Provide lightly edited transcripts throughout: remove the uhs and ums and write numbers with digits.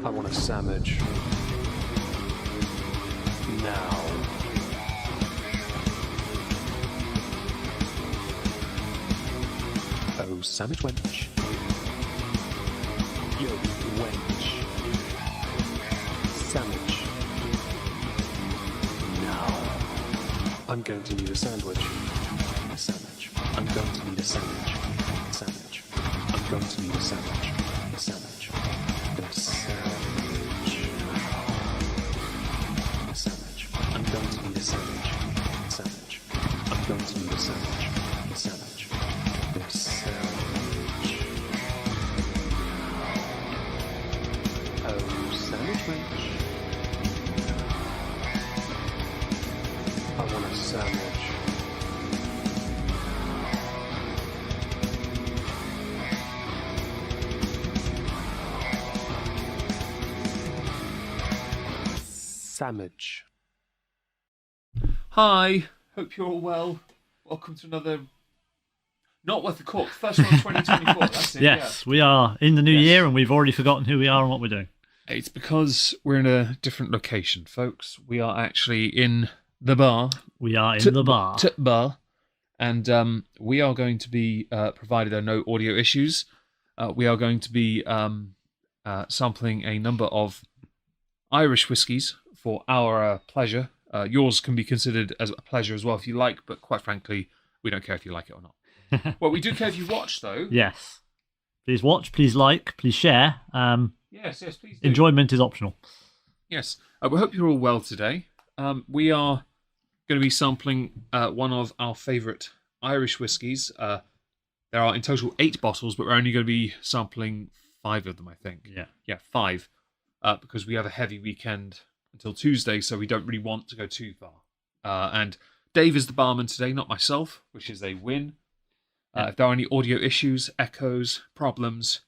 I want a sandwich. Now. Oh, sandwich wench. Yo, wench. Sandwich. Now. I'm going to need a sandwich. A sandwich. I'm going to need a sandwich. Sandwich. I'm going to need a sandwich. A sandwich. A sandwich. A sandwich. I'm going to need a sandwich. Sandwich. I'm going to need a sandwich. A sandwich. A sandwich. Oh, sandwich wench. I want a sandwich. Sandwich. Hi, hope you're all well. Welcome to another Not Worth the Cork, first one 2024. That's it. Yes, we are in the new Yes. year and we've already forgotten who we are and what we're doing. It's because we're in a different location, folks. We are actually in the bar. We are in the bar. Bar. And we are going to be, provided there are no audio issues, we are going to be sampling a number of Irish whiskies for our pleasure. Yours can be considered as a pleasure as well if you like, but quite frankly, we don't care if you like it or not. Well, we do care if you watch, though. Yes. Please watch, please like, please share. Yes, please do. Enjoyment is optional. Yes. We hope you're all well today. We are going to be sampling one of our favourite Irish whiskies. There are in total 8 bottles, but we're only going to be sampling 5 of them, I think. Yeah, 5. Because we have a heavy weekend until Tuesday, so we don't really want to go too far. And Dave is the barman today, not myself, which is a win. If there are any audio issues, echoes, problems,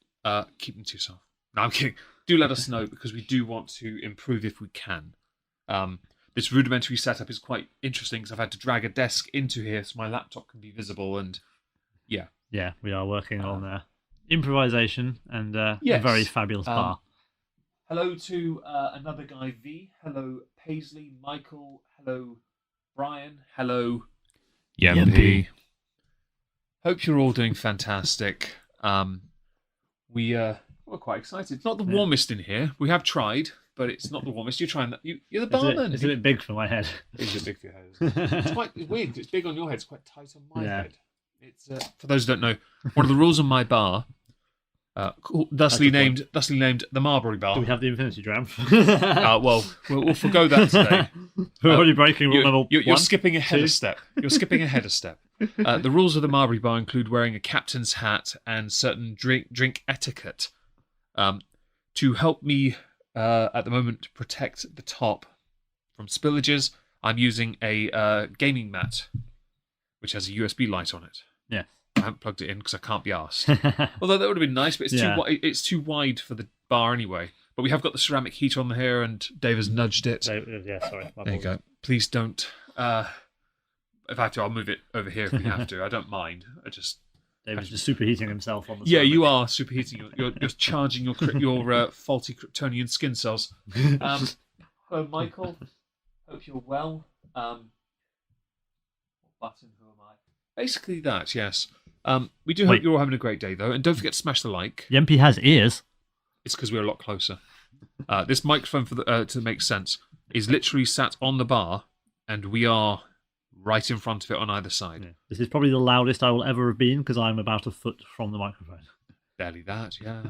keep them to yourself. No, I'm kidding. Do let us know, because we do want to improve if we can. This rudimentary setup is quite interesting, because I've had to drag a desk into here so my laptop can be visible, and yeah. Yeah, we are working on improvisation and Yes. a very fabulous bar. Hello to another guy, V. Hello, Paisley, Michael. Hello, Brian. Hello, Yempy. Hope you're all doing fantastic. We're quite excited. It's not the warmest in here. We have tried, but it's not the warmest. You're trying that. You're the barman. It's a bit big for my head. It's a bit big for your head. Isn't it? It's quite weird. It's big on your head. It's quite tight on my Yeah. head. It's for those who don't know, one of the rules on my bar, thusly named the Marbury Bar. Do we have the Infinity Dram? Well, we'll forgo that today. We're already breaking rule number You're 1. skipping ahead 2. a step. You're skipping ahead a step. The rules of the Marbury Bar include wearing a captain's hat and certain drink etiquette. To help me at the moment protect the top from spillages, I'm using a gaming mat, which has a USB light on it. Yeah. I haven't plugged it in because I can't be arsed. Although that would have been nice, but it's too wide for the bar anyway. But we have got the ceramic heater on here, and Dave has nudged it. Yeah, sorry. There you go. Please don't. If I have to, I'll move it over here if we have to. I don't mind. David's just superheating himself on the Yeah, ceramic. you are superheating. You're charging your faulty Kryptonian skin cells. Hello, Michael. Hope you're well. What button? Who am I? Basically that. Yes. We do hope you're all having a great day, though, and don't forget to smash the like. Yempy has ears. It's because we're a lot closer. This microphone, to make sense, is literally sat on the bar, and we are right in front of it on either side. Yeah. This is probably the loudest I will ever have been because I'm about a foot from the microphone. Barely that, yeah.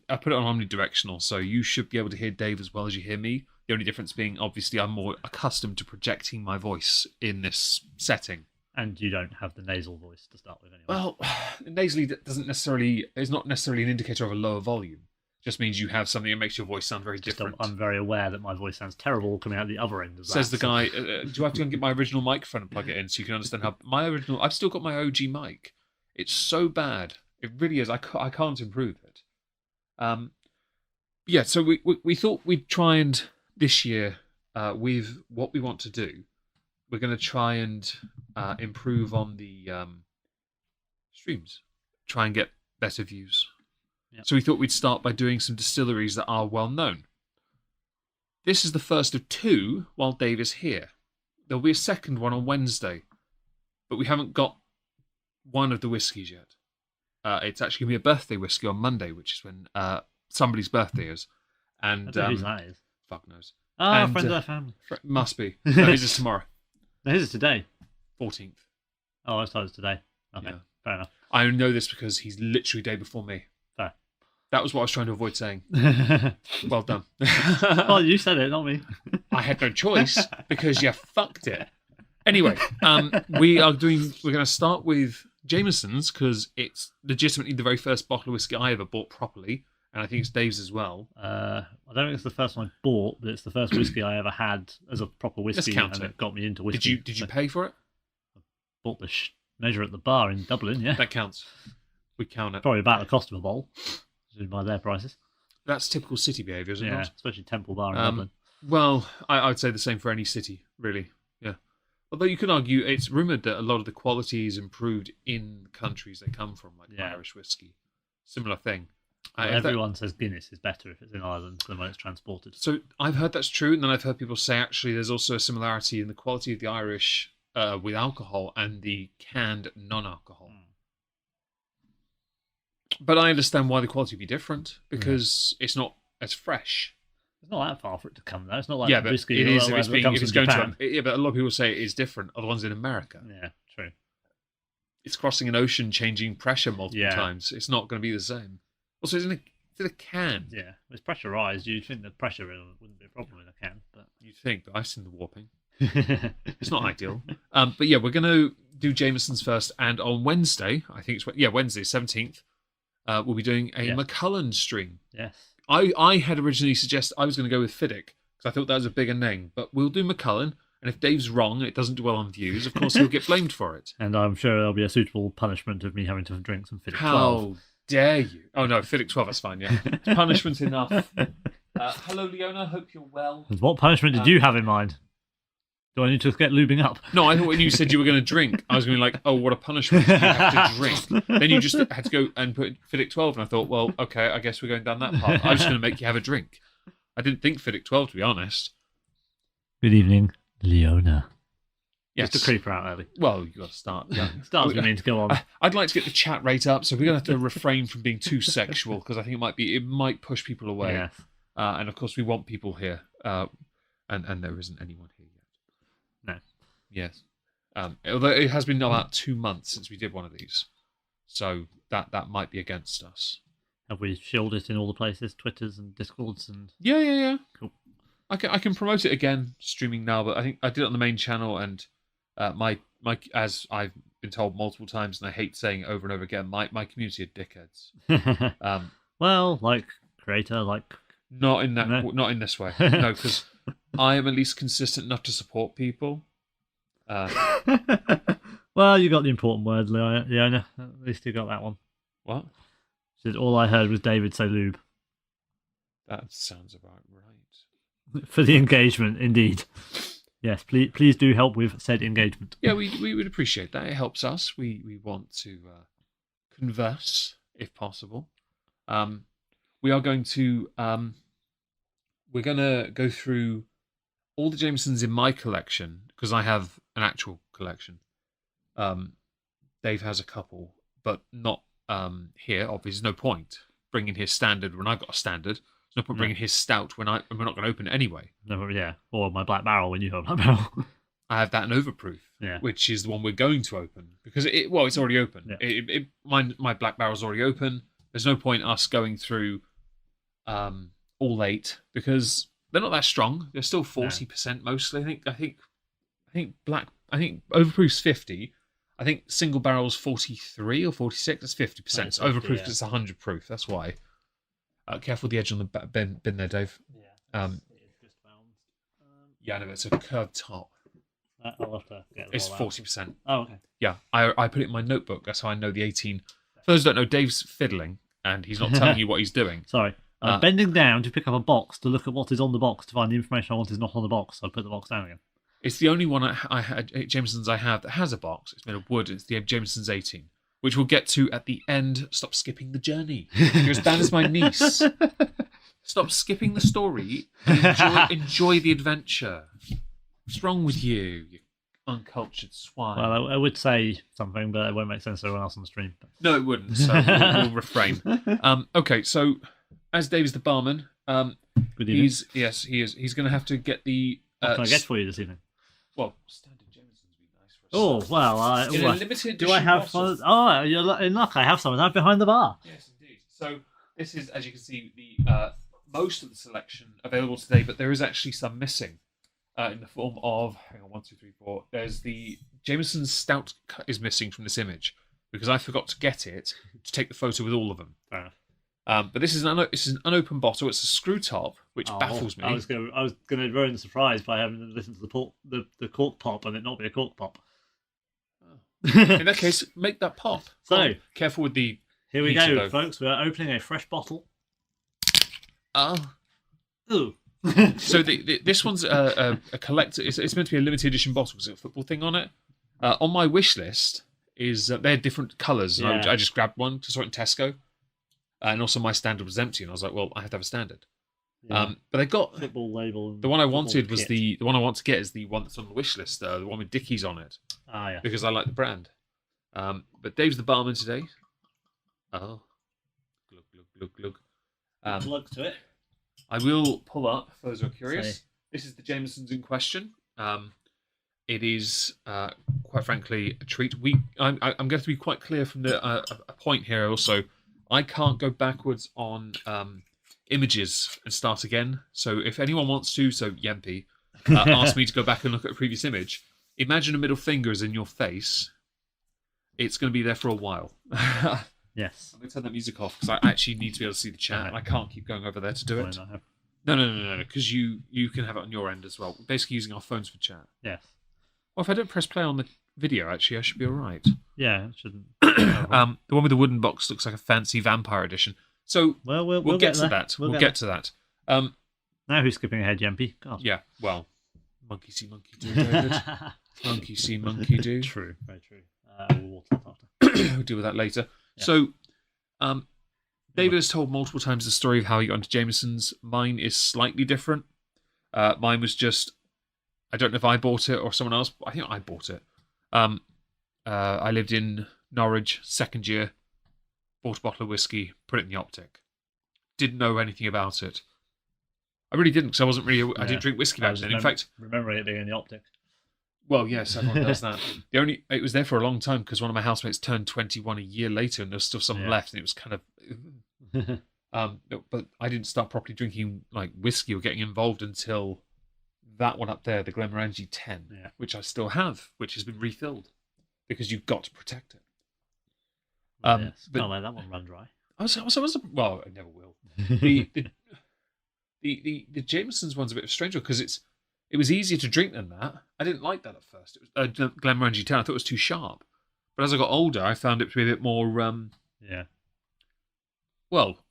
I put it on omnidirectional, so you should be able to hear Dave as well as you hear me. The only difference being, obviously, I'm more accustomed to projecting my voice in this setting. And you don't have the nasal voice to start with anyway. Well, nasally is not necessarily an indicator of a lower volume. It just means you have something that makes your voice sound very different. I'm very aware that my voice sounds terrible coming out the other end of that. Says the guy, do I have to go and get my original microphone and plug it in so you can understand how I've still got my OG mic. It's so bad. It really is. I can't improve it. Yeah, so we thought we'd try and, this year, with what we want to do, we're going to try and improve on the streams. Try and get better views. Yep. So we thought we'd start by doing some distilleries that are well known. This is the first of 2 while Dave is here. There'll be a second one on Wednesday, but we haven't got one of the whiskies yet. It's actually going to be a birthday whiskey on Monday, which is when somebody's birthday is. And I don't know whose that is. fuck knows. Ah, And, friend of the family. Must be. No, his is tomorrow, No, his is today. 14th. Oh, I thought it was today. Okay, Yeah. fair enough. I only know this because he's literally day before me. Fair. That was what I was trying to avoid saying. Well done. Well, you said it, not me. I had no choice because you fucked it. Anyway, we're going to start with Jameson's because it's legitimately the very first bottle of whiskey I ever bought properly, and I think it's Dave's as well. I don't think it's the first one I bought, but it's the first whiskey I ever had as a proper whiskey, count and it. it got me into whiskey. Did you pay for it? Bought the measure at the bar in Dublin, yeah. That counts. We count it. Probably about the cost of a bottle, judging by their prices. That's typical city behaviour, is it Yeah, not? especially Temple Bar in Dublin. Well, I would say the same for any city, really. Yeah. Although you could argue it's rumoured that a lot of the quality is improved in the countries they come from, like Yeah. Irish whiskey. Similar thing. Well, If that- everyone says Guinness is better if it's in Ireland than when it's transported. So I've heard that's true, and then I've heard people say actually there's also a similarity in the quality of the Irish with alcohol and the canned non-alcohol. But I understand why the quality would be different because it's not as fresh. It's not that far for it to come, though. It's not like Yeah, but whiskey it is if or it's, whatever being, comes if it's from going Japan. to. Yeah, but a lot of people say it is different. Are the ones in America? Yeah, true. It's crossing an ocean, changing pressure multiple Yeah. times. It's not going to be the same. Also, isn't it? It's in a can. Yeah, it's pressurised. You'd think the pressure wouldn't be a problem in a can, but You'd think, but I've seen the warping. It's not ideal. But yeah, we're going to do Jameson's first, and on Wednesday, I think it's Wednesday 17th, we'll be doing a Yeah. McCullen stream. yes. I had originally suggested I was going to go with Fiddick because I thought that was a bigger name, but we'll do McCullen, and if Dave's wrong and it doesn't do well on views, of course he'll get blamed for it. And I'm sure there'll be a suitable punishment of me having to drink some Fiddick 12. How dare you? Oh no, Fiddick 12 is fine, yeah. Punishment enough. Hello, Leona, hope you're well. And what punishment did you have in mind? Do I need to get lubing up? No, I thought when you said you were going to drink, I was going to be like, oh, what a punishment. You have to drink. Then you just had to go and put Fiddick 12, and I thought, well, okay, I guess we're going down that path. I was just going to make you have a drink. I didn't think Fiddick 12, to be honest. Good evening, Leona. Yes. Just to creep her out early. Well, you got to start. Yeah. Stars we mean to go on. I'd like to get the chat rate up, so we're going to have to refrain from being too sexual, because I think it might push people away. Yes. And of course, we want people here, and there isn't anyone here yet. No. Yes. Although it has been about 2 months since we did one of these, so that might be against us. Have we shielded it in all the places, Twitters and Discords and... Yeah. Cool. I can promote it again streaming now, but I think I did it on the main channel, and my as I've been told multiple times, and I hate saying it over and over again, my community are dickheads. Well, like creator, like... Not in that. No. Not in this way. No, because I am at least consistent enough to support people. Well, you got the important word, Leona. At least you got that one. What? Said all I heard was David say lube. That sounds about right. For the engagement, indeed. Yes, please do help with said engagement. Yeah, we would appreciate that. It helps us. We want to converse if possible. We are going to we're going to go through all the Jamesons in my collection because I have an actual collection. Dave has a couple, but not here. Obviously, there's no point bringing his standard when I've got a standard. There's no point bringing his stout when we're not going to open it anyway. No, yeah, or my black barrel when you have black barrel. I have that in overproof, which is the one we're going to open because it's already open. Yeah. My black barrel's already open. There's no point us going through all 8 because they're not that strong. They're still 40% mostly. I think overproof's 50. I think single barrel's 43 or 46. That's 50%. It's overproof is 100 proof. That's why. Careful with the edge on the bin there, Dave. Yeah. It is just balanced. Yeah, no, it's a curved top. I'll have to get It's 40%. Oh, okay. Yeah, I put it in my notebook. That's how I know the 18. For those who don't know, Dave's fiddling and he's not telling you what he's doing. Sorry. I'm bending down to pick up a box to look at what is on the box to find the information I want is not on the box. So I put the box down again. It's the only one I had Jameson's I have that has a box. It's made of wood. It's the Jameson's 18. which we'll get to at the end. Stop skipping the journey. You're as bad as my niece. Stop skipping the story and enjoy the adventure. What's wrong with you, you uncultured swine? Well, I would say something, but it won't make sense to everyone else on the stream. No, it wouldn't, so we'll refrain. Okay, so as Dave is the barman, Good evening. he is. He's going to have to get the... What can I get for you this evening? Well, standard Jameson's would be nice for us. Oh, well, In a limited do I edition have bottle. fun? Oh, you're in luck. I have some of that behind the bar. Yes, indeed. So this is, as you can see, the most of the selection available today, but there is actually some missing in the form of, hang on, 1, 2, 3, 4. There's the Jameson's Stout is missing from this image because I forgot to get it to take the photo with all of them. Fair enough. But this is an unopened bottle. It's a screw top, which baffles me. I was going to ruin the surprise by having to listen to the cork pop and it not be a cork pop. In that case, make that pop. So, Go on. Careful with the... here we Pizza go, dough. folks. We are opening a fresh bottle. So Ooh. this one's a collector. It's meant to be a limited edition bottle. There's a football thing on it. On my wish list is they're different colours. And Yeah. I just grabbed one to sort in Tesco. And also my standard was empty, and I was like, well, I have to have a standard. Yeah. But they got Football label. And the one I football wanted was kit. the one I want to get is the one that's on the wish list, the one with Dickies on it, Yeah. because I like the brand. But Dave's the barman today. Oh, glug glug glug glug. Plug to it. I will pull up for those who are curious. Say. This is the Jameson's in question. It is, quite frankly, a treat. I'm going to be quite clear from the a point here. Also, I can't go backwards on images and start again. So if anyone wants to, so Yempi, ask me to go back and look at a previous image. Imagine a middle finger is in your face. It's going to be there for a while. Yes. I'm going to turn that music off because I actually need to be able to see the chat. And I can't keep going over there to do it. Fine, I have- No, because you can have it on your end as well. We're basically using our phones for chat. Yes. Well, if I don't press play on the video, actually, I should be all right. Yeah, it shouldn't. The one with the wooden box looks like a fancy vampire edition. So Well, we'll get to there. that. We'll We'll get to that. Now who's skipping ahead, Yempi? God. Yeah, well, monkey see, monkey do, David. Monkey see, monkey do. True, very true. We'll water that after. We'll deal with that later. Yeah. So, David has told multiple times the story of how he got into Jameson's. Mine is slightly different. Mine was just, I don't know if I bought it or someone else, but I think I bought it. I lived in Norwich, second year, bought a bottle of whiskey, put it in the Optic. Didn't know anything about it. I really didn't, because I wasn't really, I didn't drink whiskey back then. In fact, remembering it being in the Optic. well, yes, everyone does that. It was there for a long time because one of my housemates turned 21 a year later, and there was still some left, and it was kind of. But I didn't start properly drinking like whiskey or getting involved until that one up there, the Glenmorangie 10, which I still have, which has been refilled because you've got to protect it. Yes. But Can't let that one run dry. well, I never will. The Jameson's one's a bit of a strange one because it was easier to drink than that. I didn't like that at first. It was Glenmorangie 10. I thought it was too sharp. But as I got older, I found it to be a bit more,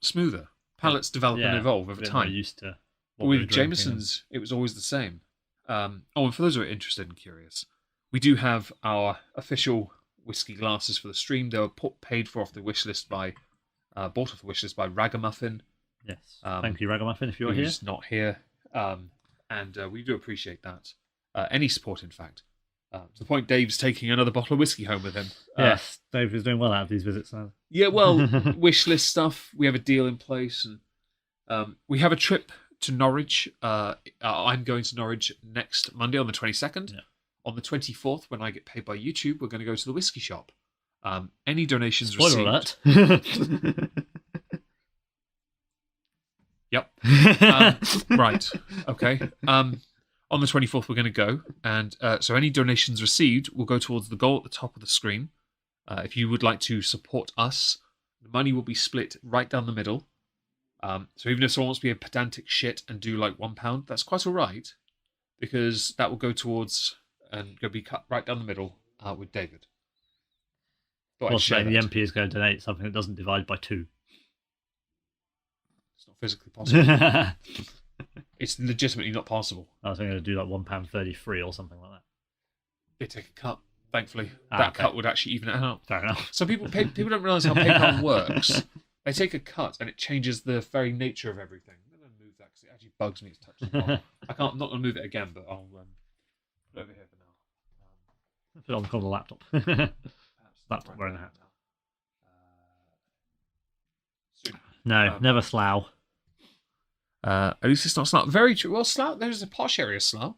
smoother. Palates develop and evolve over time. Used to. But with Jameson's, it was always the same. And for those who are interested and curious, we do have our official whiskey glasses for the stream. They were paid for off the wish list by, bought off the wish list by Ragamuffin. Yes. Thank you, Ragamuffin, if you're here. Who's not here. And we do appreciate that. Any support, in fact. To the point Dave's taking another bottle of whiskey home with him. Yes, Dave is doing well out of these visits. Yeah, well, wish list stuff. We have a deal in place. And we have a trip to Norwich. I'm going to Norwich next Monday on the 22nd. Yeah. On the 24th, when I get paid by YouTube, we're going to go to the whiskey shop. Any donations Spoiler received... alert. Yep. Right. Okay. On the 24th, we're going to go. And so any donations received will go towards the goal at the top of the screen. If you would like to support us, the money will be split right down the middle. So even if someone wants to be a pedantic shit and do like £1, that's quite all right. Because that will go towards and go be cut right down the middle with David. Well, the MP is going to donate something that doesn't divide by 2. It's not physically possible. It's legitimately not possible. I was going to do like £1.33 or something like that. They take a cut. thankfully. Ah, That okay. cut would actually even it out. Fair enough. So people don't realise how PayPal works. They take a cut and it changes the very nature of everything. I'm going to move that because it actually bugs me to touch the bottom. I'm not going to move it again, but I'll put it over here for now. Put it on the corner of the laptop. Laptop wearing a hat. Soon. No, never slough. At least it's not Slough. Very true. Well, Slough, there's a posh area, Slough.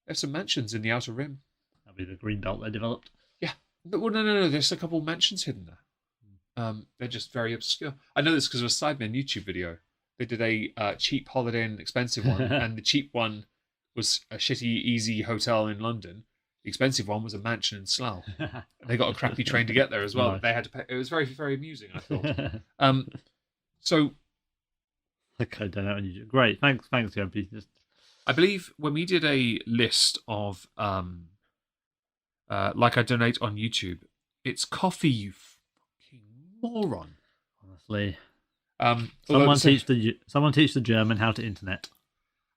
There's some mansions in the outer rim. That'll be the green belt they developed. Yeah. But, well, no. There's a couple mansions hidden there. They're just very obscure. I know this because of a Sidemen YouTube video. They did a cheap holiday and expensive one, and the cheap one was a shitty, easy hotel in London. The expensive one was a mansion in Slough. And they got a crappy train to get there as well. Nice. They had to pay. It was very, very amusing, I thought. So Okay, don't know. Great, thanks, Grumpy. Just I believe when we did a list of like I donate on YouTube, it's coffee, you fucking moron. honestly, Although someone teach the German how to internet.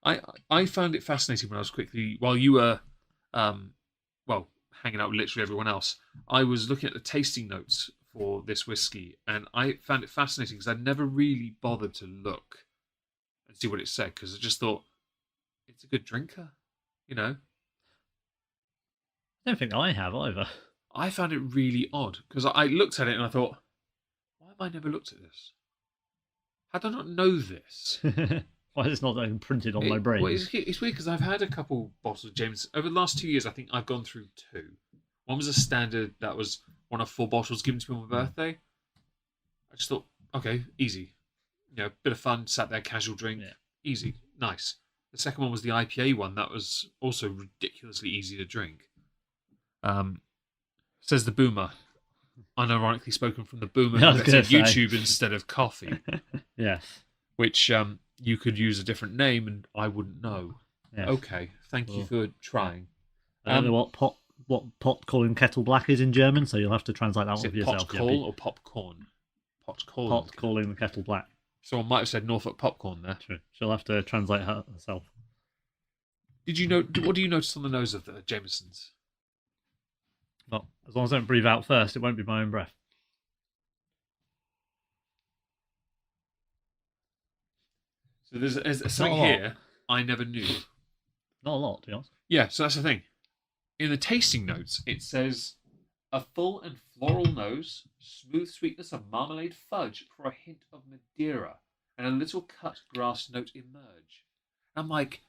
I found it fascinating when I was while you were hanging out with literally everyone else, I was looking at the tasting notes for this whiskey, and I found it fascinating because I'd never really bothered to look and see what it said because I just thought it's a good drinker, you know. I don't think I have either. I found it really odd because I looked at it and I thought, why have I never looked at this? How do I not know this? Why is it not imprinted on my brain? Well, it's weird because I've had a couple bottles of Jameson over the last 2 years. I think I've gone through two. One was a standard that was one of 4 bottles given to me on my birthday. I just thought, okay, easy, bit of fun, sat there, casual drink, easy, nice. The second one was the IPA one that was also ridiculously easy to drink. Says the boomer, unironically spoken from the boomer who said YouTube instead of coffee. Yes. Which you could use a different name and I wouldn't know. Yes. Okay, thank you for trying. I don't know what pot calling kettle black is in German, so you'll have to translate that one for yourself. Pot call or popcorn? Pot calling the kettle black. Someone might have said Norfolk popcorn there. True. She'll have to translate herself. Did you know? What do you notice on the nose of the Jamesons? Well, as long as I don't breathe out first, it won't be my own breath. So there's something here I never knew. Not a lot, to be honest. Yeah, so that's the thing. In the tasting notes, it says a full and floral nose, smooth sweetness of marmalade fudge for a hint of Madeira, and a little cut grass note emerge. I'm like,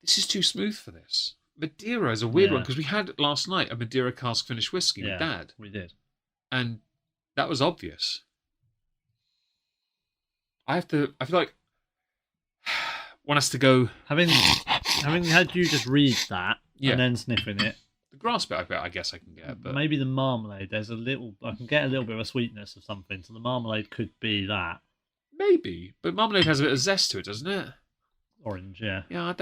this is too smooth for this. Madeira is a weird one because we had last night a Madeira cask finished whiskey with Dad. We did, and that was obvious. I feel like want us to go having had you just read that and then sniffing it. The grass bit, I guess I can get, but maybe the marmalade. I can get a little bit of a sweetness of something, so the marmalade could be that. Maybe, but marmalade has a bit of zest to it, doesn't it? Orange, yeah. Yeah, I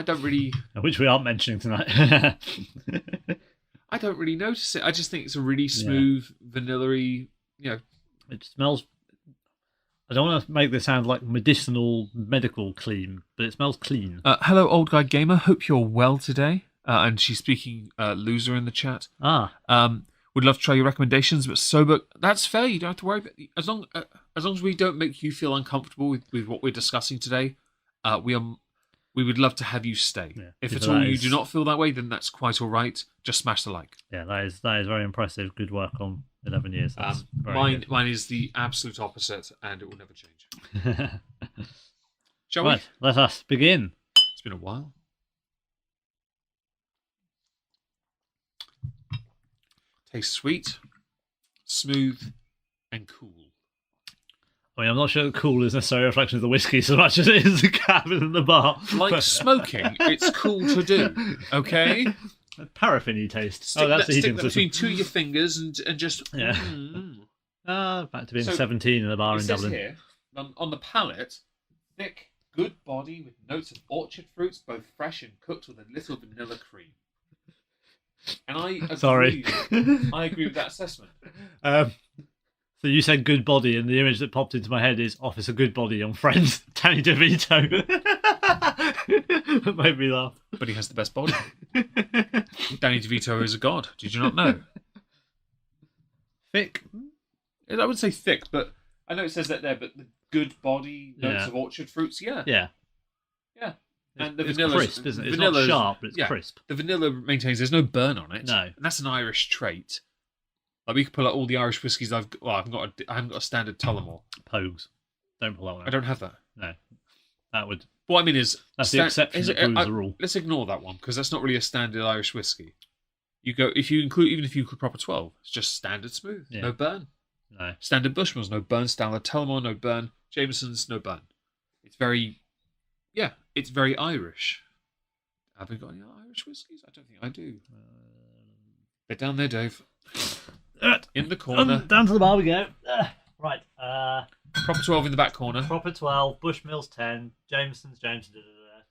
don't really. Which we aren't mentioning tonight. I don't really notice it. I just think it's a really smooth, vanilla-y, It smells. I don't want to make this sound like medical clean, but it smells clean. Hello, old guy gamer. Hope you're well today. And she's speaking loser in the chat. Would love to try your recommendations, but sober. That's fair. You don't have to worry about as long as we don't make you feel uncomfortable with what we're discussing today. We would love to have you stay. Yeah, if at all you do not feel that way, then that's quite all right. Just smash the like. Yeah, that is very impressive. Good work on 11 years. Mine is the absolute opposite, and it will never change. Shall we? Let us begin. It's been a while. Tastes sweet, smooth, and cool. I mean, I'm not sure that cool is necessarily a reflection of the whiskey so much as it is the cabin and the bar. Like smoking, it's cool to do. Okay. Paraffin-y taste. Stick that between two of your fingers and just. Yeah. Back to being 17 in the bar in Dublin. Here, on the palate, thick, good body with notes of orchard fruits, both fresh and cooked with a little vanilla cream. And I agree. Sorry. I agree with that assessment. So you said good body, and the image that popped into my head is Officer Goodbody on Friends, Danny DeVito. That made me laugh. but he has the best body. Danny DeVito is a god. Did you not know? Thick. I would say thick, but I know it says that there. But the good body notes of orchard fruits, yeah. Yeah. And the it's vanilla, crisp, isn't it? It's not sharp, but it's crisp. The vanilla maintains there's no burn on it. No, and that's an Irish trait. Like we could pull out all the Irish whiskies I've got. Well, I haven't got a standard Tullamore. Pogues. Don't pull that one out. I don't have that. No, that would. What I mean is That's the exception that proves the rule. Let's ignore that one because that's not really a standard Irish whiskey. You go if you include proper 12, it's just standard smooth, no burn. No standard Bushmills, no burn. Standard Tullamore, no burn. Jameson's, no burn. It's very Irish. Have we got any Irish whiskies? I don't think I do. They're down there, Dave. In the corner. Down to the bar we go. Right. Proper 12 in the back corner. Proper 12. Bushmills 10. Jameson's.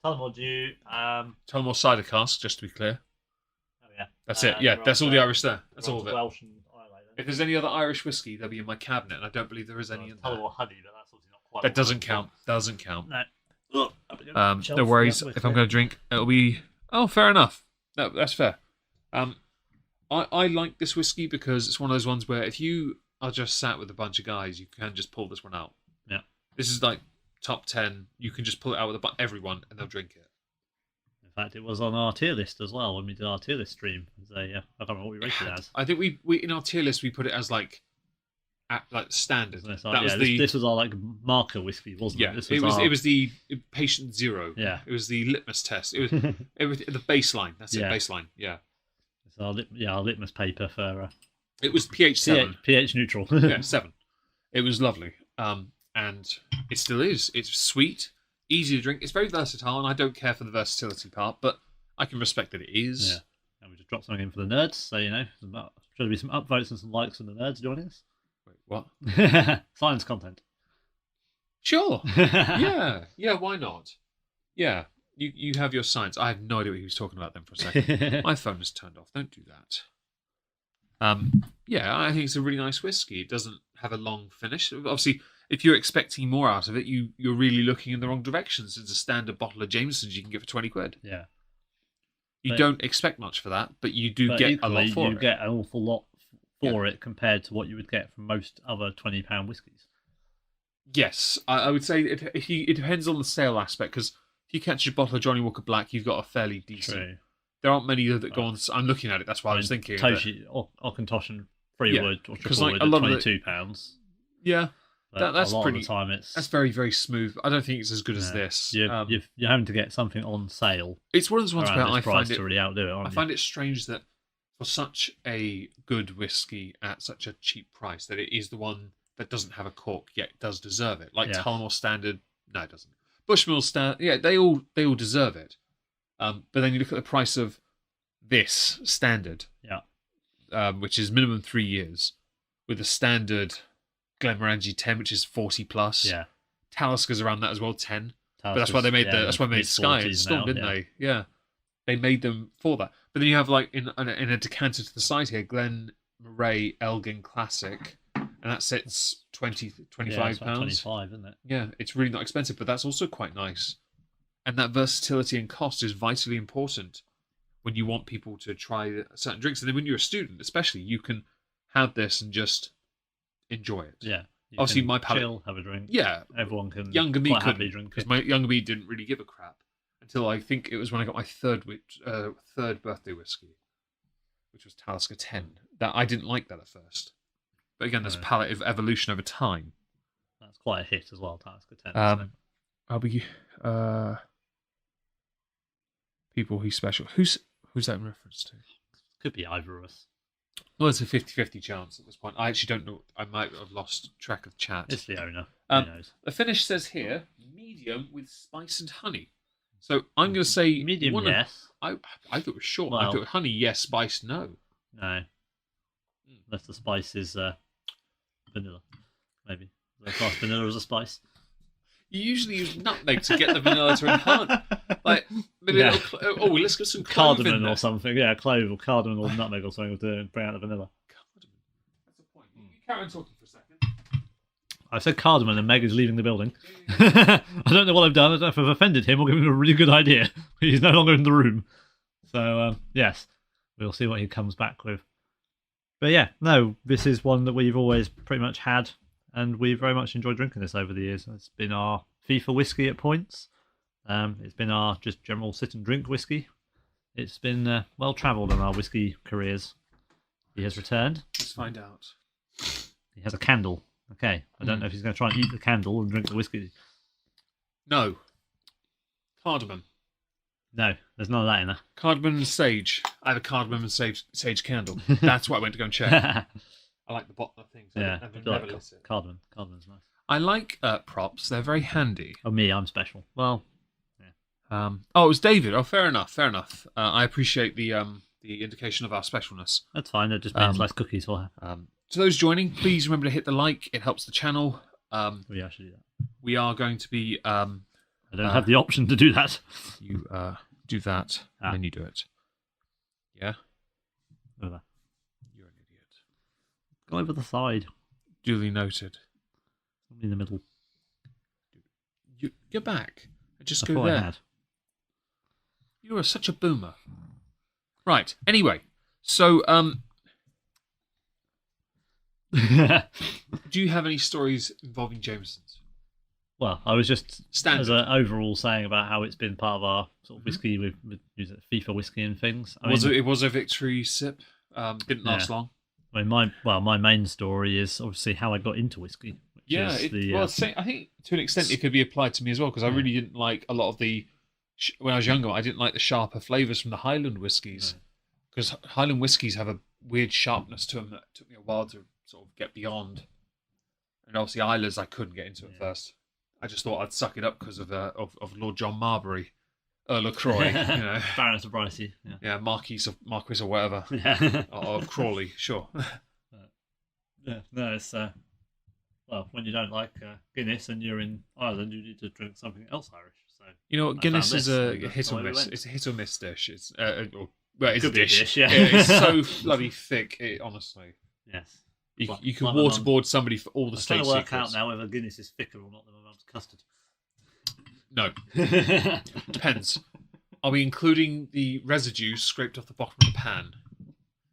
Tullamore Dew. Tullamore cider cask, just to be clear. Oh yeah. That's it. Yeah, that's all the Irish there. That's all of it. Welsh and Islay, if there's any other Irish whiskey, they'll be in my cabinet, and I don't believe there is any in there. Tullamore Honey, but that's obviously not quite. That doesn't count. Doesn't count. No. No worries. If I'm going to drink, it'll be. Oh, fair enough. No, that's fair. I like this whiskey because it's one of those ones where if you are just sat with a bunch of guys, you can just pull this one out. Yeah. This is like top 10. You can just pull it out with everyone, and they'll drink it. In fact, it was on our tier list as well when we did our tier list stream. I don't remember what we rated it as. I think we in our tier list we put it as like standard. This was our like marker whiskey, wasn't it? It was the patient zero. Yeah. It was the litmus test. It was the baseline. That's it. Baseline. Yeah. It's our litmus paper for. It was pH 7. pH neutral. Yeah, 7. It was lovely. And it still is. It's sweet, easy to drink. It's very versatile, and I don't care for the versatility part, but I can respect that it is. Yeah. And we just dropped something in for the nerds, so should be some upvotes and some likes from the nerds joining us. Wait, what? Science content. Sure. Yeah, why not? Yeah, you have your science. I have no idea what he was talking about then for a second. My phone is turned off. Don't do that. I think it's a really nice whiskey. It doesn't have a long finish. Obviously, if you're expecting more out of it, you're really looking in the wrong direction. Since a standard bottle of Jameson's you can get for 20 quid. Yeah. You don't expect much for that, but you do get a lot for it. You get an awful lot for it compared to what you would get from most other £20 whiskies. Yes, I would say it depends on the sale aspect, because if you catch a bottle of Johnny Walker Black, you've got a fairly decent... True. There aren't many that go on... I'm looking at it, that's why I was thinking. Toshi, Auchentoshan and Freewood or Triplewood a lot at £22. Yeah, that's a lot pretty... of the time that's very, very smooth. I don't think it's as good as this. You're having to get something on sale. It's one of those ones where I find it... to really outdo it, I find it strange that for such a good whiskey at such a cheap price, that it is the one that doesn't have a cork yet does deserve it. Like Tullamore Standard, no, it doesn't. Bushmill Standard, they all deserve it. But then you look at the price of this Standard, which is minimum 3 years, with a standard Glenmorangie 10, which is 40 plus. Yeah, Taliska's around that as well, 10. But that's why they made that's why they made Sky and Storm, didn't they? Yeah, they made them for that. But then you have like in a decanter to the side here, Glen Moray Elgin Classic, and that sits £25. 25, isn't it? Yeah, it's really not expensive, but that's also quite nice. And that versatility and cost is vitally important when you want people to try certain drinks. And then when you're a student, especially, you can have this and just enjoy it. Yeah. Obviously, my palate... Chill, have a drink. Yeah. Everyone can younger me quite couldn't, happily drink because my younger me didn't really give a crap until I think it was when I got my third birthday whiskey, which was Talisker 10. That I didn't like that at first. But again, there's a palate of evolution over time. That's quite a hit as well, Talisker 10. I'll be... people he's special. Who's that in reference to? Could be either of us. Well, it's a 50-50 chance at this point. I actually don't know. I might have lost track of chat. It's the owner. Who knows? The finish says here, medium with spice and honey. So I'm going to say... Medium, yes. I thought it was short. Well, I thought honey, yes. Spice, no. No. Unless the spice is vanilla. Maybe. They class vanilla as a spice. You usually use nutmeg to get the vanilla to enhance. Like, maybe let's get some clove cardamom in there. or something. Yeah, clove or cardamom or nutmeg or something to bring out the vanilla. Cardamom. That's the point. You carry on talking for a second. I've said cardamom and Meg is leaving the building. I don't know what I've done. I don't know if I've offended him or given him a really good idea. He's no longer in the room. So, yes, we'll see what he comes back with. But yeah, no, this is one that we've always pretty much had, and we've very much enjoyed drinking this over the years. It's been our FIFA whiskey at points. It's been our just general sit and drink whiskey. It's been well travelled in our whiskey careers. He has returned. Let's find out. He has a candle. Okay, I don't know if he's going to try and eat the candle and drink the whiskey. No. Cardamom. No, there's none of that in there. Cardamom and sage. I have a cardamom and sage candle. That's what I went to go and check. I like the bottom of things. Yeah, I've I do never like lit it. cardamom. Cardamon's nice. I like props. They're very handy. Oh, me, I'm special. Well, Oh, it was David. Oh, fair enough. Fair enough. I appreciate the indication of our specialness. that's fine. That just means less cookies for her. To those joining, please remember to hit the like. It helps the channel. We actually do that. We are going to be. I don't have the option to do that. You do that, and then you do it. Yeah. Over. You're an idiot. Go over the side. Duly noted. In the middle. You're back. Just I go thought there. I had. You are such a boomer. Right. Anyway, so do you have any stories involving Jamesons? Well, I was just Standard. as an overall saying about how it's been part of our sort of whiskey with FIFA whiskey and things. It was a victory sip. Didn't last long. I mean, my main story is obviously how I got into whiskey. Yeah, I think to an extent it could be applied to me as well because I really didn't like a lot of the. When I was younger, I didn't like the sharper flavours from the Highland whiskies because Highland whiskies have a weird sharpness to them that took me a while to sort of get beyond. And obviously, Islays I couldn't get into at first. I just thought I'd suck it up because of Lord John Marbury, Earl of Croy, Baroness of Bricey, Marquis or whatever, or Crawley, sure. Yeah, no, it's well, when you don't like Guinness and you're in Ireland, you need to drink something else Irish. So you know what, Guinness is a hit or miss. It's a hit or miss dish. It's it's a dish. Yeah. It's so bloody thick. Honestly, yes. You can waterboard somebody for all the state secrets. I'm trying to work secrets. out now whether Guinness is thicker or not than my mum's custard. No, depends. Are we including the residue scraped off the bottom of the pan,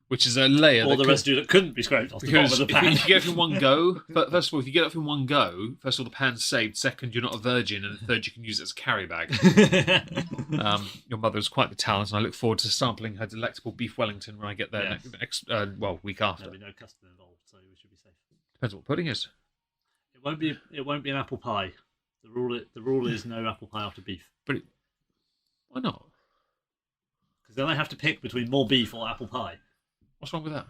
which is a layer, or the residue that couldn't be scraped off the bottom of the pan? If you get it in one go, first of all, if you get it in one go, first of all, the pan's saved. Second, you're not a virgin, and third, you can use it as a carry bag. Your mother is quite the talent, and I look forward to sampling her delectable beef Wellington when I get there next week after. There'll be no custard involved, so we should be safe. Depends what pudding is. It won't be an apple pie. The rule is no apple pie after beef. But why not? Because then I have to pick between more beef or apple pie. What's wrong with that?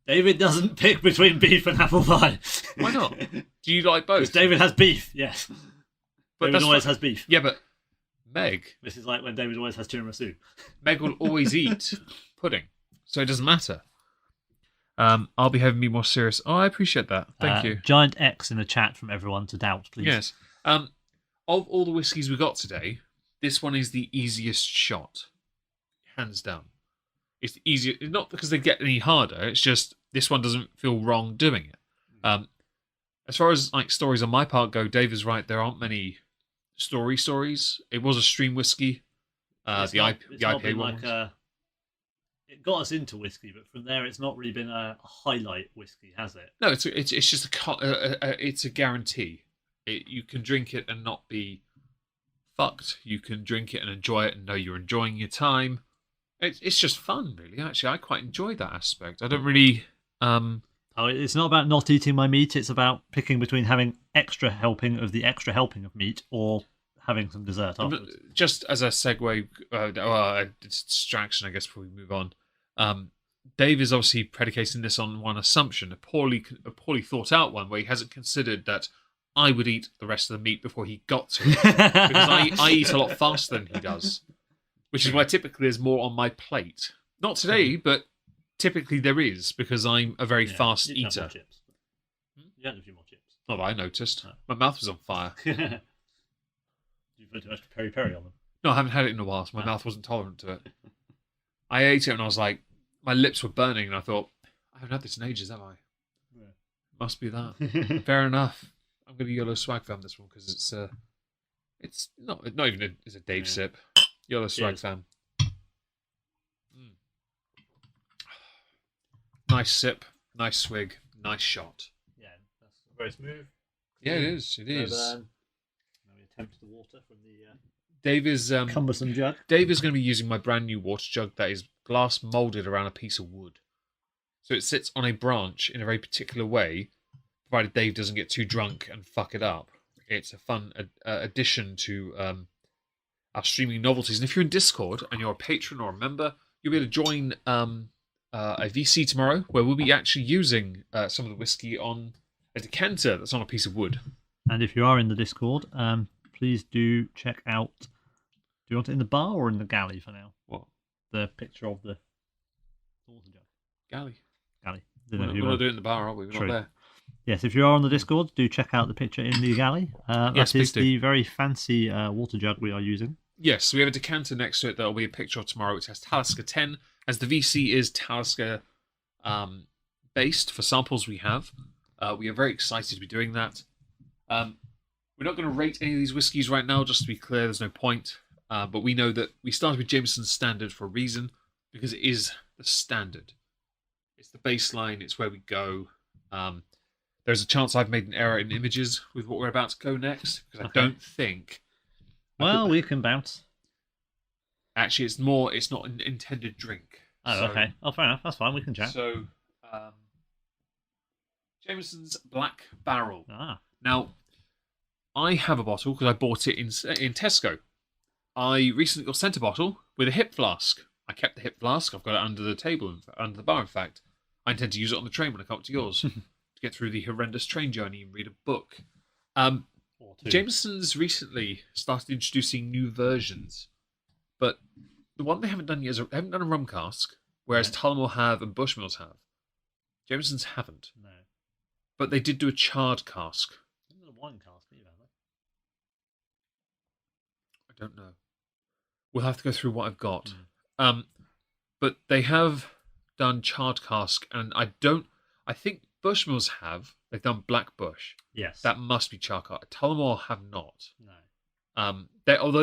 David doesn't pick between beef and apple pie. Why not? Do you like both? Because David has beef, yes. But David always has beef. Yeah, but Meg... This is like when David always has tiramisu. Meg will always eat pudding, so it doesn't matter. I'll be having me more serious. Oh, I appreciate that. Thank you. Giant X in the chat from everyone to doubt, please. Yes. Of all the whiskies we got today, this one is the easiest shot. Hands down. It's easier, not because they get any harder, it's just this one doesn't feel wrong doing it. As far as like stories on my part go, Dave is right, there aren't many stories. It was a stream whiskey. The IPA one. It got us into whiskey, but from there it's not really been a highlight whiskey, has it? No, it's just it's a guarantee. You can drink it and not be fucked. You can drink it and enjoy it and know you're enjoying your time. It's just fun, really. Actually, I quite enjoy that aspect. I don't really. It's not about not eating my meat. It's about picking between having extra helping of the extra helping of meat or having some dessert afterwards. Just as a segue, it's a distraction, I guess, before we move on. Dave is obviously predicating this on one assumption, a poorly thought out one, where he hasn't considered that I would eat the rest of the meat before he got to it, because I eat a lot faster than he does, which is why typically there's more on my plate. Not today, but typically there is, because I'm a very fast you eater. Have more chips. You had a few more chips. Not that I noticed. No. My mouth was on fire. You put too much peri-peri on them. No, I haven't had it in a while, so my mouth wasn't tolerant to it. I ate it and I was like, my lips were burning, and I thought, I haven't had this in ages, have I? Yeah. Must be that. Fair enough. I'm going to yellow swag fam this one because it's not even it's a Dave sip. Yellow swag fam. Nice sip, nice swig, nice shot. Yeah, that's very smooth. Yeah, it is. It is. Now we attempt the water from the Dave is cumbersome jug. Dave is going to be using my brand new water jug that is glass molded around a piece of wood. So it sits on a branch in a very particular way, provided Dave doesn't get too drunk and fuck it up. It's a fun addition to our streaming novelties. And if you're in Discord and you're a patron or a member, you'll be able to join a VC tomorrow where we'll be actually using some of the whiskey on a decanter that's on a piece of wood. And if you are in the Discord, please do check out. Do you want it in the bar or in the galley for now? What? The picture of the water jug. Galley. We're We're not doing it in the bar, are we? We're True. not there. Yes, if you are on the Discord, do check out the picture in the galley. Yes, that is please do. the very fancy water jug we are using. Yes, so we have a decanter next to it that will be a picture of tomorrow, which has Talisker 10, as the VC is Talisker based for samples we have. We are very excited to be doing that. We're not going to rate any of these whiskies right now, just to be clear, there's no point. But we know that we started with Jameson Standard for a reason, because it is the standard. It's the baseline, it's where we go. There's a chance I've made an error in images with what we're about to go next, because I don't think... Well, we can bounce. Actually, it's not an intended drink. Oh, So- okay. Oh, fair enough. That's fine. We can chat. So, Jameson's Black Barrel. Ah, Now, I have a bottle because I bought it in Tesco. I recently got sent a bottle with a hip flask. I kept the hip flask. I've got it under the table, under the bar, in fact. I intend to use it on the train when I come up to yours to get through the horrendous train journey and read a book. or two. Jameson's recently started introducing new versions, but the one they haven't done yet is they haven't done a rum cask, whereas Tullamore have and Bushmills have. Jameson's haven't, No. but they did do a charred cask. There's a wine cask either, have I don't know. We'll have to go through what I've got. Mm. But they have done charred cask, and I think Bushmills have. They've done Black Bush. Yes. That must be charred cask. Tullamore have not. No. Although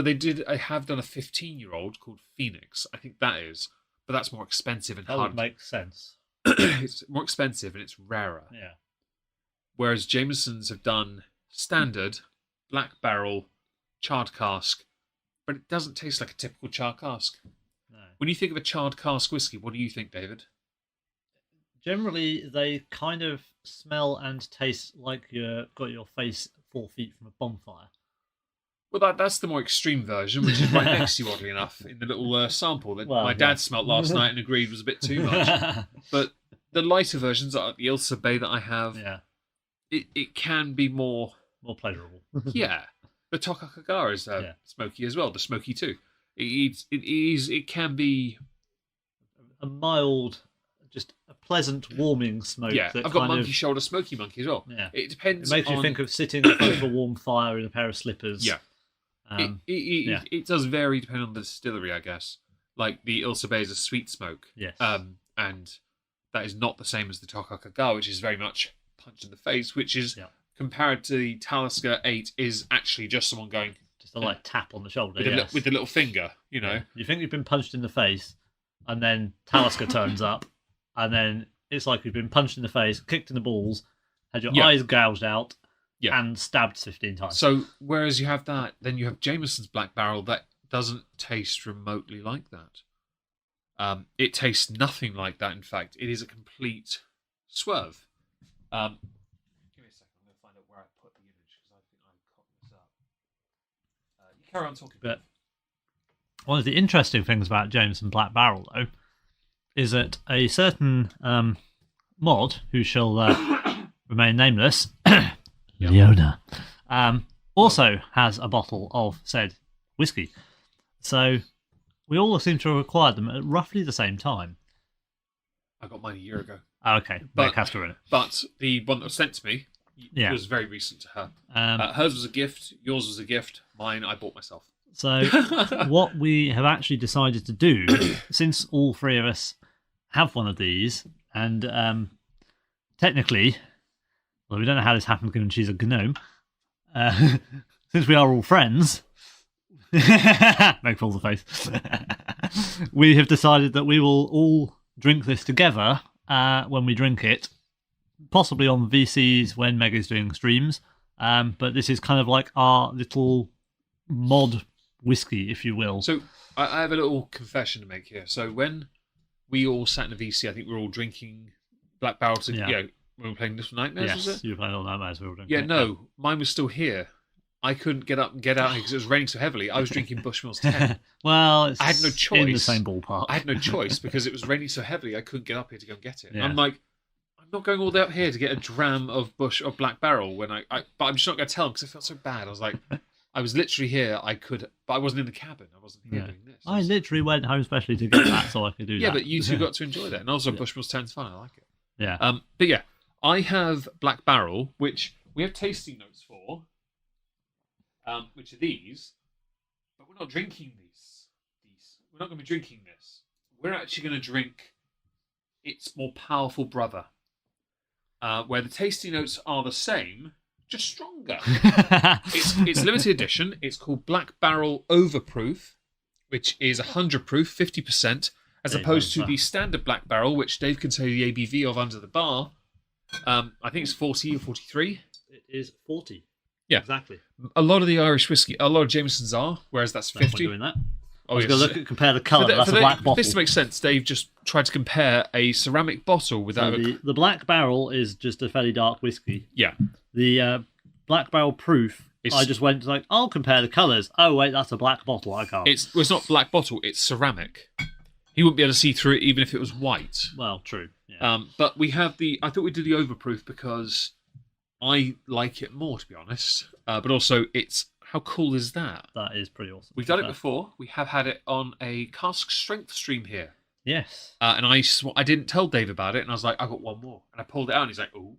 I have done a 15-year-old called Phoenix. I think that is, but that's more expensive and That hard. would make sense. It's more expensive and it's rarer. Yeah. Whereas Jameson's have done standard, black barrel, charred cask, but it doesn't taste like a typical charred cask. No. When you think of a charred cask whiskey, what do you think, David? Generally, they kind of smell and taste like you've got your face 4 feet from a bonfire. Well, that's the more extreme version, which is right next to you, oddly enough, in the little sample that Well, my dad yeah. smelt last night and agreed was a bit too much. But the lighter versions, like the Ilse Bay that I have, Yeah. it can be more, More pleasurable. yeah. The Tokakaga is Yeah. smoky as well, the smoky too. It can be, A mild, just a pleasant, warming smoke. yeah. That I've got kind monkey of, shoulder, smoky monkey as well. Yeah. It depends. It makes you on- think of sitting in front of a warm fire in a pair of slippers. Yeah. Yeah. It does vary depending on the distillery, I guess. Like the Ilse Bay is a sweet smoke. Yes. And that is not the same as the Tokakaga, which is very much punch in the face, which is Yeah. compared to the Talisker 8 is actually just someone going Just a light tap on the shoulder. with, Yes. with the little finger, you know. Yeah. You think you've been punched in the face, and then Talisker turns up, and then it's like you've been punched in the face, kicked in the balls, had your Yeah. eyes gouged out, Yeah. and stabbed 15 times. So whereas you have that, then you have Jameson's Black Barrel that doesn't taste remotely like that. It tastes nothing like that. In fact, it is a complete swerve. Give me a second. I'm going to find out where I put the image because I think I cocked this up. You carry on talking. But one of the interesting things about Jameson Black Barrel, though, is that a certain mod, who shall remain nameless, Leona, also has a bottle of said whiskey. So we all seem to have acquired them at roughly the same time. I got mine a year ago. Oh, okay, But- Castor in it. But the one that was sent to me Yeah. was very recent to her. Um, Hers was a gift. Yours was a gift. Mine, I bought myself. So what we have actually decided to do, since all three of us have one of these, and technically Well, we don't know how this happened given she's a gnome. Since we are all friends, make full the face. We have decided that we will all drink this together when we drink it, possibly on VCs when Meg is doing streams. But this is kind of like our little mod whiskey, if you will. So I have a little confession to make here. So when we all sat in a VC, I think we were all drinking Black Barrel. When we were playing Little Nightmares, Yes, was it? you were playing Little Nightmares. We were drinking Yeah, it. no, mine was still here. I couldn't get up and get out because it was raining so heavily. I was drinking Bushmills 10. Well, it's I had no choice. in the same ballpark. I had no choice because it was raining so heavily. I couldn't get up here to go and get it. Yeah. I'm like, I'm not going all the way up here to get a dram of Black Barrel when but I'm just not going to tell him because I felt so bad. I was like, I was literally here. But I wasn't in the cabin. I wasn't here doing this. I literally went home specially to get that so I could do that. Yeah, but you two got to enjoy that, and also Bushmills 10's fun. I like it. Yeah. But yeah, I have Black Barrel, which we have tasting notes for, which are these, but we're not drinking these. We're not going to be drinking this. We're actually going to drink its more powerful brother, where the tasting notes are the same, just stronger. It's limited edition. It's called Black Barrel Overproof, which is 100 proof, 50%, as opposed to the standard Black Barrel, which Dave can tell you the ABV of under the bar. I think it's 40 or 43. It is 40. Yeah. Exactly. A lot of the Irish whiskey, a lot of Jamesons are, whereas that's No point 50. doing that. Oh, I was going to look at compare the colour. That's a black bottle. This makes sense. Dave just tried to compare a ceramic bottle with that. So the Black Barrel is just a fairly dark whiskey. Yeah. The Black Barrel Proof, I just went like, I'll compare the colours. Oh, wait, that's a black bottle. I can't. It's not black bottle, it's ceramic. He wouldn't be able to see through it even if it was white. Well, true. Yeah. But we have I thought we'd do the overproof because I like it more, to be honest. But also, how cool is that? That is pretty awesome. We've done it before. We have had it on a cask strength stream here. Yes. And I didn't tell Dave about it, and I was like, I got one more. And I pulled it out, and he's like, oh,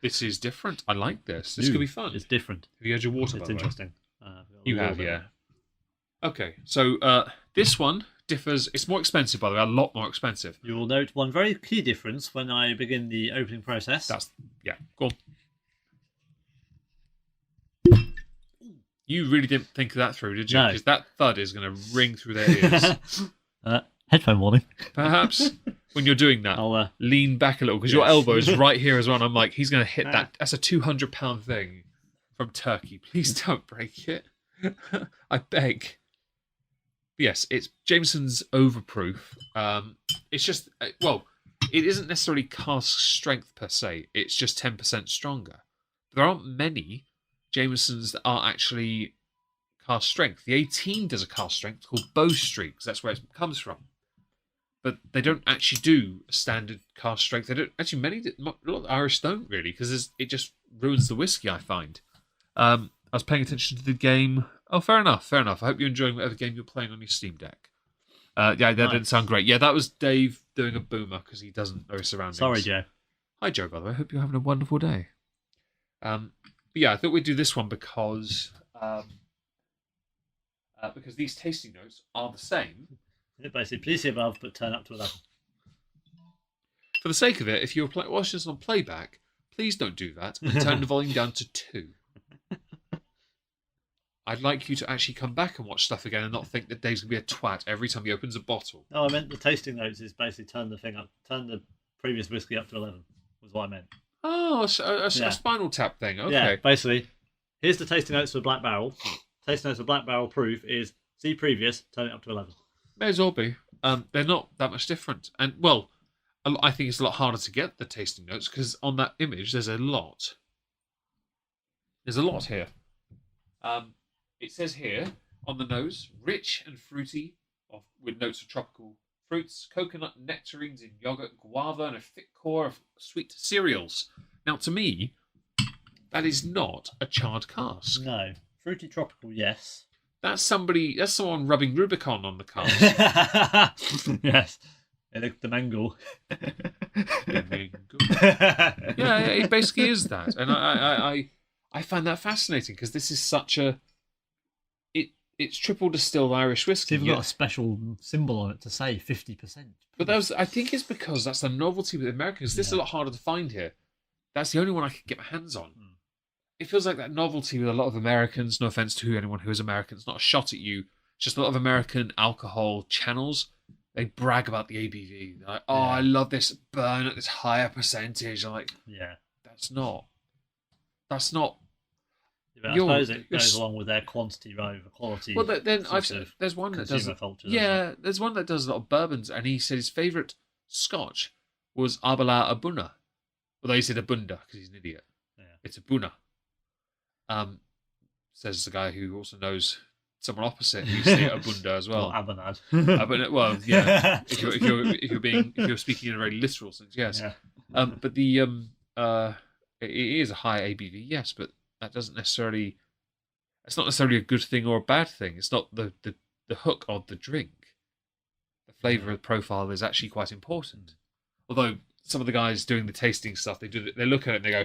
this is different. I like this. This could be fun. It's different. Have you had your water, by It's the way? interesting. You have, yeah. Okay, so this one differs. It's more expensive, by the way, a lot more expensive. You will note one very key difference when I begin the opening process. Go on. You really didn't think that through, did you? No. Because that thud is going to ring through their ears. Headphone warning. Perhaps when you're doing that, I'll lean back a little because your elbow is right here as well. And I'm like, he's going to hit that. That's a 200-pound thing from Turkey. Please don't break it. I beg. Yes, it's Jameson's Overproof. It's just, it isn't necessarily cask strength per se. It's just 10% stronger. There aren't many Jamesons that are actually cask strength. The 18 does a cask strength called Bow Streaks. That's where it comes from. But they don't actually do a standard cask strength. They don't actually. A lot of the Irish don't really because it just ruins the whiskey. I find. I was paying attention to the game. Oh, fair enough. I hope you're enjoying whatever game you're playing on your Steam Deck. That didn't sound great. Yeah, that was Dave doing a boomer because he doesn't know his surroundings. Sorry, Joe. Hi, Joe, by the way. I hope you're having a wonderful day. But yeah, I thought we'd do this one because these tasting notes are the same. Basically, please see above, but turn up to 11. For the sake of it, if you're watching this on playback, please don't do that and turn the volume down to 2. I'd like you to actually come back and watch stuff again and not think that Dave's going to be a twat every time he opens a bottle. No, I meant the tasting notes is basically turn the previous whiskey up to 11, was what I meant. Oh, a Spinal Tap thing. Okay. Yeah, basically, here's the tasting notes for Black Barrel. Tasting notes for Black Barrel Proof is see previous, turn it up to 11. May as well be. They're not that much different. And, well, I think it's a lot harder to get the tasting notes because on that image there's a lot. There's a lot here. It says here on the nose, rich and fruity, with notes of tropical fruits, coconut, nectarines in yogurt, guava, and a thick core of sweet cereals. Now, to me, that is not a charred cask. No. Fruity tropical, yes. That's someone rubbing Rubicon on the cask. Yes. The mango. Yeah, it basically is that. And I find that fascinating because this is such a... It's triple distilled Irish whiskey. It's even got a special symbol on it to say 50%. But I think it's because that's the novelty with Americans. This is a lot harder to find here. that's the only one I could get my hands on. It feels like that novelty with a lot of Americans. No offense to anyone who is American, it's not a shot at you. It's just a lot of American alcohol channels. They brag about the ABV. They're like, oh, I love this burn at this higher percentage. I'm like, that's not. Yeah, but I suppose it goes along with their quantity over quality. Well, then there's one that does. There's one that does a lot of bourbons, and he said his favourite Scotch was Abala Abuna. Although he said Abunda because he's an idiot. Yeah. It's Abuna. Says the guy who also knows someone opposite who say Abunda as well. Abunad. Well, yeah. if you're speaking in a very literal sense, yes. Yeah. But it is a high ABV, yes, but that doesn't necessarily. It's not necessarily a good thing or a bad thing. It's not the hook of the drink. The flavour profile is actually quite important. Although some of the guys doing the tasting stuff, they look at it and they go,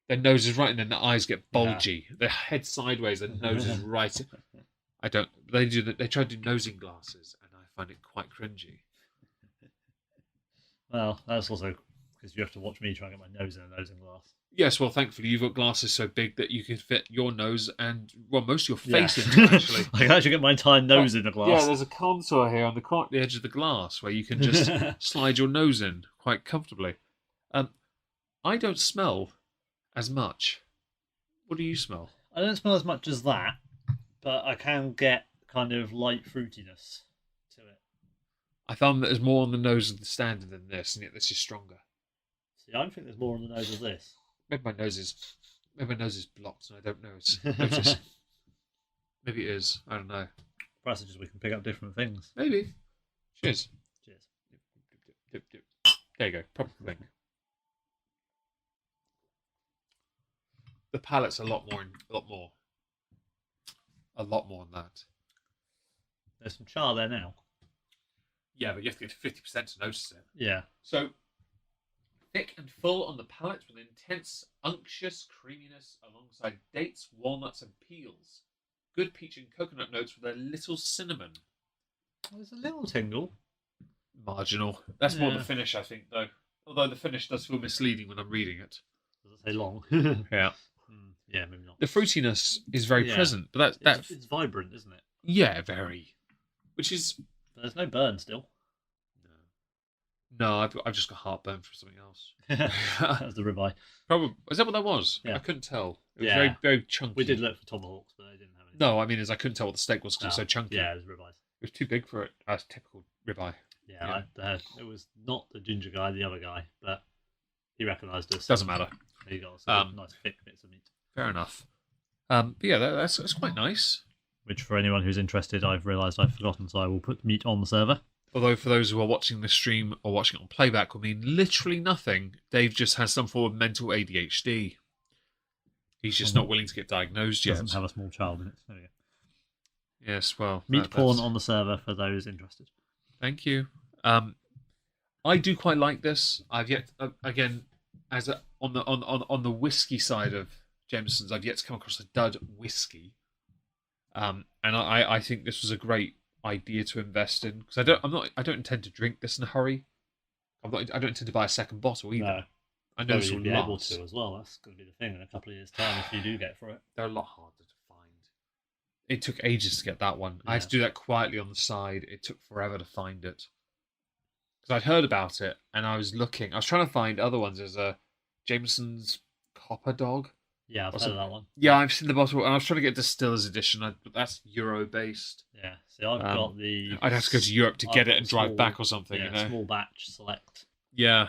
their nose is right, and then their eyes get bulgy. Their head sideways, their nose is right. They try to do nosing glasses, and I find it quite cringy. Well, that's also because you have to watch me try and get my nose in a nosing glass. Yes, well, thankfully you've got glasses so big that you can fit your nose and most of your face into. Actually, I can actually get my entire nose in a glass. Yeah, there's a contour here on the edge of the glass where you can just slide your nose in quite comfortably. I don't smell as much. What do you smell? I don't smell as much as that, but I can get kind of light fruitiness to it. I found that there's more on the nose of the standard than this, and yet this is stronger. See, I think there's more on the nose of this. Maybe my nose is blocked, and I don't know. Maybe it is. I don't know. Perhaps it's just we can pick up different things. Maybe. Cheers. Cheers. Dip. There you go. Proper thing. The palate's a lot more than that. There's some char there now. Yeah, but you have to get to 50% to notice it. Yeah. So, thick and full on the palate with intense, unctuous creaminess alongside dates, walnuts, and peels. Good peach and coconut notes with a little cinnamon. There's a little tingle. Marginal. That's more the finish, I think, though. Although the finish does feel misleading when I'm reading it. Does it say long? Yeah. Yeah, maybe not. The fruitiness is very present, but it's vibrant, isn't it? Yeah, very. Which is... There's no burn still. No, I've just got heartburn from something else. That was the ribeye. Probably. Is that what that was? Yeah. I couldn't tell. It was very, very chunky. We did look for tomahawks, but they didn't have any. No, I mean, I couldn't tell what the steak was because it was so chunky. Yeah, it was ribeyes. It was too big for it as typical ribeye. Yeah. It was not the ginger guy, the other guy, but he recognised us. Doesn't matter. He got some nice thick bits of meat. Fair enough. But yeah, that's quite nice. Which, for anyone who's interested, I've realised I've forgotten, so I will put meat on the server. Although for those who are watching the stream or watching it on playback will mean literally nothing. Dave just has some form of mental ADHD. He's just not willing to get diagnosed yet. Doesn't have a small child in it. There we go. Yes, well, meat porn on the server for those interested. Thank you. I do quite like this. I've yet again on the whiskey side of Jameson's, I've yet to come across a dud whiskey. And I think this was a great idea to invest in because I don't intend to drink this in a hurry. I don't intend to buy a second bottle either. No. I know this will be last. Able to as well. That's going to be the thing in a couple of years' time if you do get for it. They're a lot harder to find. It took ages to get that one. Yeah. I had to do that quietly on the side. It took forever to find it because I'd heard about it and I was looking. I was trying to find other ones. There's a Jameson's Copper Dog. Yeah, I've heard of that one. Yeah, I've seen the bottle, and I was trying to get Distiller's Edition, but that's Euro-based. Yeah, see, I've got the... I'd have to go to Europe to get it and drive back or something, yeah, you know? Small batch select. Yeah.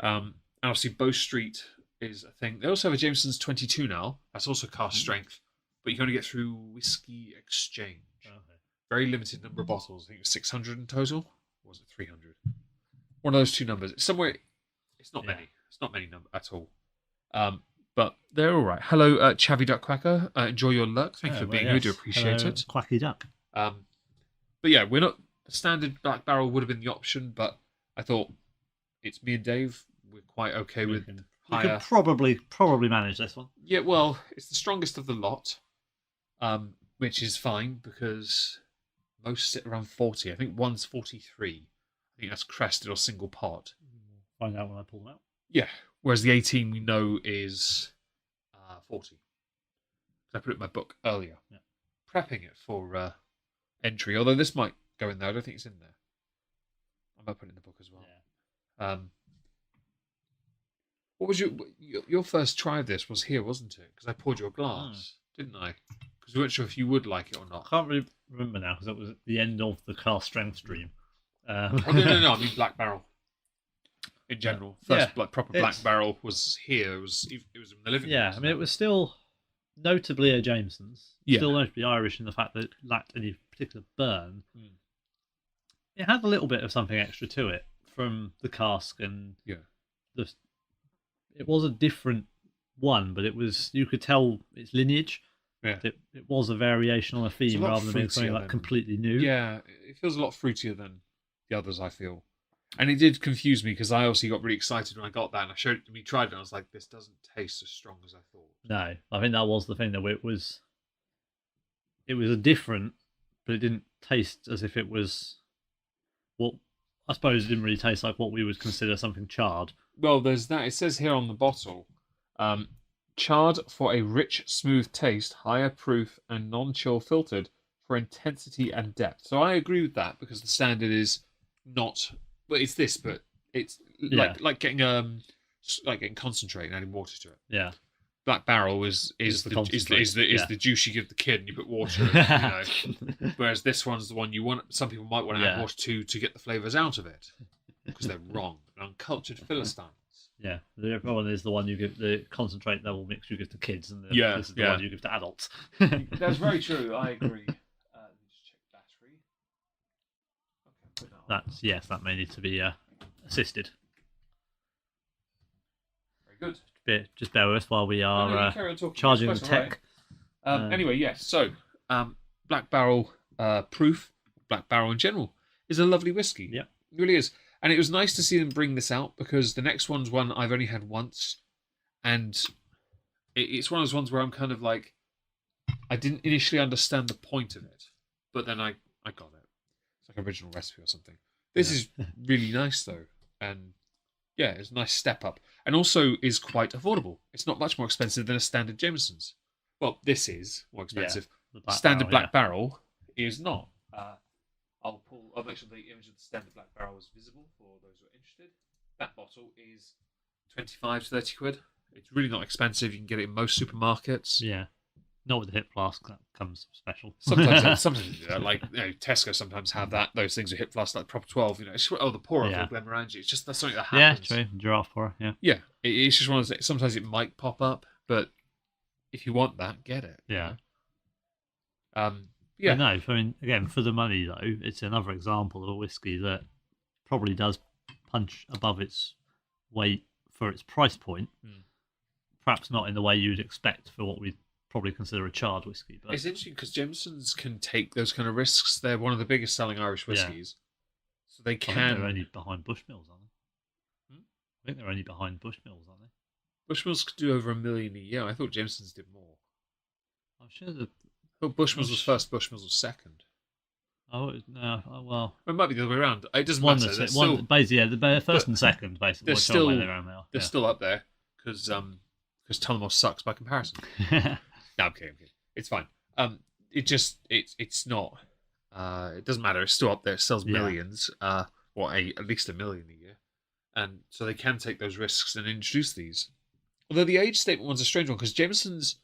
And obviously, Bow Street is a thing. They also have a Jameson's 22 now. That's also cast strength, but you can only get through Whiskey Exchange. Okay. Very limited number of bottles. I think it was 600 in total. Or was it 300? One of those two numbers. It's somewhere... It's not many. It's not many at all. But they're all right. Hello, Chavy Duck Quacker. Enjoy your luck. Thank you for being here. We do appreciate it. Quacky Duck. But yeah, we're not... The standard Black Barrel would have been the option, but I thought it's me and Dave. We're quite okay with higher... We could probably manage this one. Yeah, well, it's the strongest of the lot, which is fine because most sit around 40. I think one's 43. I think that's crested or single pot. Find out when I pull them out. Yeah, Whereas the 18 we know is 40. I put it in my book earlier. Yeah. Prepping it for entry, although this might go in there. I don't think it's in there. I might put it in the book as well. Yeah. What was your first try of this was here, wasn't it? Because I poured you a glass, didn't I? Because we weren't sure if you would like it or I not. can't really remember now because it was at the end of the cast strength stream. Oh, no. I mean Black Barrel. In general, first proper Black Barrel was here. It was in the living room. Yeah, I mean, it was still notably a Jameson's. Yeah. Still notably Irish in the fact that it lacked any particular burn. It had a little bit of something extra to it from the cask, and it was a different one, but you could tell its lineage. Yeah. It was a variation on a theme rather than being something like completely new. Yeah, it feels a lot fruitier than the others, I feel. And it did confuse me because I obviously got really excited when I got that and I showed it to me, tried it, and I was like, this doesn't taste as strong as I thought. No, I think that was the thing, though. It was a different, but it didn't taste as if it was what, I suppose it didn't really taste like what we would consider something charred. Well, there's that. It says here on the bottle, charred for a rich, smooth taste, higher proof, and non-chill filtered for intensity and depth. So I agree with that because the standard is not. Well, it's this, but it's like getting concentrate and adding water to it. Yeah. Black Barrel is the juice you give the kid and you put water in, Whereas this one's the one you want. Some people might want to add water to get the flavours out of it because they're wrong. Uncultured Philistines. Yeah, the other one is the one you give the concentrate level mix you give to kids, and this is the one you give to adults. That's very true. I agree. Just check battery. Okay, that may need to be assisted. Very good. Just bear with us while we are charging the tech. Right. Anyway, yes. So, Black Barrel proof, Black Barrel in general, is a lovely whiskey. Yeah, it really is. And it was nice to see them bring this out because the next one's one I've only had once, and it's one of those ones where I'm kind of like, I didn't initially understand the point of it, but then I got it. It's like original recipe or something. This is really nice though, and yeah, it's a nice step up, and also is quite affordable. It's not much more expensive than a standard Jameson's. Well, this is more expensive. Yeah, standard Black Barrel is not. I'll make sure the image of the standard Black Barrel is visible for those who are interested. That bottle is 25 to 30 quid. It's really not expensive. You can get it in most supermarkets. Yeah. Not with the hip flask, that comes special. Sometimes like Tesco sometimes have that. Those things are hip flask, like proper 12. It's the pourer for Glenmorangie. It's just that's something that happens. Yeah, true. Giraffe pourer. Yeah. Yeah, it's just one of those. Sometimes it might pop up, but if you want that, get it. Yeah. Yeah. No, I mean, again, for the money though, it's another example of a whiskey that probably does punch above its weight for its price point. Perhaps not in the way you'd expect for what we'd probably consider a charred whiskey. But it's interesting because Jamesons can take those kind of risks. They're one of the biggest selling Irish whiskies, so they can. I think they're only behind Bushmills, aren't they? I think they're only behind Bushmills, aren't they? Bushmills could do over 1 million a year. I thought Jamesons did more. I'm sure that. Oh, Bushmills was first. Bushmills was second. Oh no! Oh, well, it might be the other way around. It doesn't matter. The first and second, basically. They're still up there because Tullamore sucks by comparison. No, I'm kidding. It's fine. It's not. It doesn't matter. It's still up there. It sells millions. At least 1 million a year, and so they can take those risks and introduce these. Although the age statement one's a strange one because Jameson's,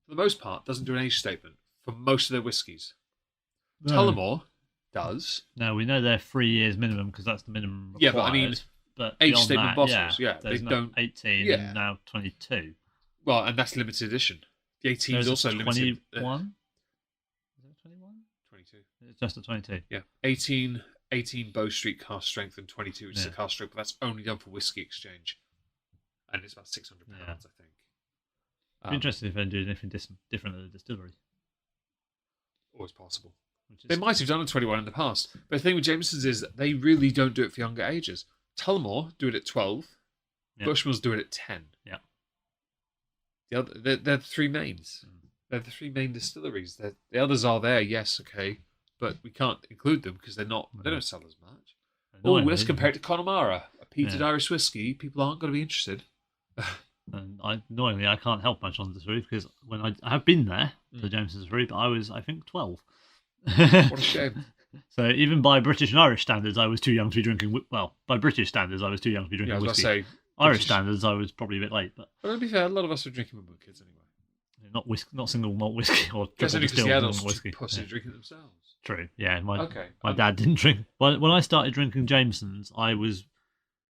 for the most part, doesn't do an age statement for most of their whiskies. No. Tullamore does. No, we know they're 3 years minimum because that's the minimum required. Yeah, but I mean, age statement bottles. They not don't 18 and now 22. Well, and that's limited edition. The 18 is also 21? limited. Is it 21? 22. It's just a 22. Yeah, 18 Bow Street cast strength and 22 which is a cast strength, but that's only done for whiskey exchange, and it's about £600, I think. I'm interested if they're doing anything different at the distillery. Always possible. They might have done a 21 in the past. But the thing with Jameson's is that they really don't do it for younger ages. Tullamore do it at 12. Yep. Bushmills do it at 10. Yeah. They're the three mains. They're the three main distilleries. The others are there, yes, okay. But we can't include them because they don't sell as much. Let's compare it to Connemara, a peated Irish whiskey. People aren't going to be interested. And annoyingly, I can't help much on this route because when I have been there to Jameson's route, but I was, I think, 12. What a shame. So even by British and Irish standards, I was too young to be drinking. Well, by British standards, I was too young to be drinking Yeah, I was whiskey. going to say. Irish standards, I was probably a bit late, but to be fair, a lot of us were drinking when we were kids anyway. not single malt whiskey or That's triple only because the distilled adults whiskey. pussy drinking themselves. True. Yeah, my Okay. dad didn't drink. When I started drinking Jamesons, I was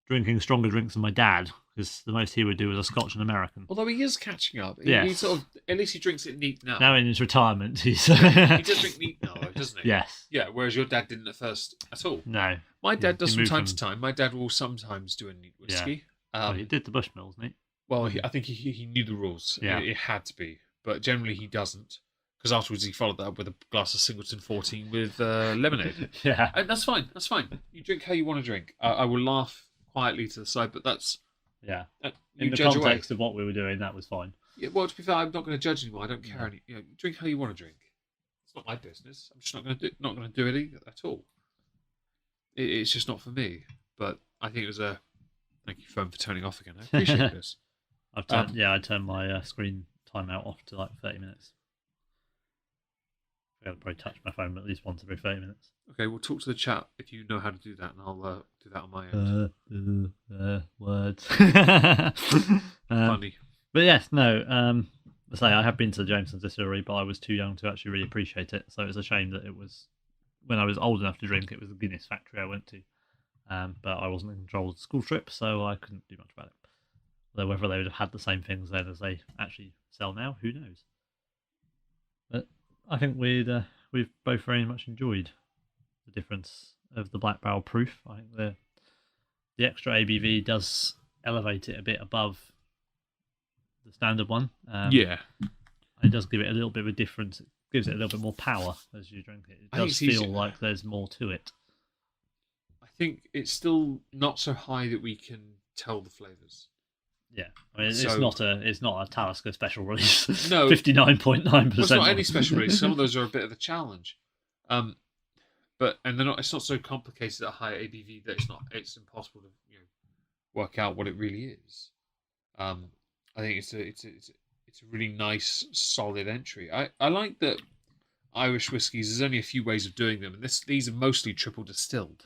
drinking stronger drinks than my dad because the most he would do was a Scotch and American. Although he is catching up. Yes. He sort of, at least he drinks it neat now. Now in his retirement, he's He does drink neat now, though, doesn't he? yes. Yeah, whereas your dad didn't at first at all. No. My dad does he from moved time to time. My dad will sometimes do a neat whiskey. Well, he did the Bushmills, didn't he? Well, I think he knew the rules. Yeah. It had to be. But generally he doesn't. Because afterwards he followed that up with a glass of Singleton 14 with lemonade. Yeah. And that's fine. That's fine. You drink how you want to drink. I will laugh quietly to the side, but that's... Yeah. you In the judge context away. of what we were doing, that was fine. Yeah, well, to be fair, I'm not going to judge anymore. I don't care any. You drink how you want to drink. It's not my business. I'm just not going to do it at all. It's just not for me. But I think it was a... Thank you, phone, for turning off again. I appreciate this. I turned my screen timeout off to like 30 minutes. I'll probably touch my phone at least once every 30 minutes. Okay, we'll talk to the chat if you know how to do that, and I'll do that on my end. Words. Funny. But yes, no. I say I have been to the Jameson distillery, but I was too young to actually really appreciate it. So it's a shame that it was when I was old enough to drink. It was the Guinness factory I went to, but I wasn't in control of the school trip, so I couldn't do much about it. Though whether they would have had the same things then as they actually sell now, who knows? But I think we've both very much enjoyed the difference of the Black Barrel Proof. I think the extra ABV does elevate it a bit above the standard one. Yeah. It does give it a little bit of a difference. It gives it a little bit more power as you drink it. It does feel like there's more to it. I think it's still not so high that we can tell the flavours. Yeah, I mean, it's not a Talisker special release. No, 59.9%. Well, it's not any special release. Some of those are a bit of a challenge, but they're not. It's not so complicated at a high ABV that it's impossible to work out what it really is. I think it's a really nice solid entry. I like that Irish whiskies. There's only a few ways of doing them, and these are mostly triple distilled.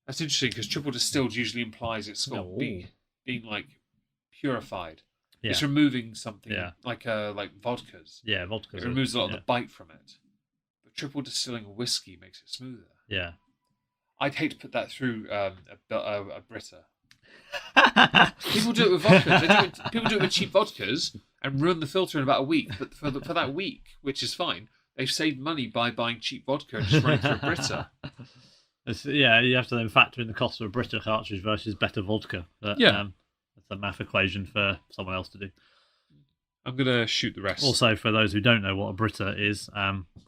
That's interesting because triple distilled usually implies it's got being like purified. Yeah. It's removing something like vodkas. Yeah, vodkas. It removes a lot of the bite from it. But triple distilling a whiskey makes it smoother. Yeah. I'd hate to put that through a Brita. People do it with vodka. People do it with cheap vodkas and ruin the filter in about a week. But for that week, which is fine, they've saved money by buying cheap vodka and just running through a Brita. You have to then factor in the cost of a Brita cartridge versus better vodka. But, that's a math equation for someone else to do. I'm going to shoot the rest. Also, for those who don't know what a Brita is,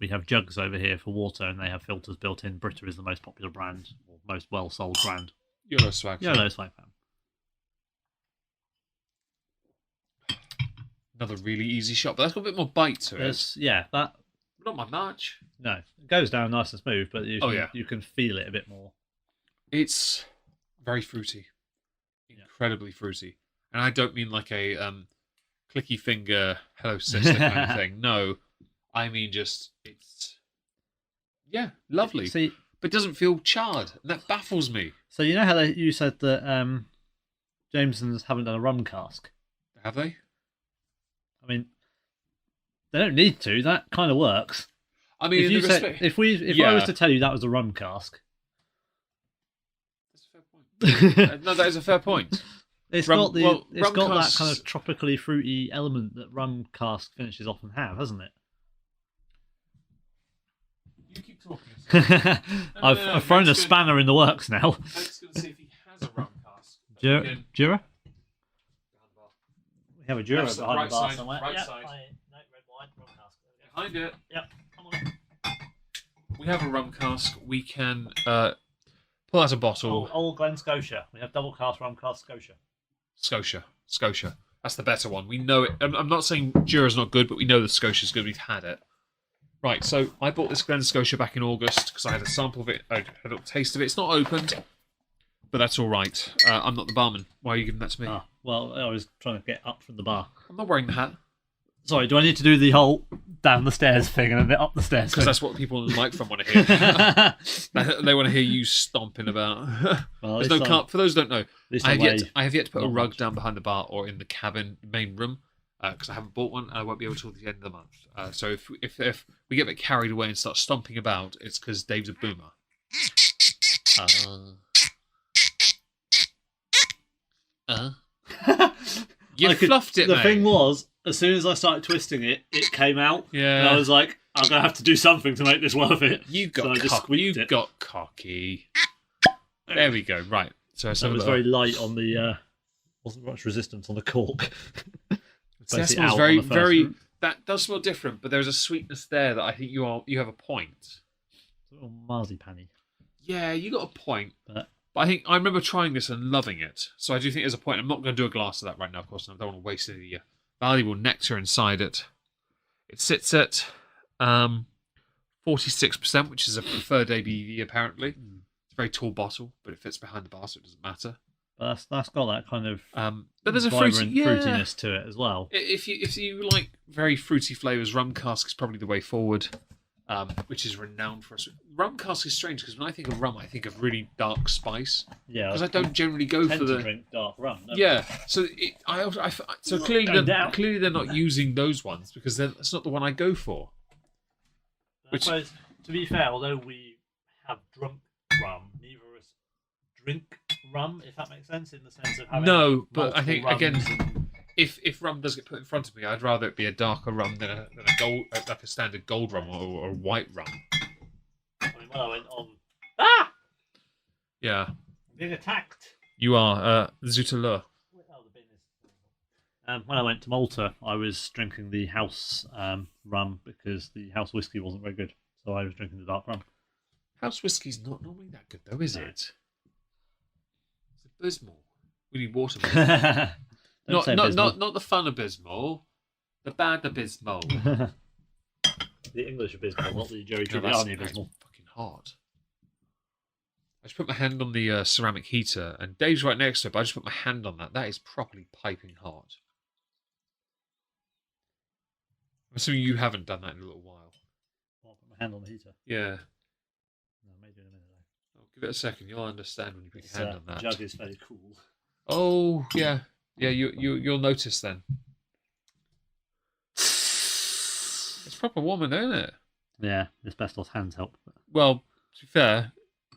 we have jugs over here for water and they have filters built in. Brita is the most popular brand, or most well-sold brand. YOLO swag. YOLO swag, fam. Another really easy shot, but that's got a bit more bite to it. That... Not my match. No, it goes down nice and smooth, but you can feel it a bit more. It's very fruity. Incredibly fruity. And I don't mean like a clicky finger, hello sister kind of thing. No, I mean just, it's, lovely. See, but it doesn't feel charred, and that baffles me. So you know how you said that Jamesons haven't done a rum cask? Have they? I mean, they don't need to. That kind of works. I mean, if I was to tell you that was a rum cask, that's a fair point. No, that is a fair point. It's got that kind of tropically fruity element that rum cask finishes often have, hasn't it? You keep talking. I've thrown a spanner in the works now. I'm just going to see if he has a rum cask. Jura? We have a Jura Left behind right the bar side, somewhere. right Yep, side. no, red wine, rum cask. Behind it. Yep, come on. We have a rum cask. We can pull out a bottle. Old Glen Scotia. We have double cask rum cask Scotia. Scotia. That's the better one. We know it. I'm not saying Jura's not good, but we know the Scotia's good. We've had it. Right, so I bought this Glen Scotia back in August because I had a sample of it. I had a little taste of it. It's not opened. but that's all right. I'm not the barman. Why are you giving that to me? Ah, well, I was trying to get up from the bar. I'm not wearing the hat. Sorry, do I need to do the whole down the stairs thing and then up the stairs? Because that's what people on the microphone want to hear. They want to hear you stomping about. Well, There's no car. For those who don't know, least I I have yet to put a not rug much. down behind the bar or in the cabin main room because I haven't bought one and I won't be able to until the end of the month. So if we get a bit carried away and start stomping about, it's because Dave's a boomer. You fluffed it, The mate. thing was, as soon as I started twisting it, it came out. Yeah. And I was like, I'm going to have to do something to make this worth it. You So I got just cocky. squeaked You it. got cocky. There we go. Right. So It was very light on the... wasn't much resistance on the cork. that Basically smells out very, on the first very. route. That does smell different, but there's a sweetness there that I think you have a point. It's a little marzipan-y. Yeah, you got a point. But But I think I remember trying this and loving it. So I do think there's a point. I'm not going to do a glass of that right now, of course. I don't want to waste any valuable nectar inside it. It sits at 46%, which is a preferred ABV apparently. It's a very tall bottle, but it fits behind the bar, so it doesn't matter. but that's got that kind of But there's a vibrant fruity, fruitiness to it as well. If you like very fruity flavors, rum cask is probably the way forward. Which is renowned for us. Rum cask is strange because when I think of rum, I think of really dark spice. Yeah, Because I don't generally go tend for to the. drink dark rum. don't Yeah, so so clearly Going down. clearly they're not using those ones because that's not the one I go for. I Which- suppose, to be fair, although we have drunk rum, neither of us drink rum, if that makes sense, in the sense of having No, but I multiple think rums again, and- if rum does get put in front of me, I'd rather it be a darker rum than a gold, like a standard gold rum or a white rum. I mean, when I went on... Yeah, I'm being attacked! you are Zutalur. Oh, the bin is... when I went to Malta, I was drinking the house rum because the house whiskey wasn't very good. So I was drinking the dark rum. House whiskey's not normally that good though, is No. it? It's abysmal. We need water. Don't say abysmal. Not the fun abysmal, the bad abysmal. The English abysmal, not the Jerry No, that's Giuliani abysmal. fucking hot. I just put my hand on the ceramic heater, and Dave's right next to it. But I just put my hand on that. That is properly piping hot. I'm assuming you haven't done that in a little while. I'll put my hand on the heater. Yeah. No, maybe in a minute though. Give it a second. You'll understand when you put This your hand on that. jug is fairly cool. Oh yeah, yeah. You'll notice then. It's proper warm in there, isn't it? Yeah, asbestos hands help. Well, to be fair,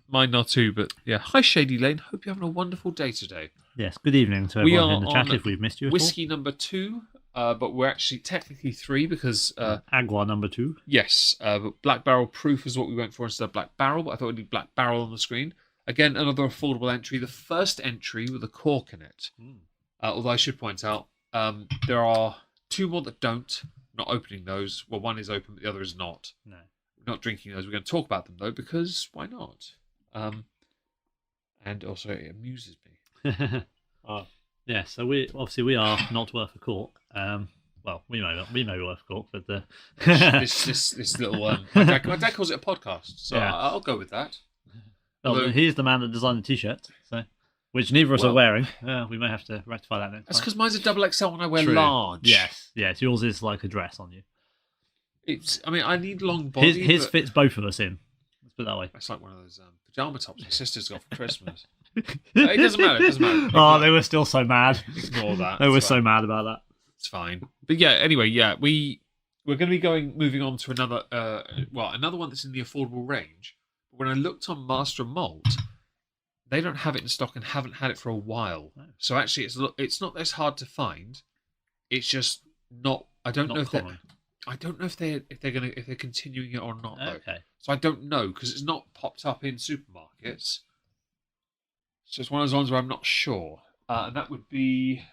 mine are too. But yeah. Hi, Shady Lane. Hope you're having a wonderful day today. Yes, good evening to We everyone are in the chat on if we've missed you at Whiskey number 2, but we're actually technically 3 because all. Agua number 2. yes, but Black Barrel Proof is what we went for instead of Black Barrel. But I thought we'd do Black Barrel on the screen. Again, another affordable entry. The first entry with a cork in it. Although I should point out, there are 2 more that don't. Not opening those. Well, one is open, but the other is not. No. We're not drinking those. We're going to talk about them though, because why not? And also it amuses me. Yeah, so we are not worth a cork. Well, we may be worth a cork, but this little my dad calls it a podcast, so Yeah. I'll go with that. well, although- he's the man that designed the t-shirt, so which neither of us Well- are wearing. We may have to rectify that next That's time. because mine's a double XL and I wear True. large. Yes, yours is like a dress on you. I mean, I need long body. His but fits both of us in. Let's put it that way. it's like one of those pajama tops my sister's got for Christmas. It doesn't matter. It doesn't matter. Oh, they were still so mad. Ignore that. They were It's so fine. mad about that. It's fine. But yeah, anyway, yeah, we're going to be moving on to another another one that's in the affordable range. But when I looked on Master Malt, they don't have it in stock and haven't had it for a while. No. So actually, it's not as hard to find. It's just not. I don't Not know if common. I don't know if they're continuing it or not though. Okay. So I don't know because it's not popped up in supermarkets. So it's one of those ones where I'm not sure. And that would be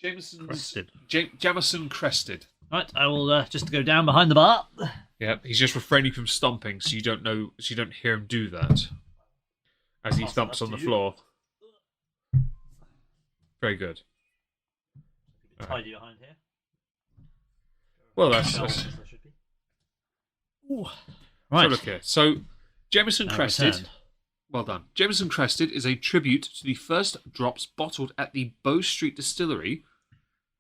Jameson's Crested. Jameson Crested. Right, I will just go down behind the bar. Yeah, he's just refraining from stomping, so you don't hear him do that as he Pass it thumps up on the to you. floor. Very good. Tidy behind here. Well, that's Shelves as they should be. Ooh. so Right. look here. So Jameson Now Crested, returned. Well done. Jameson Crested is a tribute to the first drops bottled at the Bow Street Distillery,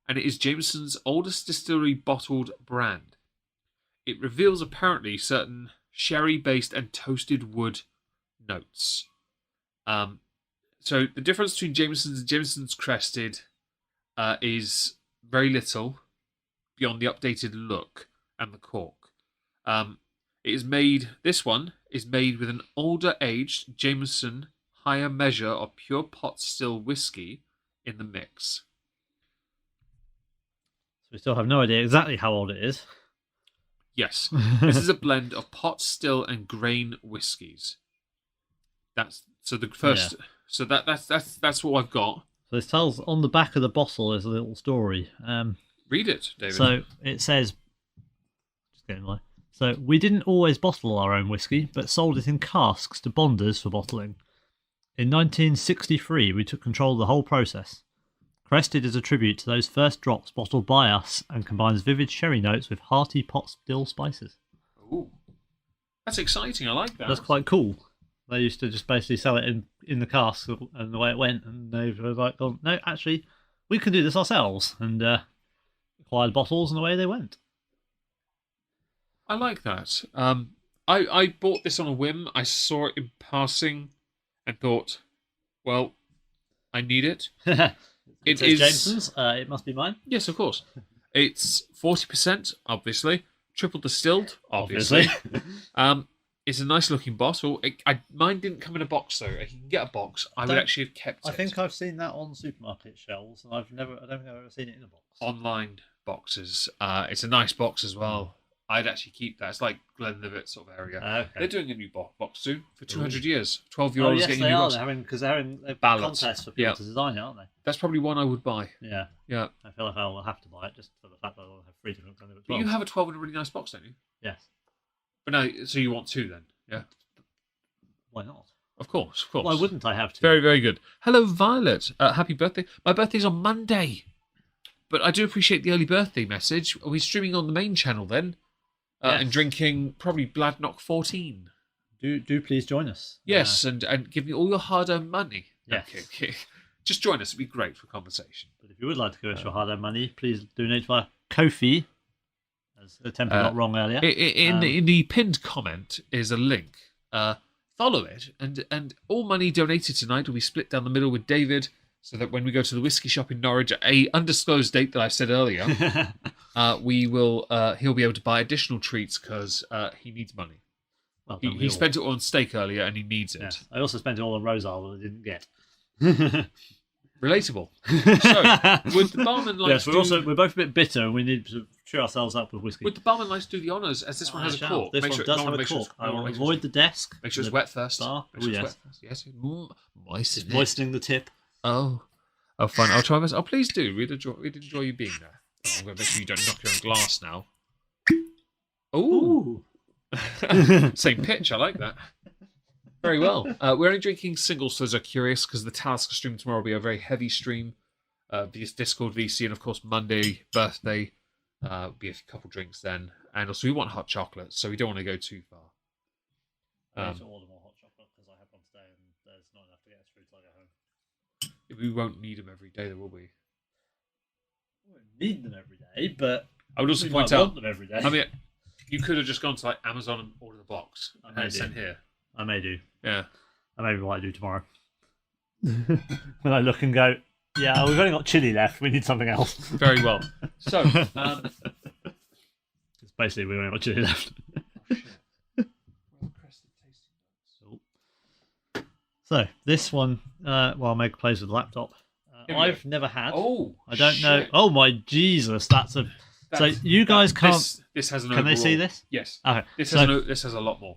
and it is Jameson's oldest distillery bottled brand. It reveals apparently certain sherry-based and toasted wood notes. So the difference between Jameson's and Jameson's Crested is very little beyond the updated look and the cork. This one is made with an older aged Jameson higher measure of pure pot still whiskey in the mix. So we still have no idea exactly how old it is. Yes, this is a blend of pot still and grain whiskies. That's what I've got. So this tells on the back of the bottle is a little story. Read it, David. So it says, just getting my. So we didn't always bottle our own whiskey, but sold it in casks to bonders for bottling. In 1963, we took control of the whole process. Crested is a tribute to those first drops bottled by us and combines vivid sherry notes with hearty pot still spices. Ooh, that's exciting. I like that. That's quite cool. They used to just basically sell it in the casks and the way it went, and they were like, oh, no, actually, we can do this ourselves, and acquired bottles, and away they went. I like that. I bought this on a whim. I saw it in passing and thought, well, I need it. It is Jameson's. It must be mine. Yes, of course. It's 40%, obviously. Triple distilled, obviously. It's a nice looking bottle. Mine didn't come in a box though. If you can get a box, I would actually have kept it. I think I've seen that on supermarket shelves, and I don't think I've ever seen it in a box. Online boxes. It's a nice box as well. I'd actually keep that. It's like Glenlivet sort of area. Okay. They're doing a new box soon for 200 years. 12-year-olds yes, getting they a new are. box. They're having Ballots. contests for people to design it, aren't they? That's probably one I would buy. Yeah. Yeah. I feel like I will have to buy it just for the fact that I'll have 3 different Glenlivet 12s. But you have a 12 in a really nice box, don't you? Yes. But no, so you want 2 then? Yeah. Why not? Of course, of course. Why wouldn't I have to? Very, very good. Hello, Violet. Happy birthday. My birthday's on Monday. But I do appreciate the early birthday message. Are we streaming on the main channel then? Yes. And drinking probably Bladnock 14. Do please join us. Yes, and give me all your hard-earned money. Yes. Okay. Just join us. It'd be great for conversation. But if you would like to give us your hard-earned money, please donate via Ko-fi. As the temper got wrong earlier. In the pinned comment is a link. Follow it, and all money donated tonight will be split down the middle with David, so that when we go to the whiskey shop in Norwich at a undisclosed date that I said earlier, he'll be able to buy additional treats because he needs money. Well, he spent it all on steak earlier and he needs it. Yeah. I also spent it all on Rosal that I didn't get. Relatable. So, would the barman like yes, we're both a bit bitter and we need to cheer ourselves up with whiskey. Would the barman like to do the honours, as this one has a cork? This one does have a cork. I will avoid the desk. Make sure it's wet first. Bar. Make sure yes. Wet first. Yes. Moistening the tip. Oh, fine. I'll try my best. Oh, please do. We'd enjoy you being there. Oh, I'm going to make sure you don't knock your own glass now. Ooh. Same pitch. I like that. Very well. We're only drinking singles, for those who are curious, because the Talisker stream tomorrow will be a very heavy stream. Discord VC, and of course Monday birthday will be a couple drinks then. And also we want hot chocolate, so we don't want to go too far. I need to order more hot chocolate because I have one today and there's not enough to get us through till I get home. We won't need them every day, though, will we? We won't need them every day, but I would also we point might out. want them every day. I mean, you could have just gone to like Amazon and ordered a box and had it sent here. I may do. Yeah. That may be what I do tomorrow. When I look and go, yeah, we've only got chili left. We need something else. Very well. So, it's basically we've only got chili left. So this one, while Meg plays with the laptop, I've never had. Oh, I don't know. Oh my Jesus, so you guys can't. This has an. Can they see this? Yes. Okay. This has a lot more.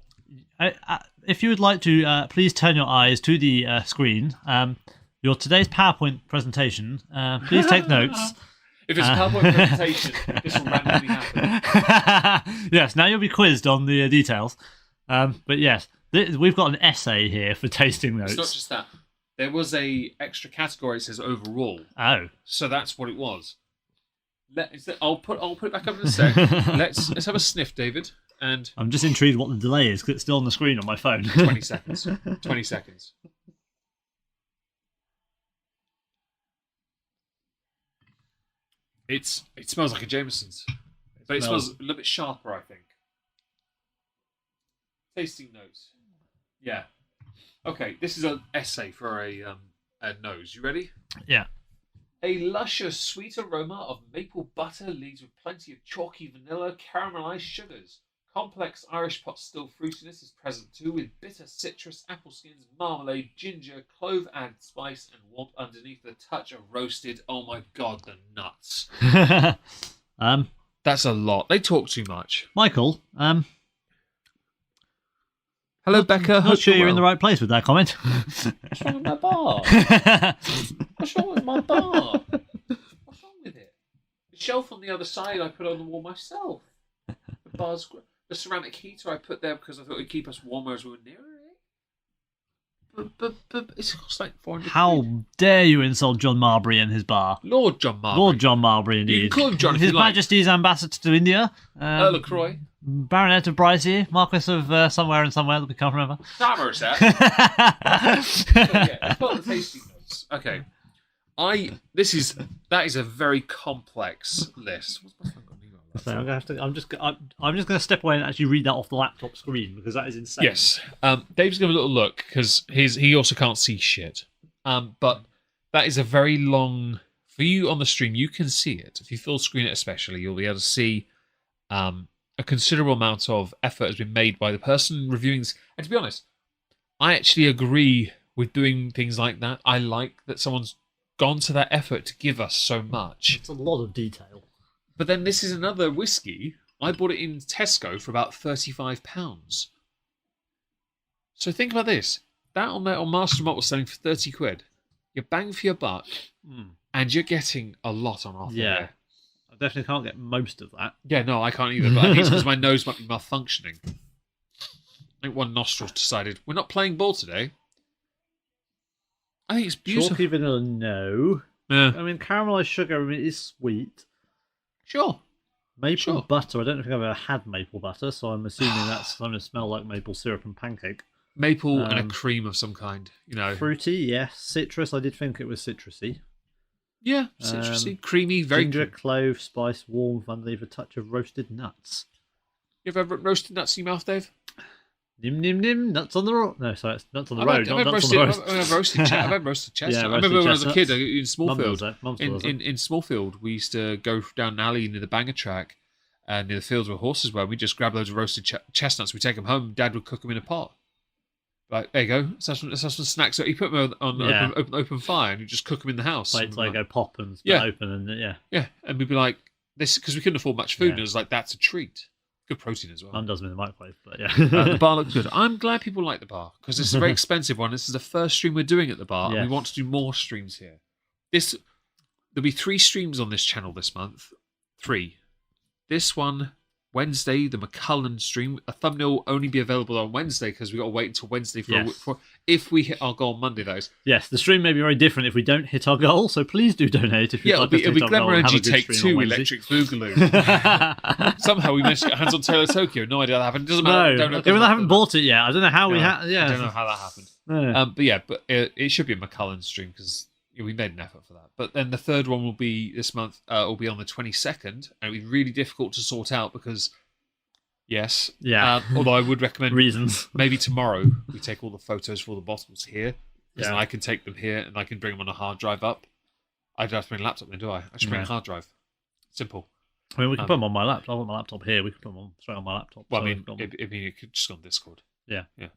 If you would like to, please turn your eyes to the screen. Your today's PowerPoint presentation. Please take notes. If it's a PowerPoint presentation, this will randomly happen. Yes, now you'll be quizzed on the details. But yes, we've got an essay here for tasting notes. It's not just that. There was a extra category that says overall. Oh. So that's what it was. I'll put it back up in a sec. Let's have a sniff, David. and I'm just intrigued what the delay is because it's still on the screen on my phone. 20 seconds. 20 seconds. It smells like a Jameson's, but it smells a little bit sharper, I think. Tasting notes. Yeah. Okay, this is an essay for a nose. You ready? Yeah. A luscious, sweet aroma of maple butter leads with plenty of chalky vanilla, caramelized sugars. Complex Irish pot still fruitiness is present too, with bitter citrus, apple skins, marmalade, ginger, clove added spice, and warmth underneath the touch of roasted. Oh my god, the nuts! That's a lot. They talk too much. Michael, Hello, Becca. Not sure you're in the right place with that comment. What's wrong with my bar? What's wrong with my bar? What's wrong with it? The shelf on the other side I put on the wall myself. The ceramic heater I put there because I thought it would keep us warmer as we were near it. But it's cost like 400 How quid. dare you insult John Marbury and his bar? Lord John Marbury. Lord John Marbury, indeed. You can call him John if His you like. Majesty's Ambassador to India. Earl of Croy. Baronet of Bricey, Marquis of somewhere and somewhere that we can't remember. Somerset. Yeah, it's got the tasting notes. Okay. That is a very complex list. What's my phone got an email about? So I'm just going to step away and actually read that off the laptop screen because that is insane. Yes. Dave's going to have a little look because he also can't see shit. But that is a very long... For you on the stream, you can see it. If you full screen it especially, you'll be able to see a considerable amount of effort has been made by the person reviewing this. And to be honest, I actually agree with doing things like that. I like that someone's gone to that effort to give us so much. It's a lot of detail. But then this is another whiskey. I bought it in Tesco for about £35. So think about this. That on Master Malt was selling for 30 quid. You're bang for your buck, and you're getting a lot on offer. Yeah. There. I definitely can't get most of that. Yeah, no, I can't either. But I think it's because my nose might be malfunctioning. I think one nostril decided, we're not playing ball today. I think it's beautiful. Chalky vanilla, no. Yeah. I mean, caramelized sugar, it is sweet. Sure. Maple butter, I don't think I've ever had maple butter, so I'm assuming that's going to smell like maple syrup and pancake. Maple and a cream of some kind, you know. Fruity, yes. Citrus, I did think it was citrusy. Yeah, citrusy, creamy, very... Ginger, clove, spice, warmth, underneath a touch of roasted nuts. You ever had roasted nuts in your mouth, Dave? Nim, nim, nim, nuts on the road. No, sorry, it's nuts on the road, not nuts on the roast. I've had roasted chestnut. Yeah, I remember when I was a kid chestnuts. in Smallfield. Mum still does it. In Smallfield, we used to go down an alley near the banger track, near the fields where horses were. We'd just grab loads of roasted chestnuts. We'd take them home. Dad would cook them in a pot. Like, there you go. Let's have some snacks. So he put them on open fire and you just cook them in the house. Wait till they go pop and split open and Yeah, and we'd be like, this, because we couldn't afford much food, and Yeah. it was like, that's a treat. Good protein as well. Mum does them in the microwave, but yeah. The bar looks good. I'm glad people like the bar because this is a very expensive one. This is the first stream we're doing at the bar, and we want to do more streams here. There'll be 3 streams on this channel this month. 3. This one, Wednesday, the McCullen stream. A thumbnail will only be available on Wednesday because we've got to wait until Wednesday for if we hit our goal on Monday, that is. Yes, the stream may be very different if we don't hit our goal, so please do donate if you'd like us to it'll hit be our goal and have a Glenmorangie good Take stream 2 on Electric Boogaloo. Somehow we managed to get hands on Taylor Tokyo. No idea how that happened. It doesn't matter. No, okay, well, I haven't bought it yet. I don't know how we had. Yeah, I don't know how that happened. No. But it should be a McCullen stream because we made an effort for that. But then the third one will be this month. Will be on the 22nd, and it'll be really difficult to sort out because. Yes. Yeah. Although I would recommend reasons. Maybe tomorrow we take all the photos for all the bottles here. Because then I can take them here and I can bring them on a hard drive up. I don't have to bring a laptop then, do I? I should bring a hard drive. Simple. I mean, we can put them on my laptop. I've got my laptop here. We can put them straight on my laptop. Well, so I mean, it could just go on Discord. Yeah. Yeah.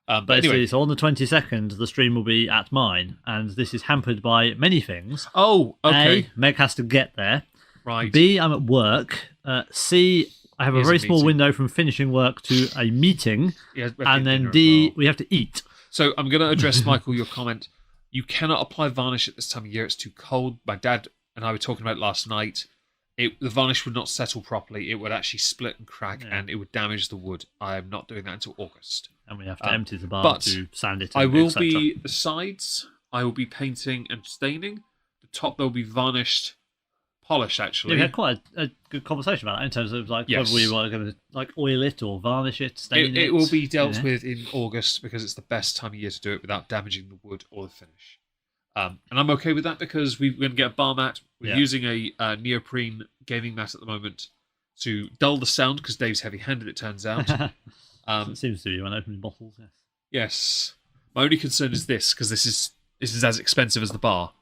But anyway, so on the 22nd, the stream will be at mine, and this is hampered by many things. Oh, okay. A, Meg has to get there. Right. B, I'm at work. C, I have a very small window from finishing work to a meeting. Yeah, and then D, we have to eat. So I'm going to address, Michael, your comment. You cannot apply varnish at this time of year. It's too cold. My dad and I were talking about it last night. The varnish would not settle properly. It would actually split and crack, and it would damage the wood. I am not doing that until August. And we have to empty the bar to sand it. I will be the sides. I will be painting and staining. The top, they'll be varnished polished, actually. We had quite a good conversation about that in terms of like Yes. whether we were going to like oil it or varnish it, stain it. It will be dealt you know. with in August because it's the best time of year to do it without damaging the wood or the finish. And I'm okay with that because we're going to get a bar mat. We're using a neoprene gaming mat at the moment to dull the sound because Dave's heavy-handed, it turns out. It seems to be when opening bottles. Yes. Yes. My only concern is this, because this is as expensive as the bar.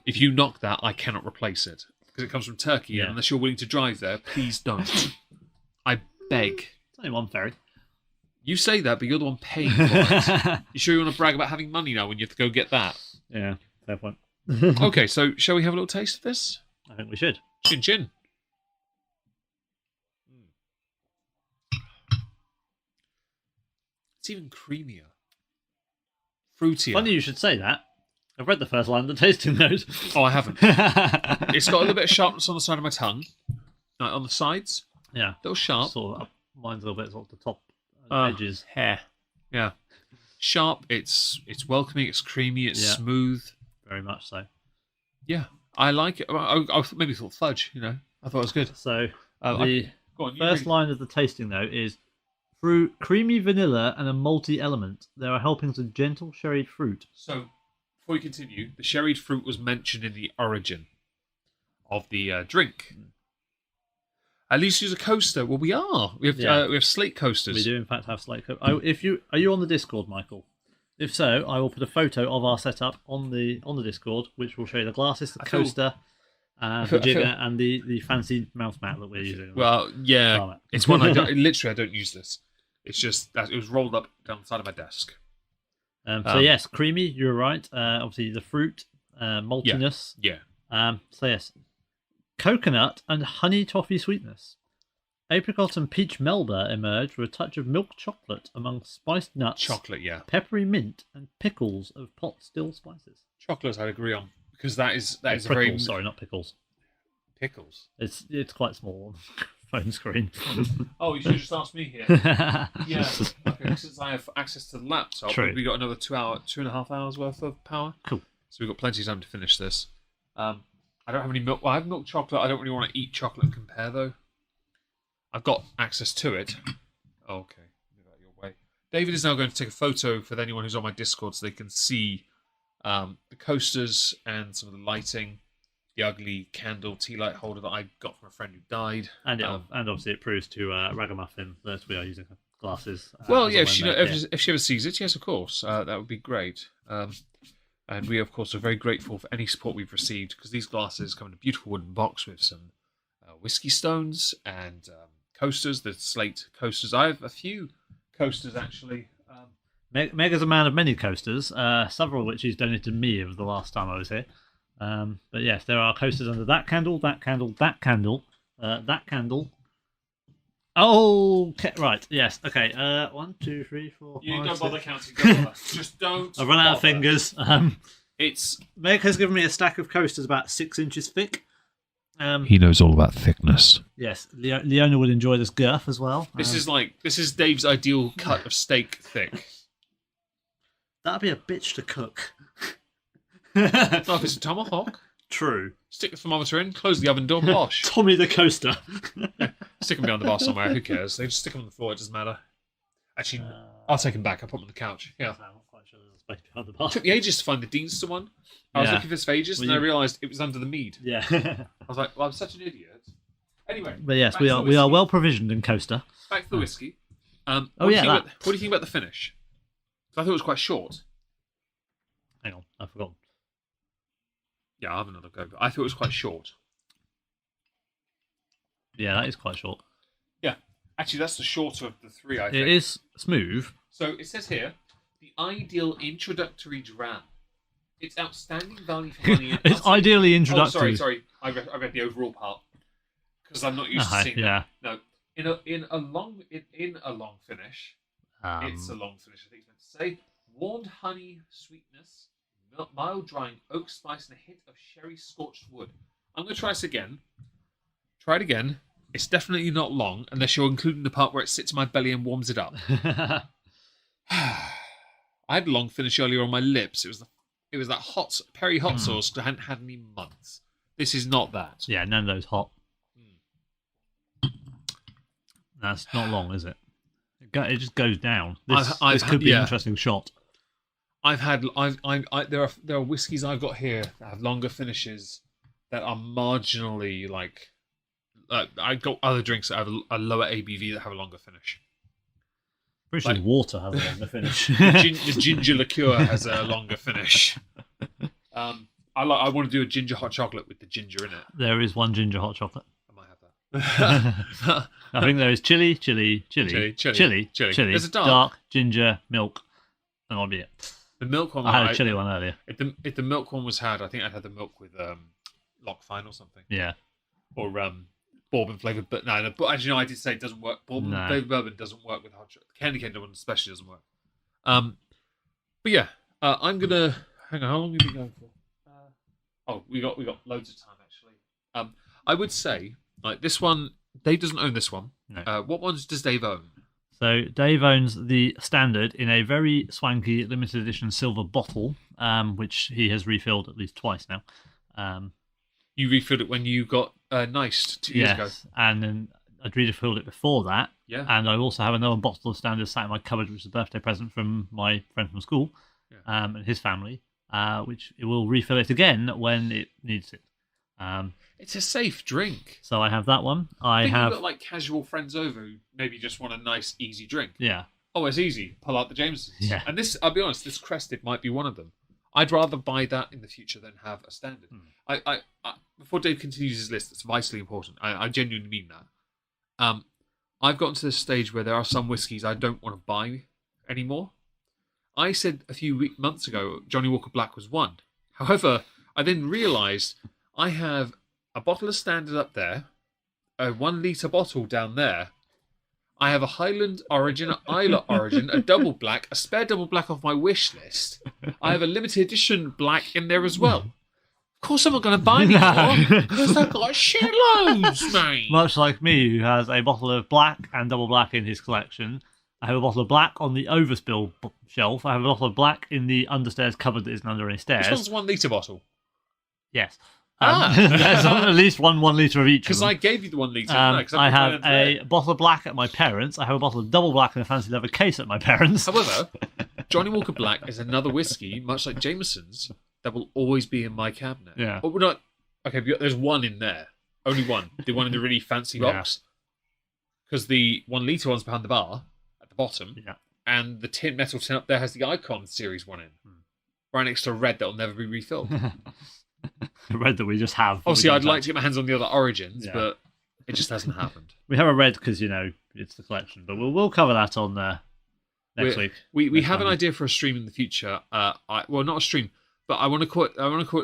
If you knock that, I cannot replace it. Because it comes from Turkey, and unless you're willing to drive there, please don't. I beg. It's only one ferry. You say that, but you're the one paying for it. You sure you want to brag about having money now when you have to go get that? Yeah, fair point. Okay, so shall we have a little taste of this? I think we should. Chin chin. It's even creamier. Fruitier. Funny you should say that. I've read the first line of the tasting note. Oh, I haven't. It's got a little bit of sharpness on the side of my tongue. Like on the sides. Yeah. A little sharp. Sort of, mine's a little bit sort of the top edges. Hair. Yeah. Sharp. It's welcoming. It's creamy. It's smooth. Very much so. Yeah. I like it. I maybe thought fudge, you know. I thought it was good. So Go on, first line of the tasting note is through creamy vanilla and a malty element, there are helpings of gentle sherried fruit. So, before we continue, the sherried fruit was mentioned in the origin of the drink. At least use a coaster. Well, we are. We have slate coasters. We do, in fact, have slate coasters. Are you on the Discord, Michael? If so, I will put a photo of our setup on the Discord, which will show you the glasses, the coaster, the jigger, and the fancy mouse mat that we're using. Well, yeah, it's one I don't use this. It's just that it was rolled up down the side of my desk. So yes, creamy. You're right. Obviously, the fruit, maltiness. Yeah. So yes, coconut and honey toffee sweetness. Apricot and peach melba emerge with a touch of milk chocolate among spiced nuts, Chocolate, yeah. peppery mint, and pickles of pot still spices. Chocolate, I'd agree on because that is Prickles, a very sorry, not pickles. pickles. It's quite small on phone screen. Oh, you should have just asked me here. Yeah, okay, since I have access to the laptop, True. we got another 2.5 hours worth of power. Cool. So we've got plenty of time to finish this. I don't have any milk. Well, I have milk chocolate. I don't really want to eat chocolate and compare though. I've got access to it. Okay, move out of your way. David is now going to take a photo for anyone who's on my Discord so they can see the coasters and some of the lighting, the ugly candle tea light holder that I got from a friend who died. And obviously it proves to Ragamuffin that we are using glasses. Well, yeah, if she ever sees it, yes, of course. That would be great. And we, of course, are very grateful for any support we've received because these glasses come in a beautiful wooden box with some whiskey stones and coasters, the slate coasters. I have a few coasters, actually. Meg is a man of many coasters, several of which he's donated to me over the last time I was here. But yes, there are coasters under that candle, that candle, that candle, that candle. Oh, okay, right, yes, okay. 1, 2, 3, 4, You 5, don't 6. bother counting. Don't bother. Just don't. I've run out of bother. fingers. It's Meg has given me a stack of coasters about 6 inches thick. he knows all about thickness. Yes, Leona would enjoy this girth as well. This is Dave's ideal cut of steak thick. That'd be a bitch to cook. Not if it's a tomahawk. True. Stick the thermometer in, close the oven door, bosh. Tommy the coaster. Stick them behind the bar somewhere, who cares? They just stick them on the floor, it doesn't matter. Actually, I'll take them back, I'll put them on the couch. Yeah. I'm not quite sure there's a space behind the bar. It took me ages to find the Deanster one. I was Yeah. looking for this for ages, and I realised it was under the mead. Yeah. I was like, well, I'm such an idiot. Anyway. But yes, back we to are the we are whiskey. well provisioned in coaster. Back to the whiskey. What Oh, do yeah, you think that. what do you think about the finish? 'Cause I thought it was quite short. Hang on, I forgot. Yeah, I'll have another go. But I thought it was quite short. Yeah, that is quite short. Yeah. Actually, that's the shorter of the three, I think. It is smooth. So it says here, the ideal introductory dram. It's outstanding value for money. and It's utter- ideally Oh, introductory. sorry. I read the overall part because I'm not used to seeing yeah. that. No, in a long finish. It's a long finish. I think it's meant to say warmed honey sweetness, mild drying oak spice, and a hint of sherry scorched wood. I'm going to try this again. Try it again. It's definitely not long unless you're including the part where it sits in my belly and warms it up. I had a long finish earlier on my lips. It was that hot Perry hot sauce that I hadn't had in months. This is not that. Yeah, none of those hot. That's not long, is it? It just goes down. This could be an interesting shot. There are whiskies I've got here that have longer finishes that are marginally like. I've got other drinks that have a lower ABV that have a longer finish. Pretty sure water has a longer finish. The ginger liqueur has a longer finish. I want to do a ginger hot chocolate with the ginger in it. There is one ginger hot chocolate. I might have that. I think there is chili. There's a dark ginger milk. That might be it. The milk one. I had a chili one earlier. If the milk one was had, I think I'd had the milk with Lockfine or something. Yeah. Or bourbon flavored, but no. But as you know, I did say it doesn't work. Flavored bourbon doesn't work with hot chocolate. The candy cane one especially doesn't work. But yeah, I'm gonna hang on. How long have we been going for? We got loads of time actually. I would say like this one. Dave doesn't own this one. No. What ones does Dave own? So Dave owns the Standard in a very swanky limited edition silver bottle, which he has refilled at least twice now. You refilled it when you got niced 2 years ago. And then I'd refilled it before that. Yeah. And I also have another bottle of Standard sat in my cupboard, which is a birthday present from my friend from school and his family, which it will refill it again when it needs it. It's a safe drink. So I have that one. I think have you've got like casual friends over who maybe just want a nice, easy drink. Yeah. Oh, it's easy. Pull out the Jamesons. Yeah. And this, I'll be honest, this Crested might be one of them. I'd rather buy that in the future than have a Standard. I before Dave continues his list, it's vitally important. I genuinely mean that. I've gotten to this stage where there are some whiskies I don't want to buy anymore. I said a few months ago Johnny Walker Black was one. However, I then realised I have a bottle of Standard up there, a 1 litre bottle down there. I have a Highland Origin, an Isla Origin, a double black, a spare double black off my wish list. I have a limited edition black in there as well. Of course I'm not going to buy anymore because I've got shitloads, mate. Much like me, who has a bottle of black and double black in his collection. I have a bottle of black on the overspill shelf. I have a bottle of black in the understairs cupboard that isn't under any stairs. Which one's 1 litre bottle? Yes. There's at least 1 litre of each. Because I gave you the 1 litre. I have a bottle of black at my parents'. I have a bottle of double black in a fancy leather case at my parents'. However, Johnny Walker Black is another whiskey, much like Jameson's, that will always be in my cabinet. Yeah. But we're not. Okay, there's one in there. Only one. The one in the really fancy box. Because the 1 litre one's behind the bar at the bottom. Yeah. And the metal tin up there has the Icon Series one in. Right next to a red that will never be refilled. The red that we just have. Obviously, I'd like to get my hands on the other Origins, but it just hasn't happened. We have a red because, it's the collection, but we'll cover that on next week. We have an idea for a stream in the future. Well, not a stream, but I want to call it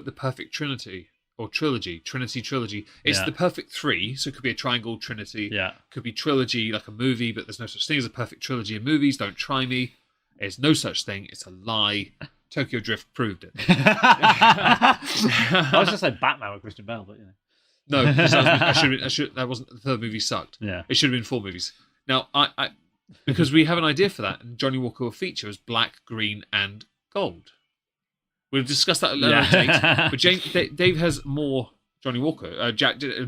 the Perfect Trinity or Trilogy. Trinity Trilogy. It's the perfect three, so it could be a triangle trinity. Yeah. Could be trilogy like a movie, but there's no such thing as a perfect trilogy in movies. Don't try me. There's no such thing. It's a lie. Tokyo Drift proved it. I was just saying Batman with Christian Bale, but no, that wasn't the third movie. Sucked. Yeah, it should have been 4 movies. Now, I because we have an idea for that, and Johnny Walker will feature as black, green, and gold. We'll discuss that at a later date. But Dave has more Johnny Walker, Jameson's.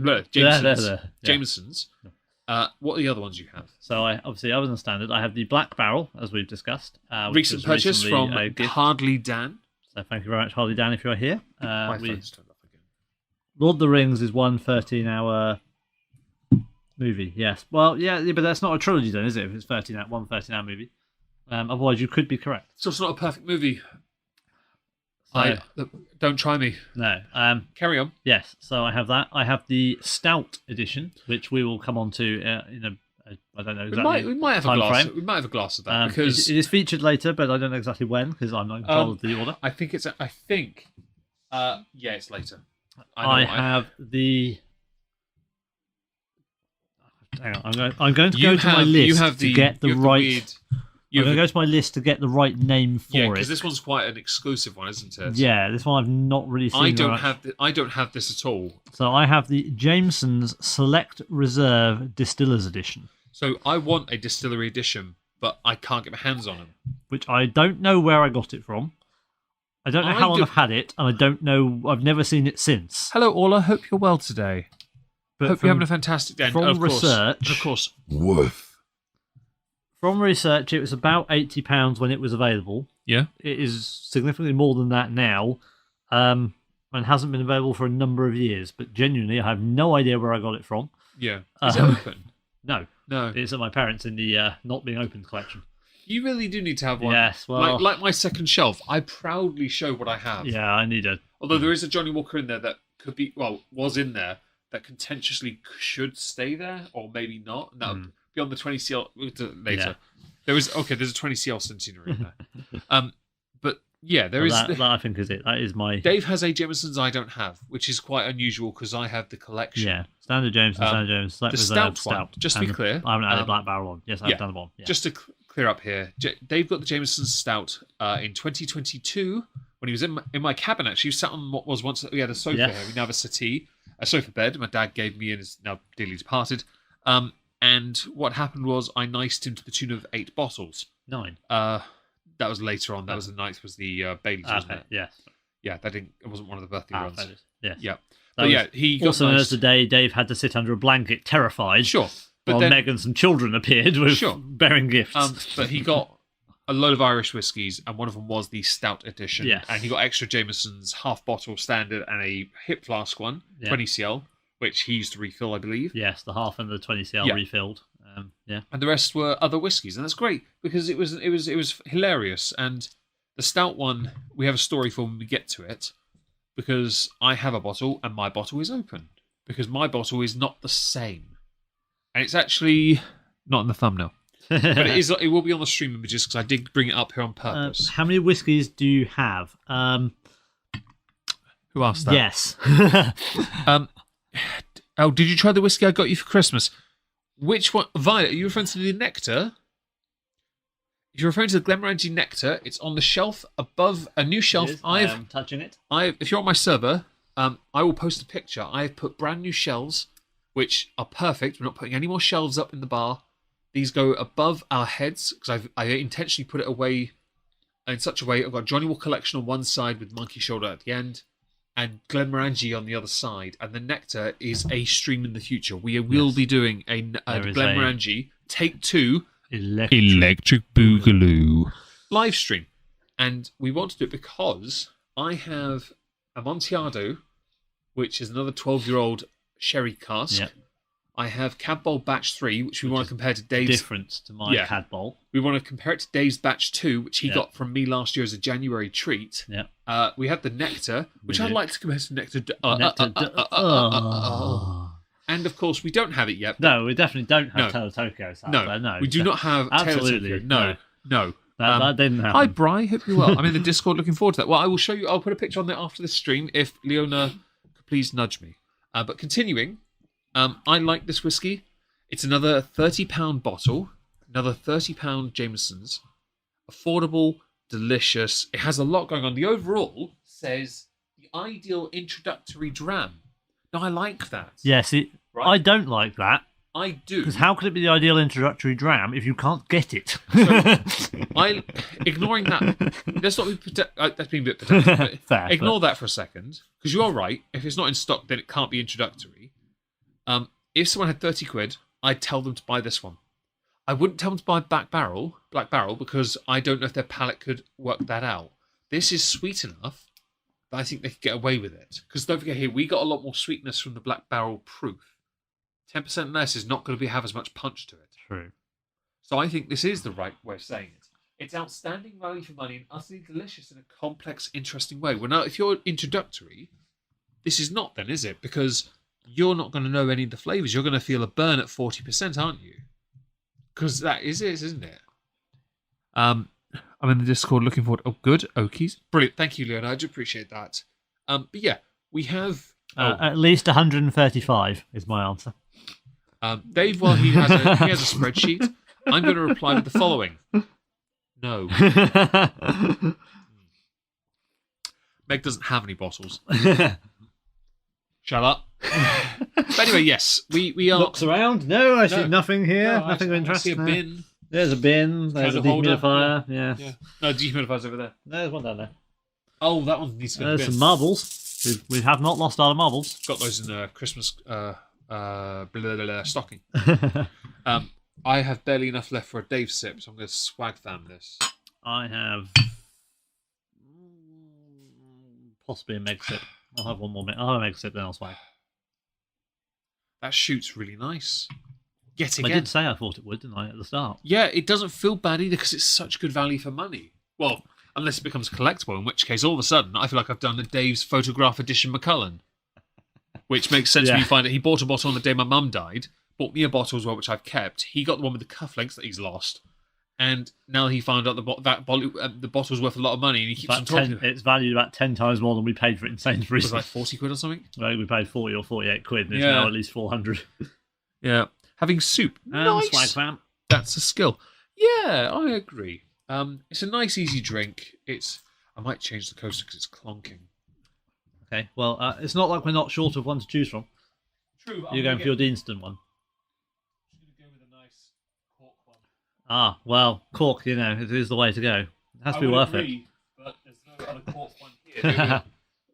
What are the other ones you have? So obviously, other than Standard, I have the Black Barrel, as we've discussed. Recent purchase from Hardly Dan. So thank you very much, Hardly Dan, if you're here. My phone's turned off again. Lord of the Rings is one 13-hour movie, yes. Well, yeah, but that's not a trilogy then, is it? If it's 13-hour movie. Otherwise, you could be correct. So it's not a perfect movie. So, don't try me. No. Carry on. Yes, so I have that. I have the Stout edition, which we will come on to in I don't know exactly. We might have a glass. We might have a glass of that because it is featured later, but I don't know exactly when because I'm not in control of the order. I think it's later. I have the. Hang on, I'm going to go to my list to get the right. I'm going to go to my list to get the right name for it. Yeah, because this one's quite an exclusive one, isn't it? Yeah, this one I've not really seen. I don't have this at all. So I have the Jameson's Select Reserve Distillers Edition. So I want a distillery edition, but I can't get my hands on them. Which I don't know where I got it from. I don't know how long I've had it, and I don't know. I've never seen it since. Hello, Orla. Hope you're well today. But Hope you're having a fantastic day. From of research, of course. Woof. From research, it was about £80 when it was available. Yeah. It is significantly more than that now, and hasn't been available for a number of years. But genuinely, I have no idea where I got it from. Yeah. Is it open? No. No. It's at my parents' in the not being opened collection. You really do need to have one. Yes, well... Like my second shelf, I proudly show what I have. Yeah, I need a... Although there is a Johnny Walker in there that could be, was in there, that contentiously should stay there, or maybe not. And that would be on the 20CL later. Yeah. There's a 20CL centenary in there. But yeah, there is... That I think is it. That is my... Dave has a Jameson's I don't have, which is quite unusual because I have the collection. Yeah, standard Jameson, standard Jameson. The stout one, just to be clear. I haven't added Black Barrel on. Yes, I've done the one. Yeah. Just to clear up here, Dave got the Jameson Stout in 2022 when he was in my cabin. Actually, he sat on what was once we had a sofa here. We now have a settee, a sofa bed. My dad gave me and is now dearly departed. And what happened was I niced him to the tune of 8 bottles. 9. That was later on. That was the ninth. Was the Bailey's, wasn't it? Yeah. Yeah, that didn't. It wasn't one of the birthday runs. Yeah. Yeah. But yeah, he got also known nice. as the day Dave had to sit under a blanket, terrified. Sure. But While then, Meg and some children appeared with bearing gifts. But he got a load of Irish whiskies, and one of them was the Stout edition. Yes. And he got extra Jameson's half bottle standard and a hip flask one, 20CL, which he used to refill, I believe. Yes, the half and the 20CL refilled. Yeah. And the rest were other whiskies, and that's great because it was hilarious. And the Stout one, we have a story for when we get to it, because I have a bottle and my bottle is open because my bottle is not the same. And it's actually not in the thumbnail, but it will be on the stream images because I did bring it up here on purpose. How many whiskies do you have? Who asked that? Yes. Did you try the whiskey I got you for Christmas? Which one? Violet, are you referring to the Nectar? If you're referring to the Glenmorangie Nectar, it's on the shelf above a new shelf. I am touching it. If you're on my server, I will post a picture. I have put brand new shelves, which are perfect. We're not putting any more shelves up in the bar. These go above our heads because I intentionally put it away in such a way. I've got Johnny Walker Collection on one side with Monkey Shoulder at the end, and Glenmorangie on the other side. And the Nectar is a stream in the future. We will be doing a Glenmorangie Take 2 Electric Boogaloo live stream. And we want to do it because I have a Amontillado, which is another 12-year-old sherry cask. Yep. I have Cad Bowl Batch 3, which we want to compare to Dave's... Different to my Cad Bowl. We want to compare it to Dave's Batch 2, which he got from me last year as a January treat. Yeah. We have the Nectar, which I'd like to compare to Nectar... And, of course, we don't have it yet. No, we definitely don't have Tale of Tokyo. No, we do not have Absolutely. Tale of Tokyo. No. That didn't happen. Hi, Bri. Hope you're well. I'm in the Discord looking forward to that. Well, I will show you. I'll put a picture on there after the stream if Leona could please nudge me. But continuing, I like this whiskey. It's another £30 bottle, another £30 Jameson's. Affordable, delicious. It has a lot going on. The overall says the ideal introductory dram. Now, I like that. Yes, Right? I don't like that. I do. Because how could it be the ideal introductory dram if you can't get it? Ignoring that, let's not be that's being a bit pedantic, Fair, ignore that for a second, because you are right. If it's not in stock, then it can't be introductory. If someone had 30 quid, I'd tell them to buy this one. I wouldn't tell them to buy Black Barrel, because I don't know if their palate could work that out. This is sweet enough that I think they could get away with it. Because don't forget here, we got a lot more sweetness from the Black Barrel proof. 10% less is not going to have as much punch to it. True. So I think this is the right way of saying it. It's outstanding value for money and utterly delicious in a complex, interesting way. Well, now, if you're introductory, this is not then, is it? Because you're not going to know any of the flavours. You're going to feel a burn at 40%, aren't you? Because that is it, isn't it? I'm in the Discord looking forward. Oh, good. Okies. Brilliant. Thank you, Leona. I do appreciate that. But yeah, we have... At least 135 is my answer. Dave, while he has a spreadsheet, I'm going to reply with the following. No. Meg doesn't have any bottles. Shut up. But anyway, yes, we are... Looks around. No, I see nothing here. No, nothing of interest. I see a bin. There's a bin. There's a Candle holder. dehumidifier. Yeah. No, dehumidifier's over there. There's one down there. Oh, that one needs to go in the There's bin. some marbles. We have not lost our marbles. Got those in the Christmas stocking. I have barely enough left for a Dave sip, so I'm going to swag fam this. I have possibly a Meg sip. I'll have one more. I'll have a Meg sip, then I'll swag. That shoots really nice. Yet I again. did say I thought it would, didn't I, at the start? Yeah, it doesn't feel bad either because it's such good value for money. Well, unless it becomes collectible, in which case all of a sudden I feel like I've done a Dave's Photograph Edition Macallan. Which makes sense when you find that he bought a bottle on the day my mum died, bought me a bottle as well, which I've kept. He got the one with the cufflinks that he's lost, and now he found out the bottle's worth a lot of money, and he keeps on talking. It's valued about 10 times more than we paid for it in Sainsbury's. It was like 40 quid or something? Well, we paid 40 or 48 quid, and it's now at least 400. Yeah. Having soup. Nice. Nice. Swag fam. That's a skill. Yeah, I agree. It's a nice, easy drink. I might change the coaster because it's clonking. Okay, well, it's not like we're not short of one to choose from. True. You're going for your Deanston one. I'm going to go with a nice Cork one. Ah, well, Cork, it is the way to go. It has to be worth it. But there's no other Cork one here.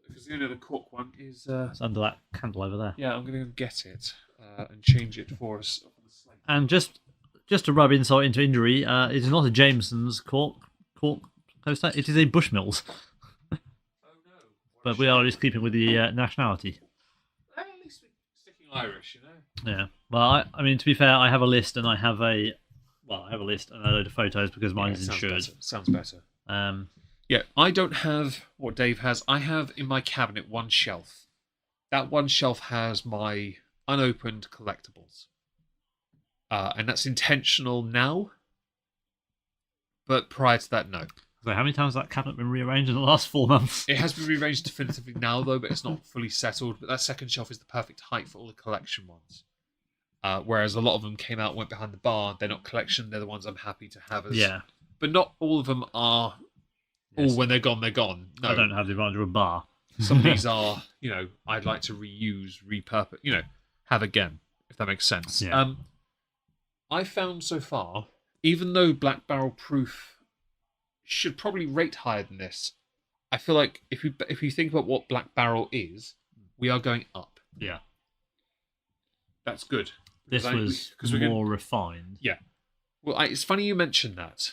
Because the only other Cork one is... It's under that candle over there. Yeah, I'm going to go get it and change it for us. And just to rub insult into injury, it is not a Jameson's Cork coaster. It is a Bushmills. But we are at least keeping with the nationality. At least we're sticking Irish, Yeah. Well, I mean, to be fair, I have a list and I have a list and a load of photos because mine is insured. Sounds better. Yeah, I don't have what Dave has. I have in my cabinet one shelf. That one shelf has my unopened collectibles. And that's intentional now. But prior to that, no. So how many times has that cabinet been rearranged in the last 4 months? It has been rearranged definitively now, though, but it's not fully settled. But that second shelf is the perfect height for all the collection ones. Whereas a lot of them came out and went behind the bar. They're not collection. They're the ones I'm happy to have as... Yeah. But not all of them are... Yes. Oh, when they're gone, they're gone. No. I don't have the advantage of a bar. Some of these are, I'd like to reuse, repurpose, have again, if that makes sense. Yeah. I found so far, even though Black Barrel Proof should probably rate higher than this, I feel like if you think about what Black Barrel is, we are going up. Yeah. That's good. This was more refined. Yeah. Well, it's funny you mentioned that.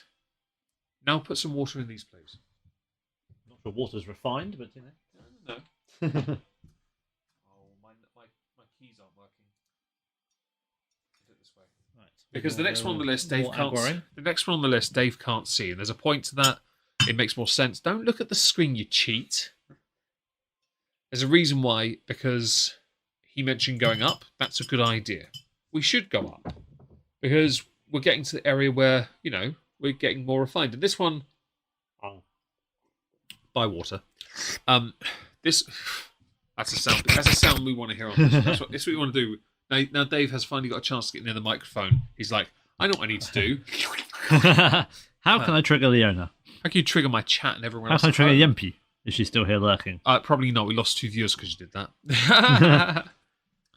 Now put some water in these, please. Not sure water's refined, but No. Oh, my keys aren't working. Do it this way. Right. Because the next one on the list, Dave can't. The next one on the list, Dave can't see, and there's a point to that. It makes more sense. Don't look at the screen, you cheat. There's a reason why, because he mentioned going up. That's a good idea. We should go up because we're getting to the area where we're getting more refined. And this one, by water. That's a sound. That's a sound we want to hear on this. That's what we want to do. Now Dave has finally got a chance to get near the microphone. He's like, I know what I need to do. How can I trigger Leona? How can you trigger my chat and everyone How else? can I trigger Yempi? Is she still here lurking? Probably not. We lost 2 viewers because you did that.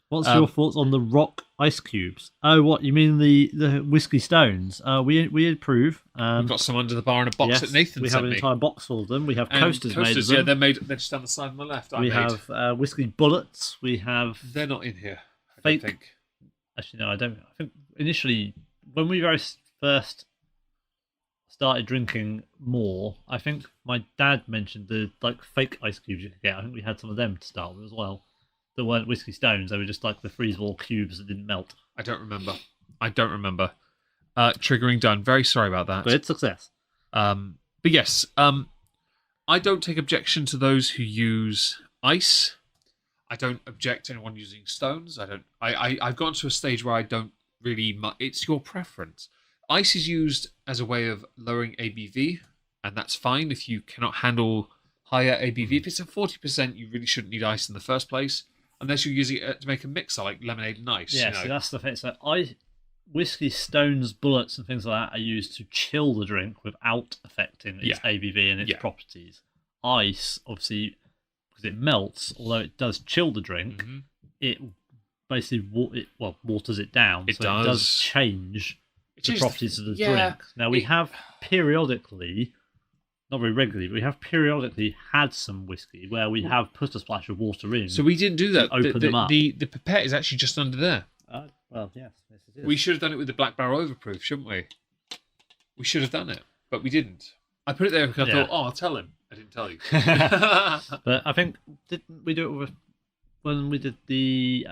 What's your thoughts on the rock ice cubes? Oh, what you mean the whiskey stones? We approve. We've got some under the bar in a box that Nathan we sent have an me. entire box full of them. We have And coasters made of them. Yeah, they're just down the side of my left. We have whiskey bullets. We have. They're not in here. I Fake. don't think. Actually, no, I don't. I think initially when we first started drinking more, I think my dad mentioned the fake ice cubes you could get. I think we had some of them to start with as well. That weren't whiskey stones. They were just like the freeze-wall cubes that didn't melt. I don't remember. Triggering done. Very sorry about that. Good success. But yes, I don't take objection to those who use ice. I don't object to anyone using stones. I've gotten to a stage where I don't really... It's your preference. Ice is used as a way of lowering ABV, and that's fine if you cannot handle higher ABV. If it's at 40%, you really shouldn't need ice in the first place, unless you're using it to make a mixer like lemonade and ice. Yeah, so that's the thing. So whiskey stones, bullets, and things like that are used to chill the drink without affecting its ABV and its properties. Ice, obviously, because it melts, although it does chill the drink, it basically waters it down. It does change the properties of the drink. Now, we have periodically, not very regularly, but we have periodically had some whiskey where we have put a splash of water in. So we didn't do that. Open them up. The pipette is actually just under there. Well, yes it is. We should have done it with the Black Barrel Overproof, shouldn't we? We should have done it, but we didn't. I put it there because I thought, I'll tell him. I didn't tell you. But I think, didn't we do it with when we did the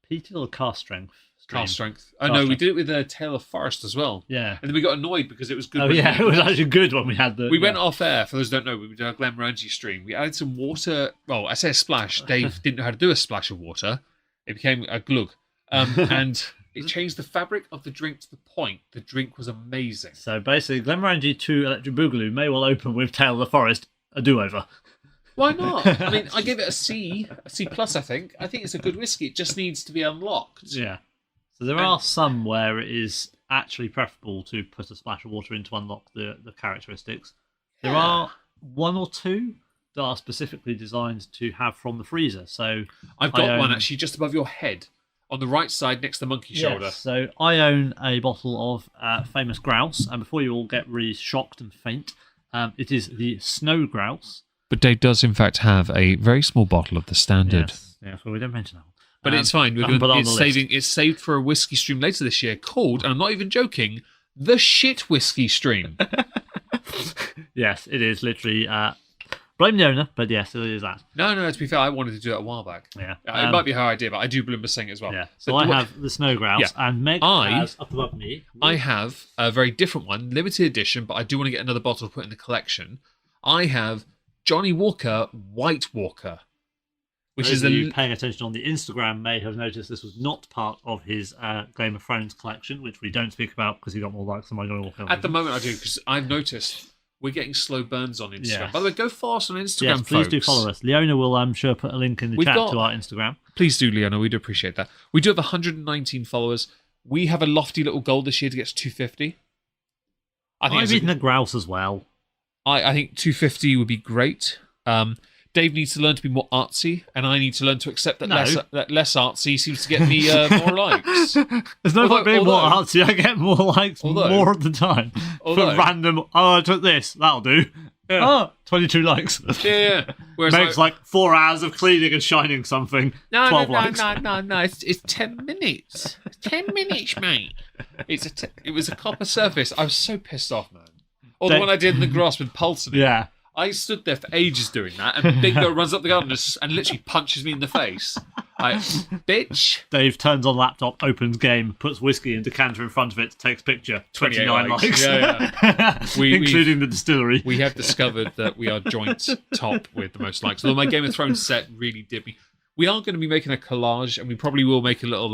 peated or cast strength? Cast strength. Oh no, we did it with the Tail of Forest as well. Yeah. And then we got annoyed because it was good. Oh yeah, it was actually good when we had the. We went off air. For those who don't know, we did our Glenmorangie stream. We added some water. Well, I say a splash. Dave didn't know how to do a splash of water. It became a glug, and it changed the fabric of the drink to the point. The drink was amazing. So basically, Glenmorangie 2 Electric Boogaloo may well open with Tail of the Forest, a do-over. Why not? I mean, I give it a C plus. I think it's a good whiskey. It just needs to be unlocked. Yeah. So there are some where it is actually preferable to put a splash of water in to unlock the characteristics. There are one or two that are specifically designed to have from the freezer. So I've got one actually just above your head on the right side next to the monkey shoulder. So I own a bottle of Famous Grouse, and before you all get really shocked and faint, it is the Snow Grouse. But Dave does in fact have a very small bottle of the standard. Yes, well we don't mention that one. But it's fine. It's saved for a whiskey stream later this year called, and I'm not even joking, the Shit Whiskey Stream. Yes, it is literally. Blame the owner, but yes, it is that. No, to be fair, I wanted to do it a while back. Yeah. It might be her idea, but I do remember saying it as well. Yeah. So I have the Snow Grouse, and Meg has, up above me... I have a very different one, limited edition, but I do want to get another bottle to put in the collection. I have Johnny Walker White Walker. Which Those is of you paying attention on the Instagram may have noticed this was not part of his Game of Thrones collection, which we don't speak about because he got more likes than my Johnny Walker. At the moment I do, because I've noticed we're getting slow burns on Instagram. Yes. By the way, go fast on Instagram, yes, please folks. do follow us. Leona will, I'm sure, put a link in the chat to our Instagram. Please do, Leona. We do appreciate that. We do have 119 followers. We have a lofty little goal this year to get to 250. I've eaten a grouse as well. I think 250 would be great. Dave needs to learn to be more artsy, and I need to learn to accept that less artsy seems to get me more likes. There's no point being more artsy. I get more likes more of the time. For random, I took this, that'll do. Yeah. 22 likes. Yeah. Whereas Meg's like 4 hours of cleaning and shining something. 12 likes. No. It's 10 minutes. 10 minutes, mate. It was a copper surface. I was so pissed off, man. Or the one I did in the grass with pulse in it. Yeah. I stood there for ages doing that, and Big Girl runs up the garden and literally punches me in the face. Bitch. Dave turns on laptop, opens game, puts whiskey in decanter in front of it, takes picture. 29 likes. Yeah. Including the distillery. We have discovered that we are joint top with the most likes. Although my Game of Thrones set really did me. We are going to be making a collage, and we probably will make a little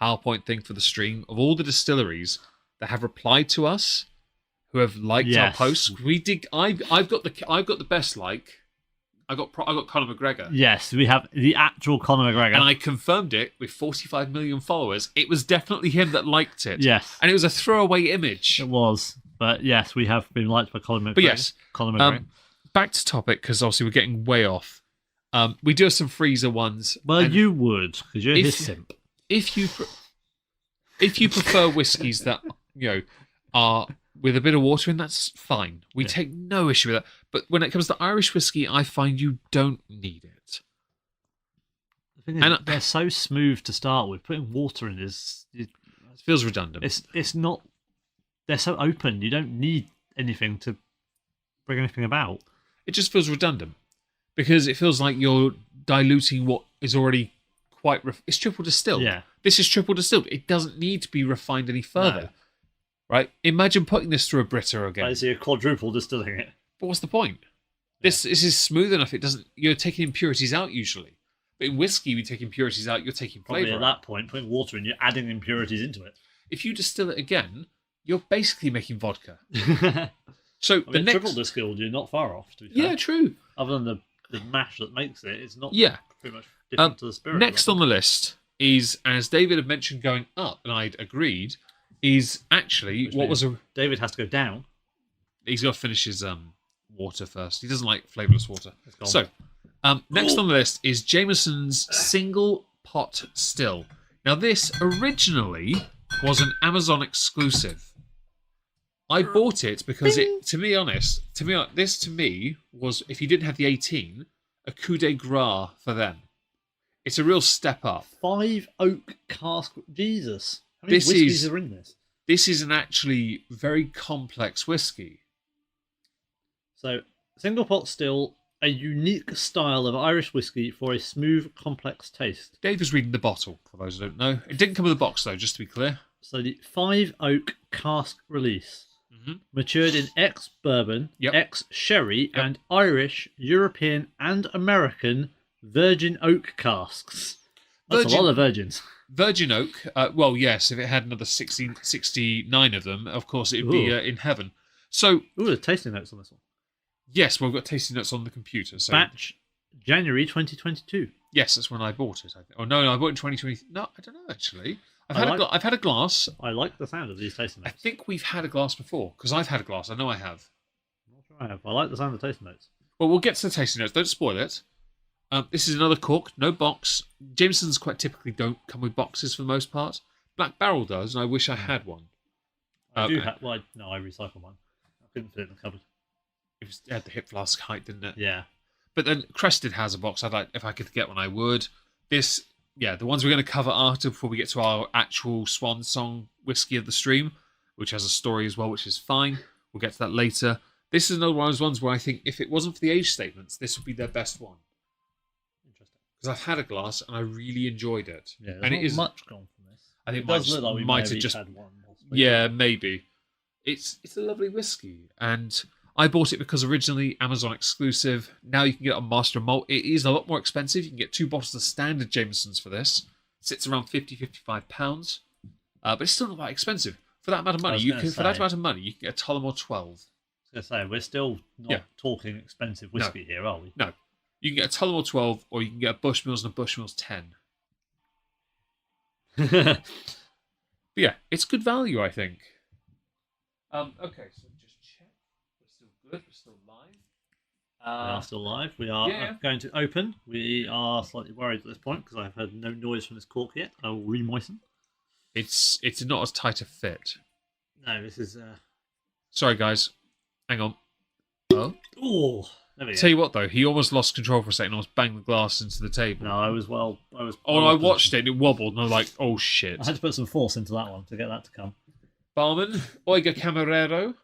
PowerPoint thing for the stream of all the distilleries that have replied to us, who have liked our posts. We did. I've got the best like. I got Conor McGregor. Yes, we have the actual Conor McGregor, and I confirmed it with 45 million followers. It was definitely him that liked it. Yes, and it was a throwaway image. It was, but yes, we have been liked by Conor McGregor. But yes, Conor McGregor. Back to topic, because obviously we're getting way off. We do have some freezer ones. Well, you would, because you're his simp. If you prefer whiskies that are with a bit of water in, that's fine. We take no issue with that. But when it comes to Irish whiskey, I find you don't need it. The thing is, they're so smooth to start with. Putting water in it feels redundant. It's not. They're so open. You don't need anything to bring anything about. It just feels redundant because it feels like you're diluting what is already quite. It's triple distilled. Yeah, this is triple distilled. It doesn't need to be refined any further. No. Right? Imagine putting this through a Brita again. I see a quadruple distilling it. But what's the point? This is smooth enough. It doesn't. You're taking impurities out usually. But in whiskey, we take impurities out. You're taking flavour. Probably at that point, putting water in, you're adding impurities into it. If you distill it again, you're basically making vodka. So the next triple distilled, you're not far off. To be fair. Yeah, true. Other than the mash that makes it, it's not. Pretty much different to the spirit. Next on the list is, as David had mentioned, going up, and I'd agreed. Is actually David has to go down. He's got to finish his water first. He doesn't like flavourless water. So, next on the list is Jameson's Single Pot Still. Now, this originally was an Amazon exclusive. I bought it because to be honest, this to me was, if you didn't have the 18, a coup de grace for them. It's a real step up. 5 oak cask. Jesus. How many This whiskies is- are in this? This is an actually very complex whiskey. So, single pot still, a unique style of Irish whiskey for a smooth, complex taste. Dave is reading the bottle, for those who don't know. It didn't come with a box, though, just to be clear. So, the 5 oak cask release. Mhm. Matured in ex-bourbon, Yep. ex-sherry, and Irish, European, and American virgin oak casks. That's Virgin- a lot of virgins. Virgin oak, well, yes, if it had another 69 of them, of course, it would be Ooh. in heaven. So, Ooh, the tasting notes on this one. yes, well, we've got tasting notes on the computer. So, Batch January 2022. yes, that's when I bought it. Oh, no, I bought it in 2020. No, I don't know, actually. I've had a glass. I like the sound of these tasting I notes. think we've had a glass before, because I've had a glass. I know I have. I'm not sure I have. I like the sound of the tasting notes. Well, we'll get to the tasting notes. Don't spoil it. This is another cork, no box. Jameson's quite typically don't come with boxes for the most part. Black Barrel does, and I wish I had one. I do have. Well, no, I recycle mine. I couldn't fit it in the cupboard. It had the hip flask height, didn't it? Yeah. But then Crested has a box. I'd like, if I could get one, I would. This, yeah, the ones we're going to cover after, before we get to our actual swan song whiskey of the stream, which has a story as well, which is fine. We'll get to that later. This is another one of those ones where I think if it wasn't for the age statements, this would be their best one. Interesting. Because I've had a glass and I really enjoyed it. Yeah, there's and not it is much gone from this. I think It might does just- look like we might might have have just- had one. Possibly. Yeah, maybe. It's a lovely whiskey, and I bought it because originally Amazon exclusive. Now you can get it on Master and Malt. It is a lot more expensive. You can get 2 bottles of standard Jamesons for this. It sits around £50-55, but it's still not that expensive for that amount of money. was You gonna can for that say. amount of money, you can get a Tullamore 12. I was going to say, we're still not Yeah. talking expensive whiskey here, are we? No, you can get a Tullamore 12, or you can get a Bushmills and a Bushmills 10. But yeah, it's good value, I think. Okay, so just check. We're still good. We're still live. We are still live. We are yeah. going to open. We are slightly worried at this point because I've heard no noise from this cork yet. I will remoisten. It's not as tight a fit. No, this is. Sorry, guys. Hang on. Oh. Oh, there we go. Tell you what, though, he almost lost control for a second. Almost banged the glass into the table. No, I was well. I was. Oh, and I watched it and it wobbled, and I was like, "Oh shit!" I had to put some force into that one to get that to come. Barman, oiga camarero.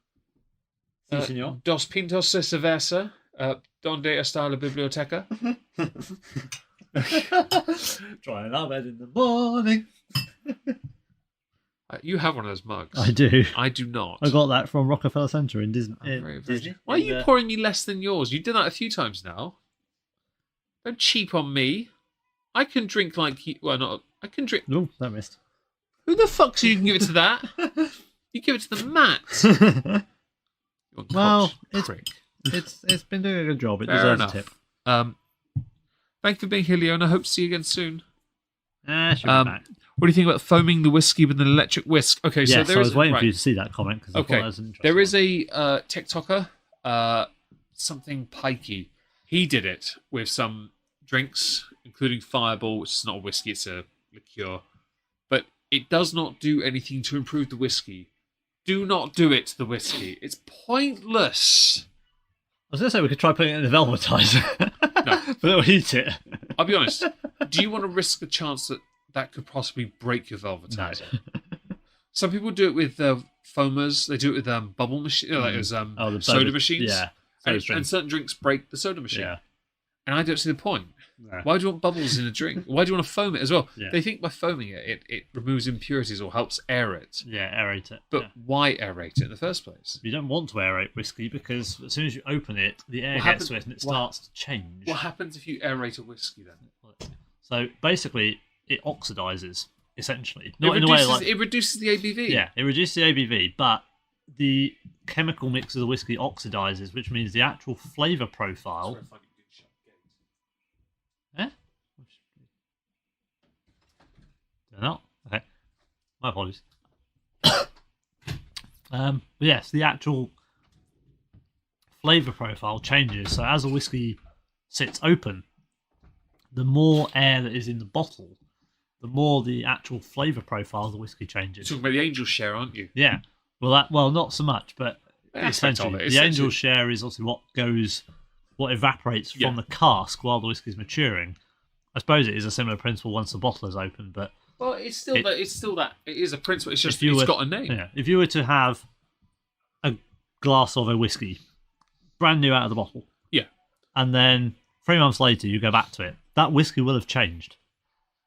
Si, senor. Dos pintos de cerveza. Donde está la biblioteca? Trying our bed in the morning. You have one of those mugs. I do. I do not. I got that from Rockefeller Center in Disney. I'm very, very- Disney. Why are you pouring me less than yours? You did that a few times now. Don't cheap on me. I can drink like you. Well, not. I can drink. Oh, that missed. Who the fuck so you can give it to that? You give it to the mat. You Well, prick. it's been doing a good job. It Fair deserves enough. a tip. Thank you for being here, Leona. Hope to see you again soon. She'll be back. What do you think about foaming the whiskey with an electric whisk? Okay, so Yes, there I is was waiting right. for you to see that comment because I thought Okay, that was an interesting. there is one. a TikToker, something pikey. He did it with some drinks, including Fireball, which is not a whiskey; it's a liqueur. But it does not do anything to improve the whiskey. Do not do it to the whiskey. It's pointless. I was going to say we could try putting it in the velvetizer, No. but it'll heat it. I'll be honest. Do you want to risk the chance that that could possibly break your velvetizer? Some people do it with foamers. They do it with bubble machine, like there's the soda machines. Yeah. And certain drinks break the soda machine. Yeah. And I don't see the point. No. Why do you want bubbles in a drink? Why do you want to foam it as well? Yeah. They think by foaming it removes impurities or helps air it. Yeah, aerate it. But yeah. why aerate it in the first place? You don't want to aerate whiskey because as soon as you open it, the air What gets happens- to it and it what- starts to change. What happens if you aerate a whiskey then? So basically, it oxidizes, essentially. It Not in a way reduces, like... it reduces the ABV. Yeah, it reduces the ABV, but the chemical mix of the whiskey oxidizes, which means the actual flavour profile... Eh? They're not? Okay. My apologies. Yes, the actual flavour profile changes. So as the whiskey sits open, the more air that is in the bottle, the more the actual flavour profile of the whiskey You're changes. talking about the angel share, aren't you? Yeah. Well, not so much, but Aspect of essentially, it. the angel's share is obviously what evaporates from the cask while the whiskey's maturing. I suppose it is a similar principle once the bottle is open, but Well, it's still that. It is a principle. It's just it's got a name. Yeah, if you were to have a glass of a whiskey, brand new out of the bottle, Yeah. and then 3 months later you go back to it, that whiskey will have changed.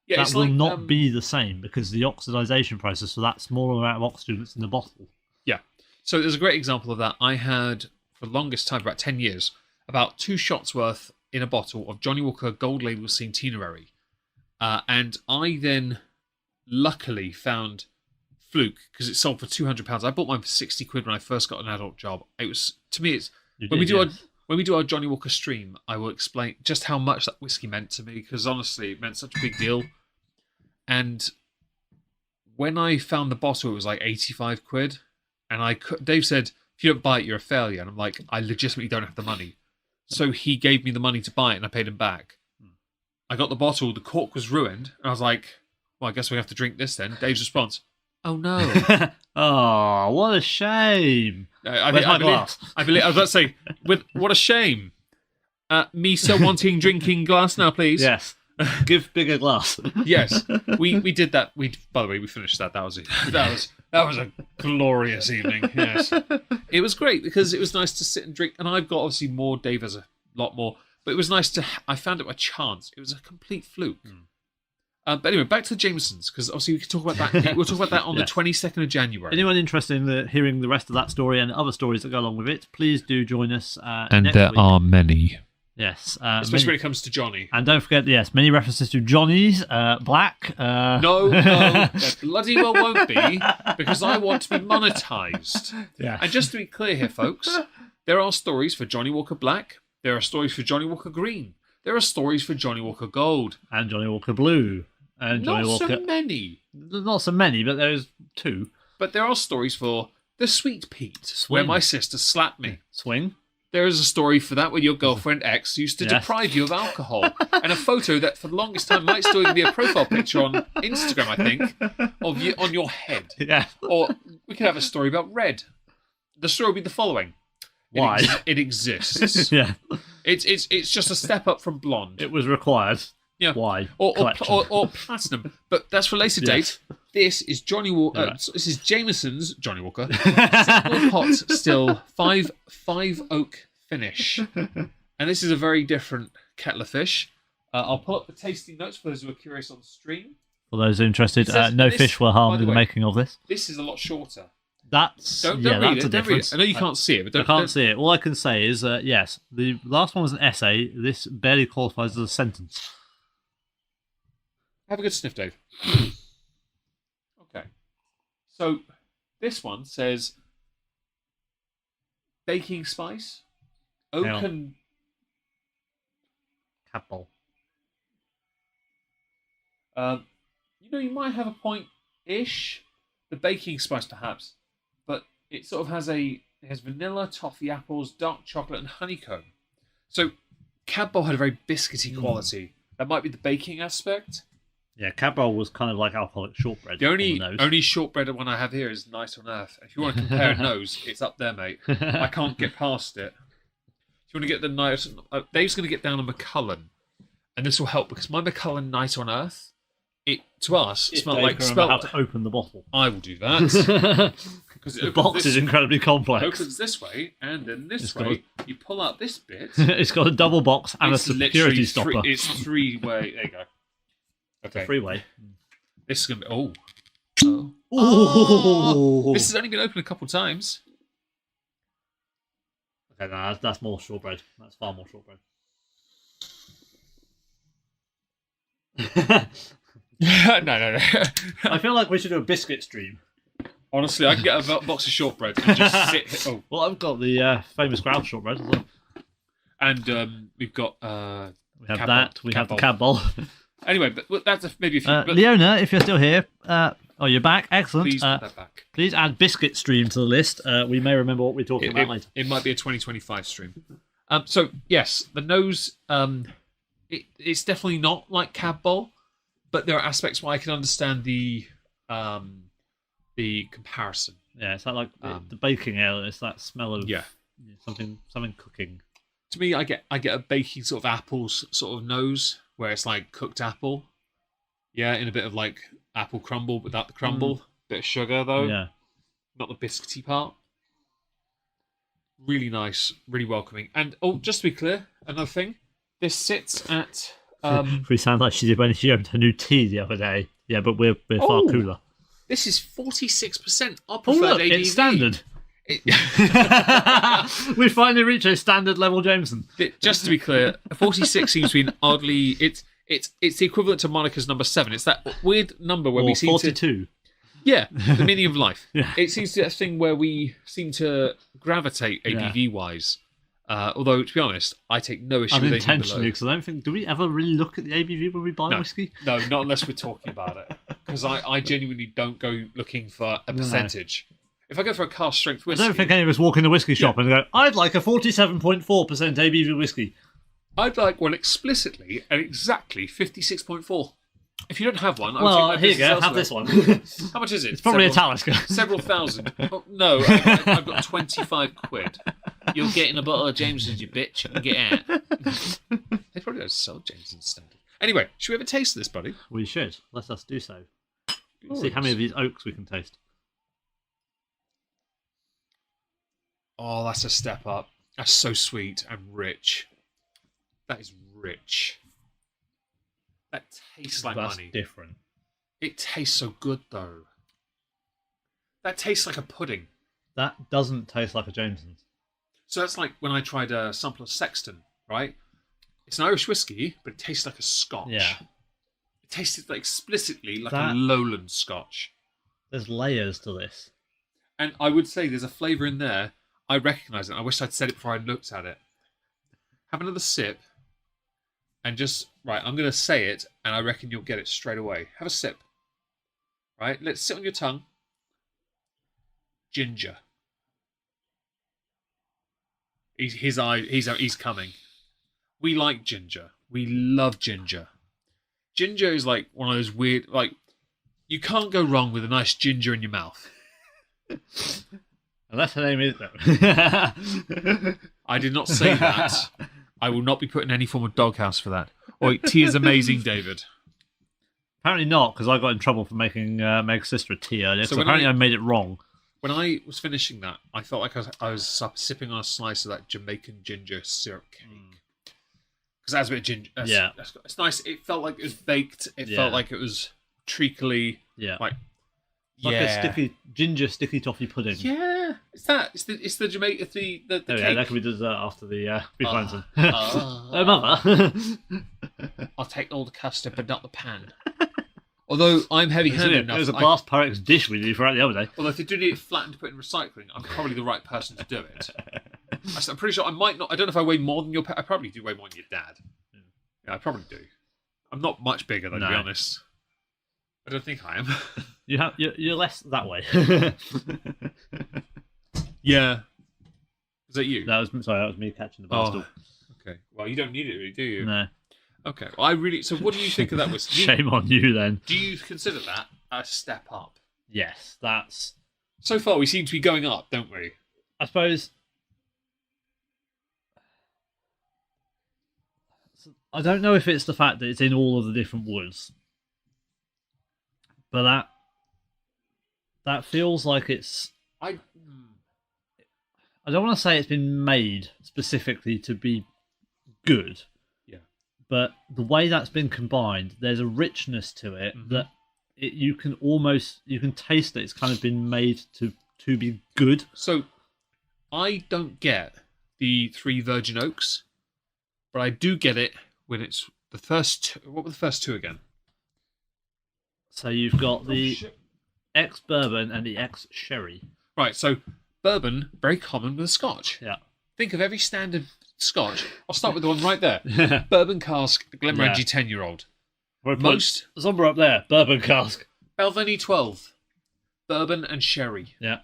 Yeah, That it's will like, not be the same because the oxidization process for that smaller amount of oxygen that's in the bottle. Yeah. So there's a great example of that. I had, for the longest time, about 10 years, about 2 shots worth in a bottle of Johnny Walker Gold Label Centenary. And I then luckily found Fluke, because it sold for £200. I bought mine for 60 quid when I first got an adult job. It was, to me, it's when we do our Johnny Walker stream, I will explain just how much that whiskey meant to me, because honestly, it meant such a big deal. And when I found the bottle, it was like 85 quid. And Dave said, if you don't buy it, you're a failure. And I'm like, I legitimately don't have the money. So he gave me the money to buy it, and I paid him back. I got the bottle, the cork was ruined, and I was like, well, I guess we have to drink this then. Dave's response, oh no. Oh, what a shame. Where's my glass? I was about to say, what a shame. Me still wanting drinking glass now, please. Yes. Give bigger glass. Yes, we did that. By the way, we finished that. That was it. That was a glorious evening. Yes, it was great because it was nice to sit and drink. And I've got obviously more. Dave has a lot more, but it was nice to. I found it by chance. It was a complete fluke. But anyway, back to the Jamesons, because obviously we could talk about that. We'll talk about that on the 22nd of January. Anyone interested in hearing the rest of that story and other stories that go along with it, please do join us. And next there week. are many. Yes, especially when it comes to Johnny. And don't forget, yes, many references to Johnny's Black. No, there bloody well won't be, because I want to be monetised. Yeah. And just to be clear here, folks, there are stories for Johnny Walker Black. There are stories for Johnny Walker Green. There are stories for Johnny Walker Gold. And Johnny Walker Blue. And Johnny Not Walker... so many. Not so many, but there's 2. But there are stories for the Sweet Pete, Swing. where my sister slapped me. Swing. There is a story for that where your girlfriend ex used to deprive you of alcohol. And a photo that for the longest time might still even be a profile picture on Instagram, I think, of you on your head. Yeah. Or we could have a story about red. The story would be the following. Why? It exists. Yeah. It's just a step up from blonde. It was required. Yeah. Why? Or platinum. But that's for later date. This is Johnny Walker. This is Jameson's Johnny Walker. Single pot still 5 oak finish. And this is a very different kettle of fish. I'll pull up the tasting notes for those who are curious on stream. For those interested, no fish were harmed in the making of this. This is a lot shorter. That's don't read that's it. Don't read it. I know you can't see it, but I can't see it. All I can say is, yes, the last one was an essay. This barely qualifies as a sentence. Have a good sniff, Dave. Okay. So, this one says baking spice, oak and... Capel. You might have a point-ish. The baking spice, perhaps. But it sort of has it has vanilla, toffee, apples, dark chocolate, and honeycomb. So, Cab Bowl had a very biscuity quality. That might be the baking aspect. Yeah, Cab Bowl was kind of like alcoholic shortbread. The only shortbread one I have here is Night on Earth. If you want to compare nose, it's up there, mate. I can't get past it. If you want to get the Night... Dave's going to get down a Macallan. And this will help, because my Macallan Night on Earth, to us, smelled like... how to open the bottle. I will do that. Because the box is incredibly complex. It opens this way, and then this way, you pull out this bit. It's got a double box and a security stopper. It's 3-way. There you go. Okay. 3-way. This is going to be... Oh. This has only been opened a couple of times. Okay, no, that's more shortbread. That's far more shortbread. No. I feel like we should do a biscuit stream. Honestly, I can get a box of shortbread and just sit here. Oh. Well, I've got the famous ground shortbread as well. And we've got... we have that. We have the Cab Bowl. Anyway, but that's maybe a few... Leona, if you're still here... you're back. Excellent. Please put that back. Please add biscuit stream to the list. We may remember what we're talking about later. It might be a 2025 stream. So, yes, the nose... it's definitely not like Cab Bowl, but there are aspects where I can understand the comparison. Yeah, it's like the baking ale. It's that smell of something cooking. To me, I get a baking sort of apples sort of nose where it's like cooked apple. Yeah, in a bit of like apple crumble without the crumble. Bit of sugar though. Yeah. Not the biscuity part. Really nice, really welcoming. And just to be clear, another thing. This sits at We sound like she did when she opened her new tea the other day. Yeah, but we're far cooler. This is 46% our Oh preferred look, ABV. it's standard. We finally reached a standard level Jameson. Just to be clear, 46 seems to be an oddly. It's the equivalent to Monica's number 7. It's that weird number where we seem 42. Yeah, the meaning of life. Yeah. It seems to be a thing where we seem to gravitate ABV-wise. Although, to be honest, I take no issue with anything Unintentionally, below. because I don't think... Do we ever really look at the ABV when we buy whiskey? No, not unless we're talking about it. Because I genuinely don't go looking for a percentage. If I go for a cask strength whiskey... I don't think any of us walk in the whiskey shop and go, I'd like a 47.4% ABV whiskey. I'd like one explicitly and exactly 56.4. If you don't have one, Well, here you go, have this one. How much is it? It's probably a Talisker. Several thousand. Oh, no, I've got 25 quid. You're getting a bottle of Jameson's, you bitch. Get out. They probably don't sell Jameson's standard. Anyway, should we have a taste of this, buddy? We should. Let us do so. See how many of these oaks we can taste. Oh, that's a step up. That's so sweet and rich. That is rich. That tastes like That's money. different. It tastes so good, though. That tastes like a pudding. That doesn't taste like a Jameson's. So that's like when I tried a sample of Sexton, right? It's an Irish whiskey, but it tastes like a Scotch. Yeah. It tasted like explicitly like That- a lowland Scotch. There's layers to this. And I would say there's a flavour in there. I recognise it. I wish I'd said it before I looked at it. Have another sip. And just, right, I'm going to say it, and I reckon you'll get it straight away. Have a sip. Right? Let it sit on your tongue. Ginger. He's coming. We like ginger. We love ginger. Ginger is like one of those weird, like, you can't go wrong with a nice ginger in your mouth. Unless her name is, though. I did not say that. I will not be put in any form of doghouse for that. Oi, tea is amazing, David. Apparently not, because I got in trouble for making Meg's sister a tea earlier, So so when apparently I made it wrong. When I was finishing that, I felt like I was sipping on a slice of that Jamaican ginger syrup cake. Because that has a bit of ginger. Yeah. It's nice. It felt like it was baked. It Yeah. felt like it was treacly. Yeah. Like, Like a ginger sticky toffee pudding. Yeah. It's that. It's the Jamaica. The Oh, cake. yeah, that could be dessert after the beef Wellington. Oh, Oh, mother. I'll take all the custard, but not the pan. Although I'm heavy-handed enough. There was a glass Pyrex dish we did for that the other day. Although if they do need it flat and to put in recycling, I'm probably the right person to do it. I'm pretty sure I might not. I don't know if I weigh more than your. I probably do weigh more than your dad. Yeah, I probably do. I'm not much bigger, though, to be honest. I don't think I am. You're less that way. Yeah. Is that you? That was me catching the barstool. Okay. Well, you don't need it, really, do you? No. Okay. Well, So, what do you think of that whiskey? Shame on you then. Do you consider that a step up? Yes, that's. So far, we seem to be going up, don't we? I suppose. I don't know if it's the fact that it's in all of the different woods, but that feels like it's. I don't want to say it's been made specifically to be good. Yeah. But the way that's been combined, there's a richness to it that you can taste that it's kind of been made to be good. So, I don't get the 3 Virgin Oaks, but I do get it when it's the first. What were the first 2 again? So you've got the ex-bourbon and the ex-sherry. Right, so bourbon, very common with a Scotch. Yeah. Think of every standard Scotch. I'll start with the one right there. Bourbon cask, Glenmorangie 10-year-old. Most somewhere up there, bourbon cask. Balvenie 12. Bourbon and sherry. Yeah.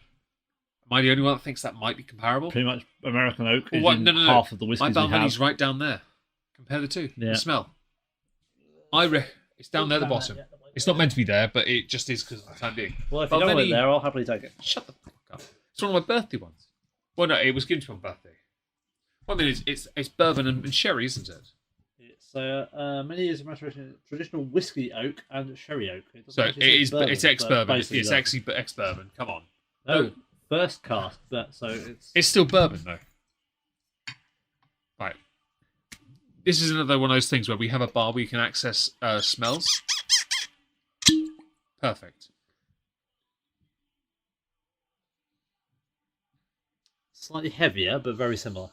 Am I the only one that thinks that might be comparable? Pretty much American oak is Well, in no. half of the My whiskies we Balvenie's have. right down there. Compare the two. Yeah. The smell. It's down there at the bottom. It's not meant to be there, but it just is because of the time being. Well, if you don't want it Balvenie- there, I'll happily take it. Shut the fuck It's one of my birthday ones. Well, no, it was given to me on birthday. Well, I mean, it's bourbon and sherry, isn't it? It's many years of maturation, traditional whiskey oak and sherry oak. So it's ex-bourbon. It's does. actually ex-bourbon. Come on. No, first cask. It's still bourbon, though. Right. This is another one of those things where we have a bar where you can access smells. Perfect. Slightly heavier, but very similar.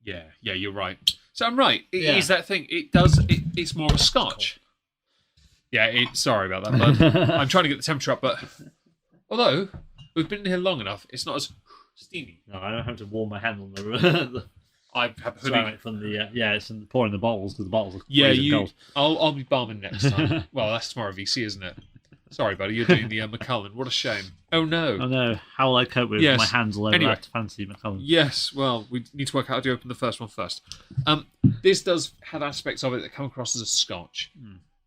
Yeah, you're right. So I'm right. It Yeah. is that thing. It's more of a scotch. Yeah, sorry about that, bud. I'm trying to get the temperature up, but although we've been in here long enough, it's not as steamy. No, I don't have to warm my hand on the I have a hoodie. ceramic from the it's pouring the bottles because the bottles are Yeah, freezing cold. I'll be barman next time. Well, that's tomorrow VC, isn't it? Sorry, buddy, you're doing the Macallan. What a shame. Oh no. I know. How will I cope with Yes. my hands all over Anyway. that fancy Macallan? Yes, well, we need to work out how to open the first one first. This does have aspects of it that come across as a scotch.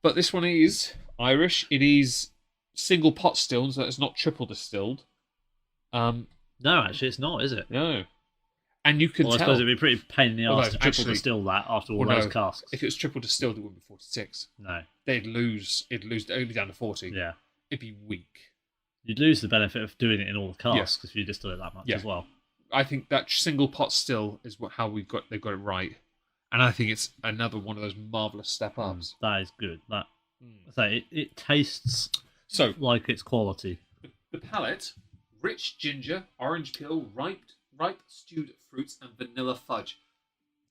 But this one is Irish. It is single pot distilled, so it's not triple distilled. No, actually, it's not, is it? No. And you can Well, I tell. suppose it'd be a pretty pain in the Although, arse to triple actually- distill that after all Well, those no. casks. If it was triple distilled, it wouldn't be 46. No. It'd lose only down to 40. Yeah. It'd be weak. You'd lose the benefit of doing it in all the casks Yeah. if you distill it that much Yeah. as well. I think that single pot still is how they've got it right. And I think it's another one of those marvellous step ups. That is good. So it tastes So, like it's quality. the palate, rich ginger, orange peel, ripe stewed fruits, and vanilla fudge.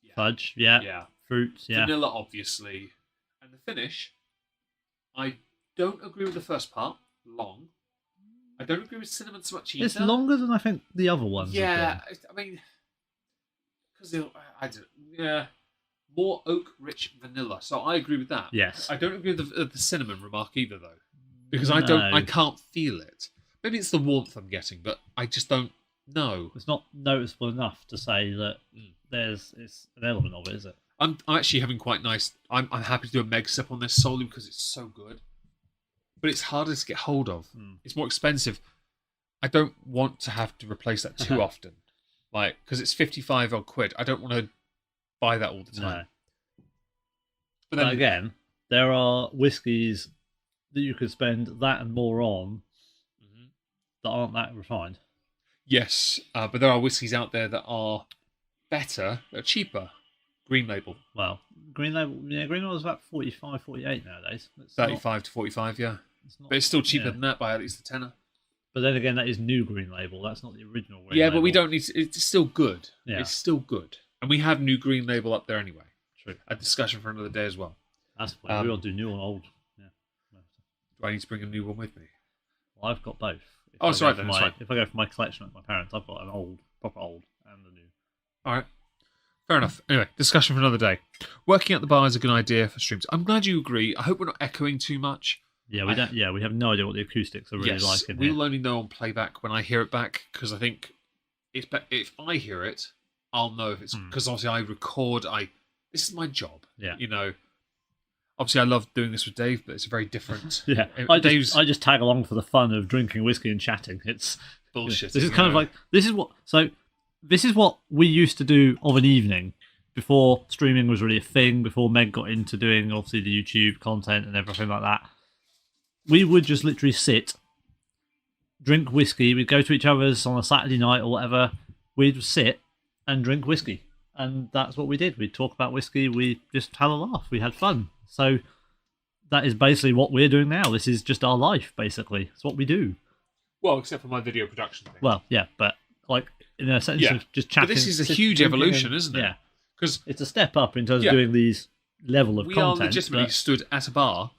Yeah. Fudge, yeah. Yeah. Fruits, yeah. Vanilla, obviously. And the finish, I don't agree with the first part. Long. I don't agree with cinnamon so much either. It's longer than I think the other ones. Yeah, have I mean, because more oak-rich vanilla. So I agree with that. Yes. I don't agree with the cinnamon remark either, though, because No. I can't feel it. Maybe it's the warmth I'm getting, but I just don't know. It's not noticeable enough to say that it's an element of it, is it? I'm actually having quite nice. I'm happy to do a meg sip on this solely because it's so good, but it's harder to get hold of. It's more expensive. I don't want to have to replace that too often, like because it's 55 odd quid. I don't want to buy that all the time. No. But then again, there are whiskies that you could spend that and more on that aren't that refined. yes, but there are whiskies out there that are better, that are cheaper. Green Label, Well, Green Label is about 45, 48 nowadays. It's 35 to 45, yeah. not, But it's still cheaper yeah. than that by at least a tenner. But then again, that is new Green Label. That's not the original Green Yeah, Label. but we don't need to, it's still good. Yeah. It's still good. And we have new Green Label up there anyway. True. A discussion for another day as well. That's why we all do new and old. Yeah. Do I need to bring a new one with me? Well, I've got both. Oh, If I sorry go then, for that's my- fine. If I go for my collection at my parents, I've got an old, proper old, and a new. All right. Fair enough. Anyway, discussion for another day. Working at the bar is a good idea for streams. I'm glad you agree. I hope we're not echoing too much. Yeah, we don't. Yeah, we have no idea what the acoustics are really Yes, like in we here. will only know on playback when I hear it back because I think if I hear it, I'll know if it's because obviously I record. This is my job. Yeah. You know. Obviously, I love doing this with Dave, but it's very different. Yeah, Dave's I just tag along for the fun of drinking whiskey and chatting. It's bullshit. This is kind of like this is what we used to do of an evening before streaming was really a thing. Before Meg got into doing obviously the YouTube content and everything like that. We would just literally sit, drink whiskey. We'd go to each other's on a Saturday night or whatever. We'd sit and drink whiskey, and that's what we did. We'd talk about whiskey. We just had a laugh. We had fun. So that is basically what we're doing now. This is just our life, basically. It's what we do. Well, except for my video production thing. Well, yeah, but like in a sense Yeah. of just chatting. But this is a just huge drinking evolution, and- isn't it? Yeah, Because it's a step up in terms Yeah. of doing these level of we content. are legitimately but- stood at a bar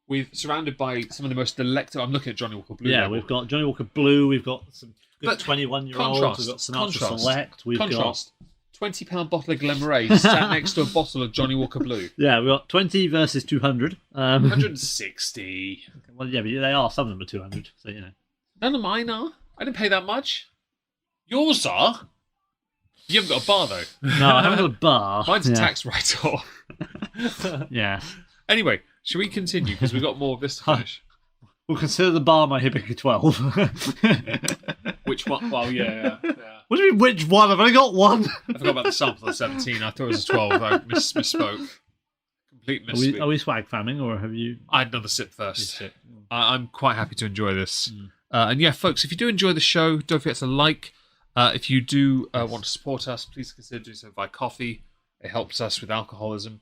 with surrounded by some of the most delectable. I'm looking at Johnny Walker Blue. yeah, Label. we've got Johnny Walker Blue. We've got some good But 21-year-olds. contrast, We've got Sinatra contrast, Select. We've contrast. £20 bottle of Glenmorangie sat next to a bottle of Johnny Walker Blue. got we've got 20 versus 200. 160. Well, yeah, but they are. Some of them are 200. So you know. None of mine are. I didn't pay that much. Yours are. You haven't got a bar though. No, I haven't got a bar. Mine's a yeah. tax write-off. Yeah. Anyway, should we continue because we've got more of this to finish? We'll consider the bar my Hibiki 12. Which one? Well, yeah. What do you mean, which one? I've only got one. I forgot about the sample of 17. I thought it was a 12. I misspoke. Complete misspeak. Are we swag famming, or have you... I had another sip first. I'm quite happy to enjoy this. And yeah, folks, if you do enjoy the show, don't forget to like. If you do want to support us, please consider doing so via coffee. It helps us with alcoholism.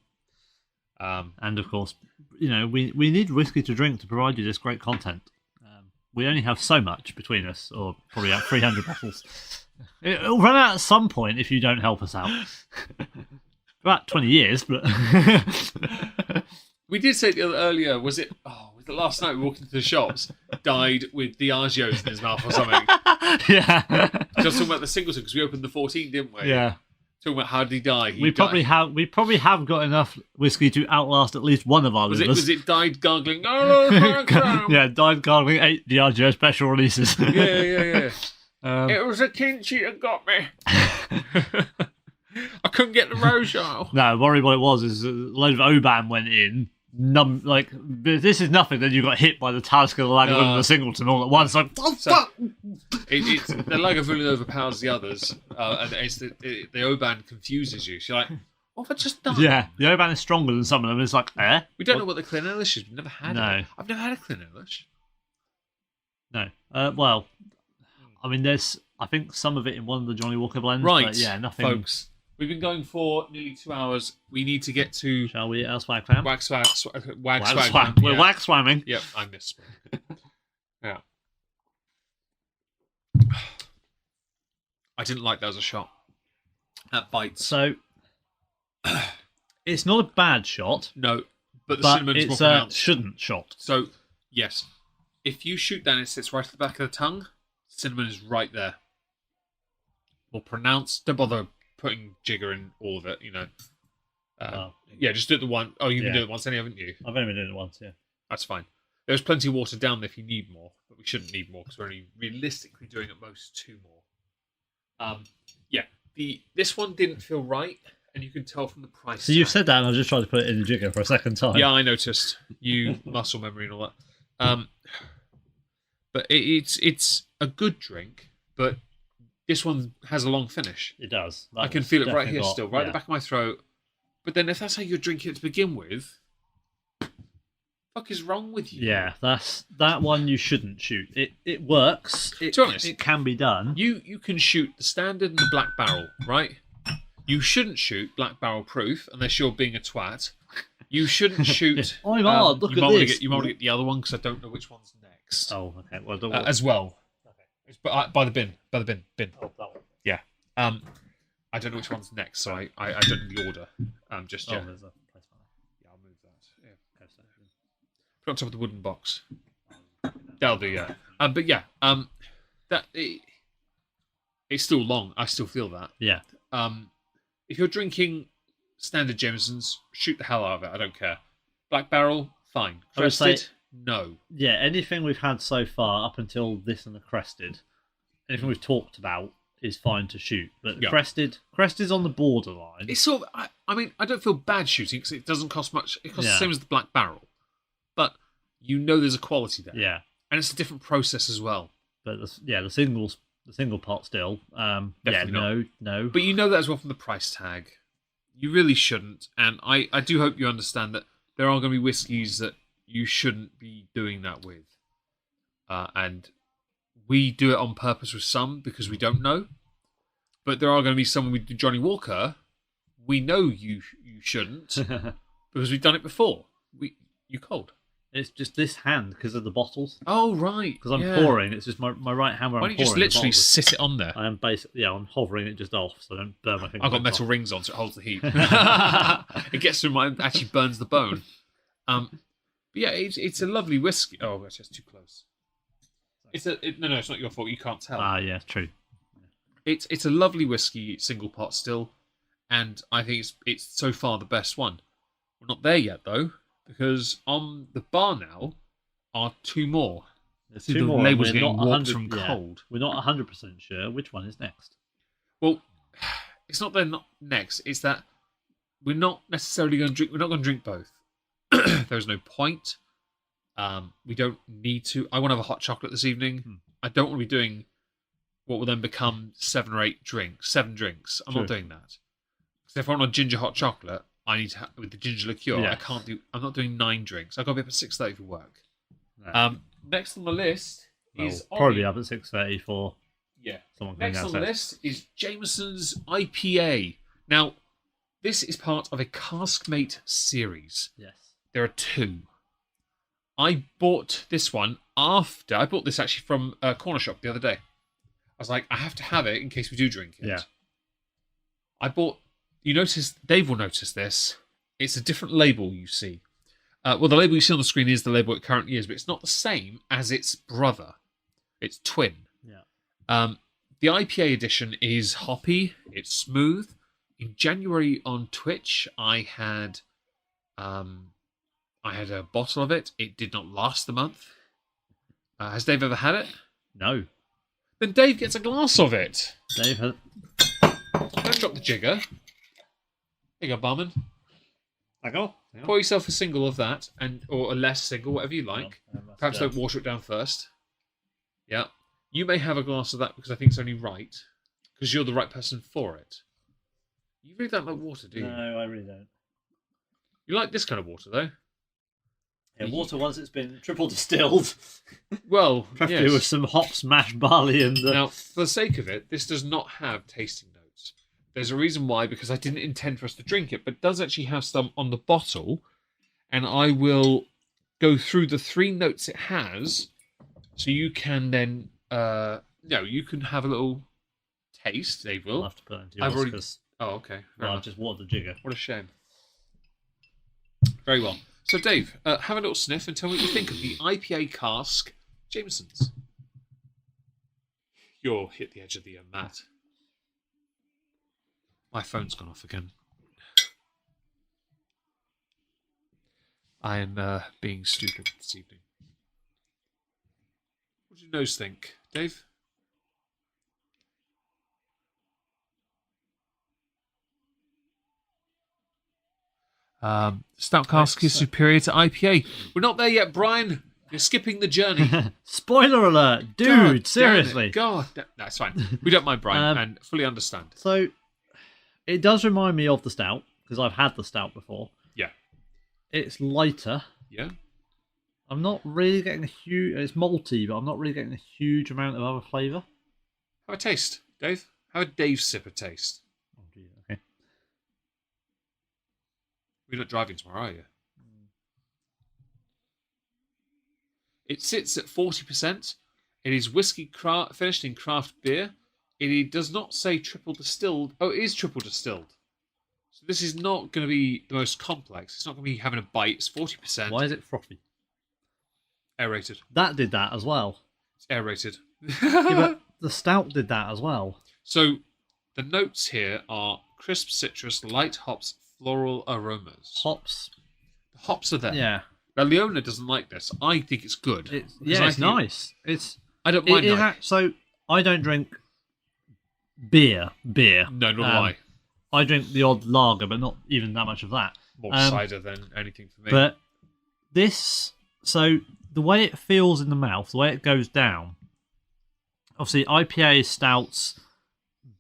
And of course, we need whiskey to drink to provide you this great content. We only have so much between us, or probably about 300 bottles. It'll run out at some point if you don't help us out. About 20 years, but... We did say earlier, was it last night we walked into the shops, died with Diageo's in his mouth or something? Yeah. Just talking about the singleton, because we opened the 14, didn't we? Yeah. Talking about how did he die? We probably have got enough whiskey to outlast at least one of our livers. Was it died gargling? No, yeah, died gargling 8 Diageo special releases. Yeah. It was a kimchi that got me. I couldn't get the Rochelle. No, worry what it was is a load of Oban went in. This is nothing. Then you got hit by the Talisker, the Lagavulin, and the Singleton all at once. Like, fuck! The Lagavulin overpowers the others, and the Oban confuses you. So you're like, what have I just done? Yeah, the Oban is stronger than some of them. It's like, We don't know what the Clynelish is. We've never had it. I've never had a Clynelish. No. Well, I mean, there's, I think, some of it in one of the Johnny Walker blends. Right, but yeah, nothing. Folks. We've been going for nearly 2 hours. We need to get to... Shall we, our swag fam? Wag swag. We're wag swamming. Yep, I missed. Yeah. I didn't like that as a shot. That bites. So, it's not a bad shot. No, but the cinnamon is more it's pronounced. a shouldn't shot. So, yes. If you shoot that and it sits right at the back of the tongue, cinnamon is right there. More pronounced. Don't bother putting jigger in all of it, Yeah, just do it the one. Oh, you've been doing it once, haven't you? I've only been doing it once, yeah. That's fine. There's plenty of water down there if you need more, but we shouldn't need more because we're only realistically doing at most 2 more. This one didn't feel right, and you can tell from the price. So you've said that, and I just tried to put it in the jigger for a second time. Yeah, I noticed. You muscle memory and all that. But it's a good drink, but this one has a long finish. It does. I can feel it right here still, right at the back of my throat. But then if that's how you're drinking it to begin with, fuck is wrong with you? Yeah, that one you shouldn't shoot. It works. To be honest, it can be done. You can shoot the standard and the black barrel, right? You shouldn't shoot black barrel proof unless you're being a twat. You shouldn't shoot... I'm hard, look at this. You might want to get the other one because I don't know which one's next. Oh, okay. Well, as well. It's by the bin. By the bin. Oh, that one. Yeah. I don't know which one's next, so I don't know the order. Just yet. There's a place on there. Yeah, I'll move that. Yeah. Put it on top of the wooden box. That'll do, yeah. But yeah, it's still long. I still feel that. Yeah. If you're drinking standard Jamesons, shoot the hell out of it. I don't care. Black Barrel, fine. Crested, no. Yeah, anything we've had so far up until this and the Crested, anything we've talked about is fine to shoot. But Crested's on the borderline. It's sort of, I mean, I don't feel bad shooting because it doesn't cost much. It costs the same as the Black Barrel. But you know there's a quality there. Yeah. And it's a different process as well. But the single pot still. Definitely no. But you know that as well from the price tag. You really shouldn't. And I do hope you understand that there are going to be whiskies that you shouldn't be doing that with. And we do it on purpose with some because we don't know. But there are going to be some with Johnny Walker. We know you shouldn't because we've done it before. You cold. It's just this hand because of the bottles. Oh, right. Because I'm pouring. It's just my right hand where I'm pouring. Why don't you just literally sit it on there? I am basically, I'm hovering it just off so I don't burn my fingers. I've got metal rings on so it holds the heat. It gets through actually burns the bone. But yeah, it's a lovely whiskey. Oh, that's just too close. No, it's not your fault. You can't tell. Yeah, true. It's a lovely whiskey, single pot still, and I think it's so far the best one. We're not there yet though, because on the bar now are 2 more. There's 2 more. Labels getting warped from cold. We're not 100% sure which one is next. Well, it's not they're not next. It's that we're not necessarily going to drink. We're not going to drink both. There's no point. We don't need to. I want to have a hot chocolate this evening. I don't want to be doing what will then become 7 drinks. I'm True. not doing that. Because if I want a ginger hot chocolate, I need to with the ginger liqueur. Yeah. I can't do. I'm not doing 9 drinks. I've got to be up at 6:30 for work. No. Next on the list Well, is probably up at 6:30 for yeah. someone coming Next on the downstairs. list is Jameson's IPA. Now, this is part of a Caskmate series. Yes. There are 2. I bought this one after I bought this actually from a corner shop the other day. I was like, I have to have it in case we do drink it. Yeah. I bought. You notice Dave will notice this. It's a different label you see. Well, the label you see on the screen is the label it currently is, but it's not the same as its brother. It's twin. Yeah. The IPA edition is hoppy. It's smooth. In January on Twitch, I had a bottle of it. It did not last the month. Has Dave ever had it? No. Then Dave gets a glass of it. Dave has. Don't drop the jigger. Here you go, barman. I go. Pour yourself a single of that, or a less single, whatever you like. Perhaps don't water it down first. Yeah. You may have a glass of that because I think it's only right. Because you're the right person for it. You really don't like water, do you? No, I really don't. You like this kind of water, though? Yeah, water once it's been triple distilled. Well, Preferably yes. with some hops, mashed barley, and. Now, for the sake of it, this does not have tasting notes. There's a reason why, because I didn't intend for us to drink it, but it does actually have some on the bottle, and I will go through the 3 notes it has, so you can then, you can have a little taste, Dave will. I'll have to put it into I've yours already- because Oh, okay. Fair I've enough. just watered the jigger. What a shame. Very well. So, Dave, have a little sniff and tell me what you think of the IPA cask Jameson's. You'll hit the edge of the mat. My phone's gone off again. I am being stupid this evening. What does your nose think, Dave? Stout cask is superior to IPA. We're not there yet, Brian. You're skipping the journey. Spoiler alert, dude! God damn it. Seriously. God, that's fine. We don't mind, Brian, and fully understand. So, it does remind me of the stout because I've had the stout before. Yeah. It's lighter. Yeah. I'm not really getting a huge. It's malty, but I'm not really getting a huge amount of other flavour. Have a taste, Dave. Have a Dave sip a taste. Oh, dear. Okay. You're not driving tomorrow, are you? It sits at 40%. It is whiskey finished in craft beer. It does not say triple distilled. Oh, it is triple distilled. So this is not going to be the most complex. It's not going to be having a bite. It's 40%. Why is it frothy? Aerated. That did that as well. It's aerated. Yeah, but the stout did that as well. So the notes here are crisp citrus, light hops, floral aromas. Hops. The hops are there. Yeah. Now, Leona doesn't like this. I think it's good. It's Because I think- nice. I don't mind it. So I don't drink beer. No, nor do I. I drink the odd lager, but not even that much of that. More cider than anything for me. But this, so the way it feels in the mouth, the way it goes down, obviously IPA stouts,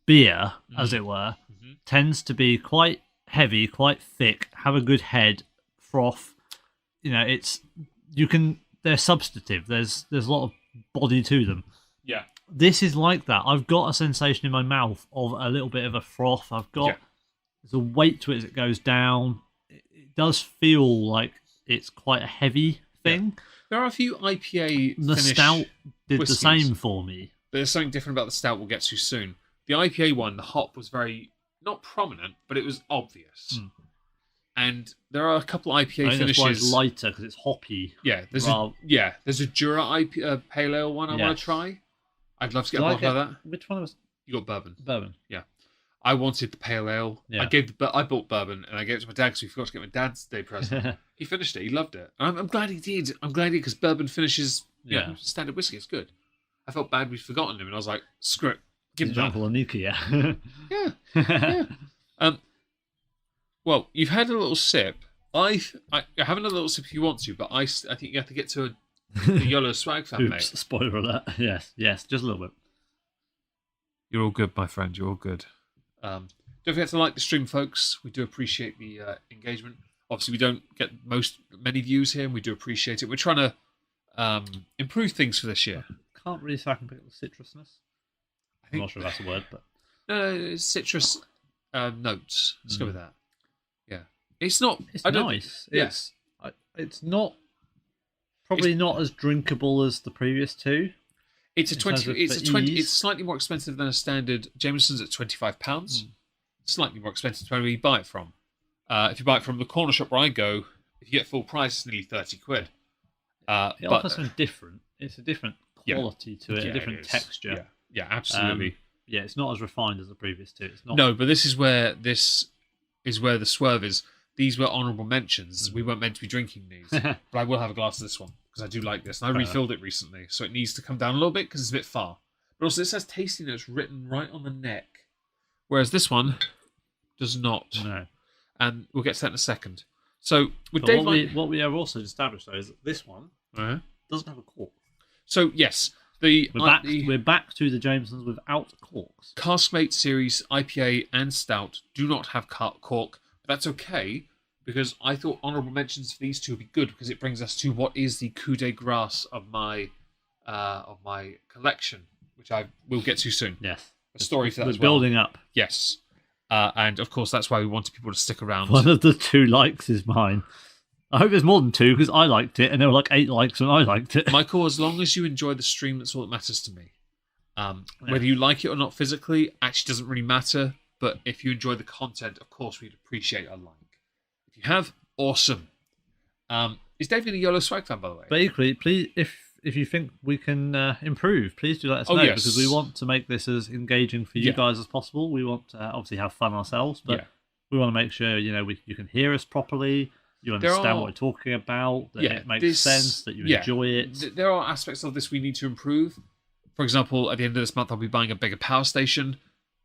beer, as it were, tends to be quite heavy, quite thick, have a good head, froth. You know, they're substantive. There's a lot of body to them. Yeah. This is like that. I've got a sensation in my mouth of a little bit of a froth. There's a weight to it as it goes down. It does feel like it's quite a heavy thing. There are a few IPA The finish stout did whiskies. the same for me. But there's something different about the stout we'll get to soon. The IPA one, the hop was very, not prominent, but it was obvious. And there are a couple IPA I think that's why it's finishes. lighter because it's hoppy. Yeah, there's a Jura IPA pale ale one I want to try. I'd love to get a bottle of that. Which one was You got bourbon. bourbon? I wanted the pale ale. Yeah. I bought bourbon and I gave it to my dad because we forgot to get my dad's day present. He finished it. He loved it. And I'm glad he did. I'm glad he did because bourbon finishes standard whiskey. It's good. I felt bad we'd forgotten him and I was like, screw it. Give him that. Uncle Anika, yeah. Yeah. Well, you've had a little sip. I have another little sip if you want to, but I think you have to get to the yellow swag fan, Oops, mate. spoiler alert. Yes, just a little bit. You're all good, my friend. You're all good. Don't forget to like the stream, folks. We do appreciate the engagement. Obviously, we don't get many views here, and we do appreciate it. We're trying to improve things for this year. Can't really say I can pick up the citrusness. I'm not sure if that's a word, but no, citrus notes. Let's go with that. Yeah, it's not. it's I don't nice. Yes, It's not probably not as drinkable as the previous two. it's a in 20. terms of It's a the 20. ease. It's slightly more expensive than a standard Jameson's at £25. Slightly more expensive depending where you buy it from. If you buy it from the corner shop where I go, if you get full price, it's nearly £30. It But offers something different. It's a different quality to it, yeah, a different it is. texture. Yeah, absolutely. Yeah, it's not as refined as the previous two. It's not. No, but this is where the swerve is. These were honourable mentions. We weren't meant to be drinking these, but I will have a glass of this one because I do like this, and I refilled it recently, so it needs to come down a little bit because it's a bit far. But also, it says tasty notes written right on the neck, whereas this one does not. No. And we'll get to that in a second. So with But Dave, what we have also established though is that this one doesn't have a cork. So yes, We're back to the Jamesons without corks. Caskmate series IPA and Stout do not have cork, but that's okay because I thought honourable mentions for these two would be good because it brings us to what is the coup de grace of my collection, which I will get to soon. Yes, A story for that we're as well. building up. Yes, and of course that's why we wanted people to stick around. One of the 2 likes is mine. I hope there's more than 2 because I liked it, and there were like 8 likes when I liked it. Michael, as long as you enjoy the stream, that's all that matters to me. Whether you like it or not physically actually doesn't really matter. But if you enjoy the content, of course, we'd appreciate a like. If you have, awesome. Is Dave getting a yellow swag fan, by the way? But equally, please, if you think we can improve, please do let us know yes. because we want to make this as engaging for you guys as possible. We want to obviously have fun ourselves, but we want to make sure you can hear us properly. You understand what we're talking about, that it makes sense, that you enjoy it. There are aspects of this we need to improve. For example, at the end of this month, I'll be buying a bigger power station.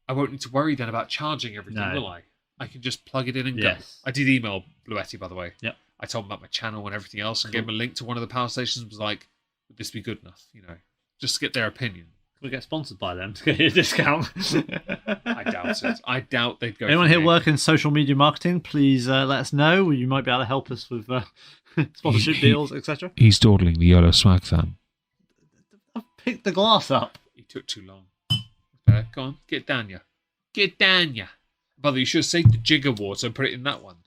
I won't need to worry then about charging everything, will I? I can just plug it in and go. I did email Bluetti, by the way. Yep. I told him about my channel and everything else and gave him a link to one of the power stations. Was like, would this be good enough? Just to get their opinion. We get sponsored by them to get you a discount. I doubt it. I doubt they'd go. Anyone here work in social media marketing? Please let us know. You might be able to help us with sponsorship deals, etc. He's dawdling the yellow swag fan. I've picked the glass up. He took too long. Okay, go on, get down ya. Get down ya. Brother, you should have saved the jigger water and put it in that one.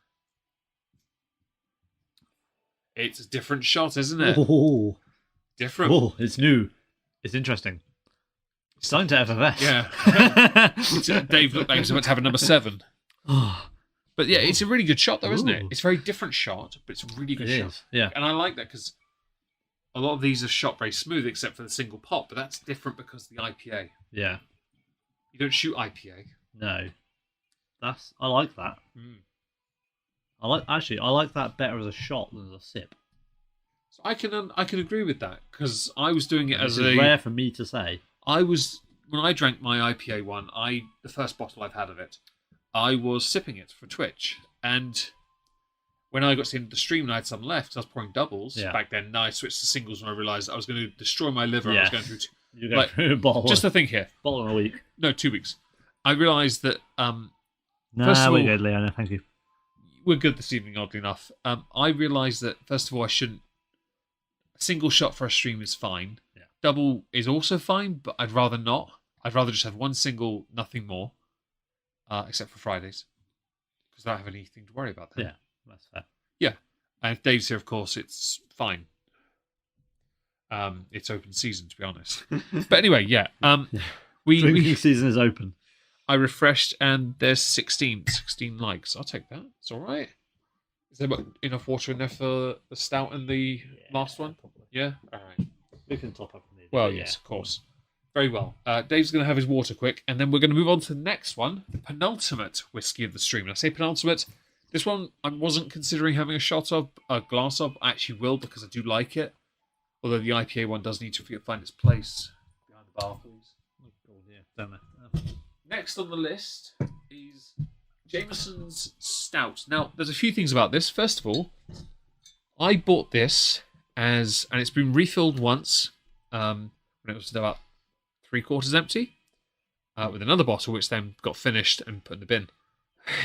It's a different shot, isn't it? Oh, Different. It's new. It's interesting. It's starting to effervesce. Yeah. Dave looked like he was about to have a number 7. But yeah, it's a really good shot though, isn't it? It's a very different shot, but it's a really good shot. Yeah. And I like that because a lot of these are shot very smooth except for the single pop, but that's different because of the IPA. Yeah. You don't shoot IPA. No. I like that. I like that better as a shot than as a sip. So I can agree with that because I was doing it as It's rare for me to say. When I drank my IPA one, the first bottle I've had of it, I was sipping it for Twitch, and when I got to the end of the stream and I had some left, I was pouring doubles back then. Now I switched to singles when I realised I was going to destroy my liver. And I was going through. You're going through a bottle. Just the thing here. Bottle in a week. No, 2 weeks. I realised that. Nah, we're good, Leona. Thank you. We're good this evening, oddly enough. I realised that first of all, I shouldn't. A single shot for a stream is fine. Yeah. Double is also fine, but I'd rather not. I'd rather just have one single, nothing more, except for Fridays, because I don't have anything to worry about then. Yeah, that's fair. Yeah, and if Dave's here, of course, it's fine. It's open season, to be honest. But anyway, yeah. Drinking season is open. I refreshed, and there's 16 likes. I'll take that. It's all right. Is there enough water in there for the stout and the last one? Probably. Yeah? All right. We can top up from there. Well, yes, of course. Very well. Dave's going to have his water quick, and then we're going to move on to the next one, the penultimate whiskey of the stream. And I say penultimate. This one I wasn't considering having a glass of. I actually will because I do like it. Although the IPA one does need to find its place. Behind the bar, please. Oh, yeah. Down there. Next on the list is Jameson's Stout. Now, there's a few things about this. First of all, I bought this and it's been refilled once when it was about 3/4 empty with another bottle, which then got finished and put in the bin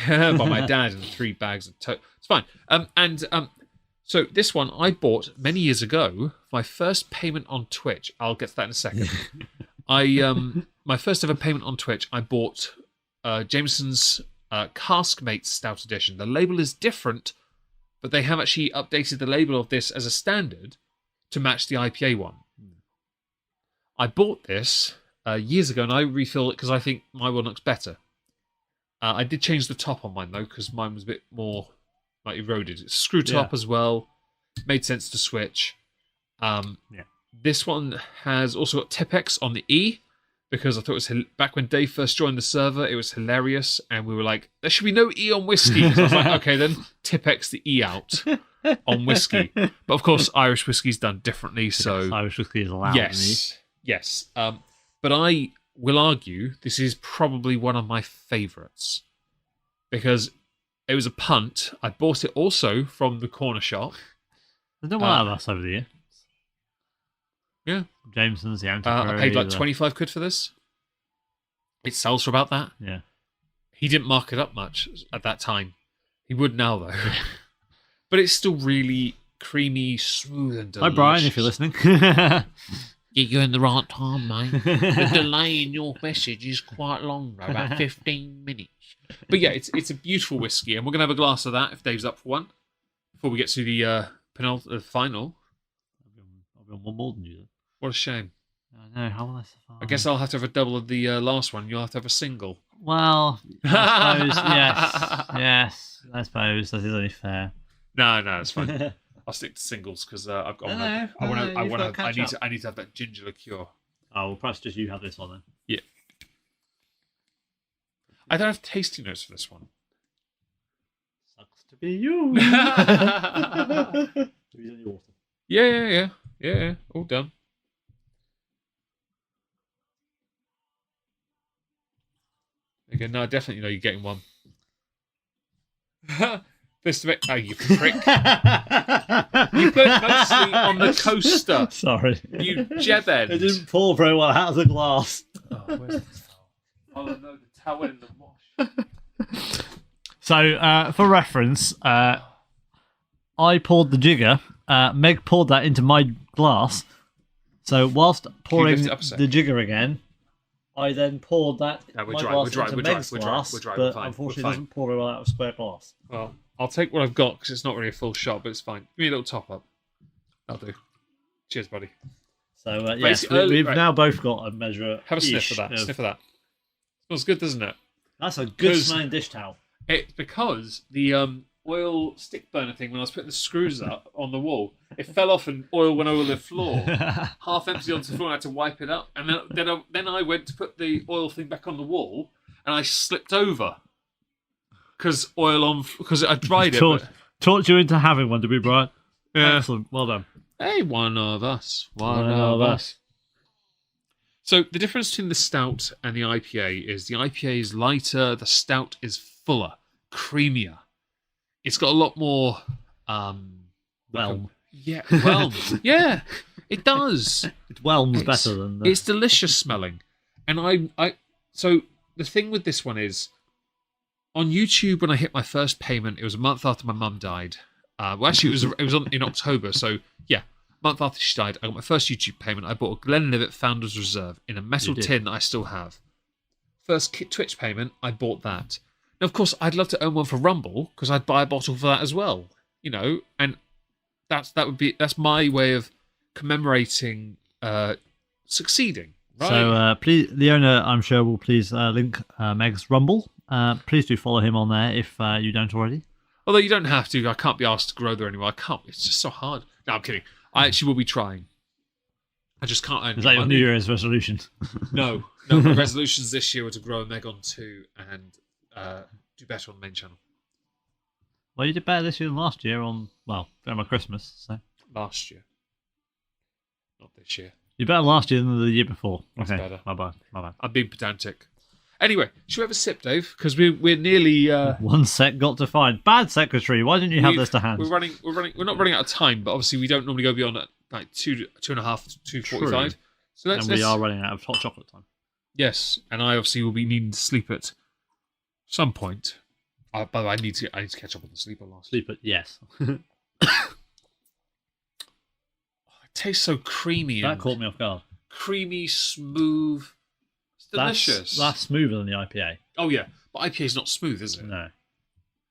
by my dad in 3 bags of It's fine. So this one I bought many years ago. My first payment on Twitch. I'll get to that in a second. My first ever payment on Twitch, I bought Jameson's Caskmate Stout Edition. The label is different, but they have actually updated the label of this as a standard to match the IPA one. I bought this years ago, and I refilled it because I think my one looks better. I did change the top on mine, though, because mine was a bit more eroded. It's screw top as well. Made sense to switch. This one has also got Tipex on the E, because I thought it was back when Dave first joined the server, it was hilarious, and we were like, there should be no E on whiskey. So I was like, okay, then Tipex the E out on whiskey. But of course, Irish whiskey's done differently, so Irish whiskey is allowed. Yes. But I will argue this is probably one of my favourites because it was a punt. I bought it also from the corner shop. There's no one out of us over the year. Yeah. Jameson's, the Antiquary. I paid like 25 quid for this. It sells for about that. Yeah. He didn't mark it up much at that time. He would now, though. But it's still really creamy, smooth, and delicious. Hi, Brian, if you're listening. You're in the right time, mate. The delay in your message is quite long, though, about 15 minutes. But yeah, it's a beautiful whiskey, and we're going to have a glass of that if Dave's up for one before we get to the final. I'll be on one more than you. What a shame. I know, how will I survive? I guess I'll have to have a double of the last one. You'll have to have a single. Well, I suppose, yes. I suppose that is only fair. No, it's fine. I'll stick to singles because I've got. I need to have that ginger liqueur. Oh, well, perhaps just you have this one then. Yeah. I don't have tasting notes for this one. Sucks to be you. Yeah. All done. Again, no, I definitely know you're getting one. First of it, oh, you prick. You put it mostly on the coaster. Sorry. You jebend. It didn't pour very well out of the glass. Oh, where's the towel? Oh, no, the towel in the wash. So, for reference, I poured the jigger. Meg poured that into my glass. So, whilst pouring the jigger again, I then poured that into Meg's glass, but unfortunately it doesn't pour very well out of spare glass. Well, I'll take what I've got because it's not really a full shot, but it's fine. Give me a little top up. That'll do. Cheers, buddy. So, yes, we've now both got a measure. Have a sniff of that. Sniff of that. Smells good, doesn't it? That's a good smelling dish towel. It's because the oil stick burner thing, when I was putting the screws up on the wall, it fell off and oil went over the floor. Half empty onto the floor and I had to wipe it up. And then I went to put the oil thing back on the wall and I slipped over. Because I dried it. Talked you into having one, did we, Brian? Yeah. Excellent. Well done. Hey, one of us. One of us. So the difference between the stout and the IPA is the IPA is lighter, the stout is fuller, creamier. It's got a lot more whelm. Yeah, whelm. Yeah, it does. It whelms better than It's delicious smelling. And so the thing with this one is on YouTube when I hit my first payment, it was a month after my mum died. Well, actually, it was in October. So yeah, a month after she died, I got my first YouTube payment. I bought a Glenlivet Founders Reserve in a metal tin that I still have. First Twitch payment, I bought that. Now, of course, I'd love to own one for Rumble because I'd buy a bottle for that as well. You know, and that's my way of commemorating succeeding. Right? So please, the owner, I'm sure, will please link Meg's Rumble. Please do follow him on there if you don't already. Although you don't have to. I can't be asked to grow there anymore. I can't. It's just so hard. No, I'm kidding. I actually will be trying. I just can't. Is that your New Year's resolution? No. My resolutions this year were to grow a Meg on 2 and do better on the main channel. Well, you did better this year than last year on my Christmas. So last year, not this year. You better last year than the year before. That's okay, better. My bad. I'm being pedantic. Anyway, should we have a sip, Dave? Because we're nearly. One sec, got to find. Bad secretary. Why didn't you have this to hand? We're running. We're not running out of time, but obviously we don't normally go beyond like 2.5, 2:45. So we are running out of hot chocolate time. Yes, and I obviously will be needing to sleep at some point. By the way, I need to catch up on the sleep last. Sleep at yes. It tastes so creamy. That caught me off guard. Creamy, smooth. It's delicious. That's smoother than the IPA. Oh yeah, but IPA is not smooth, is it? No.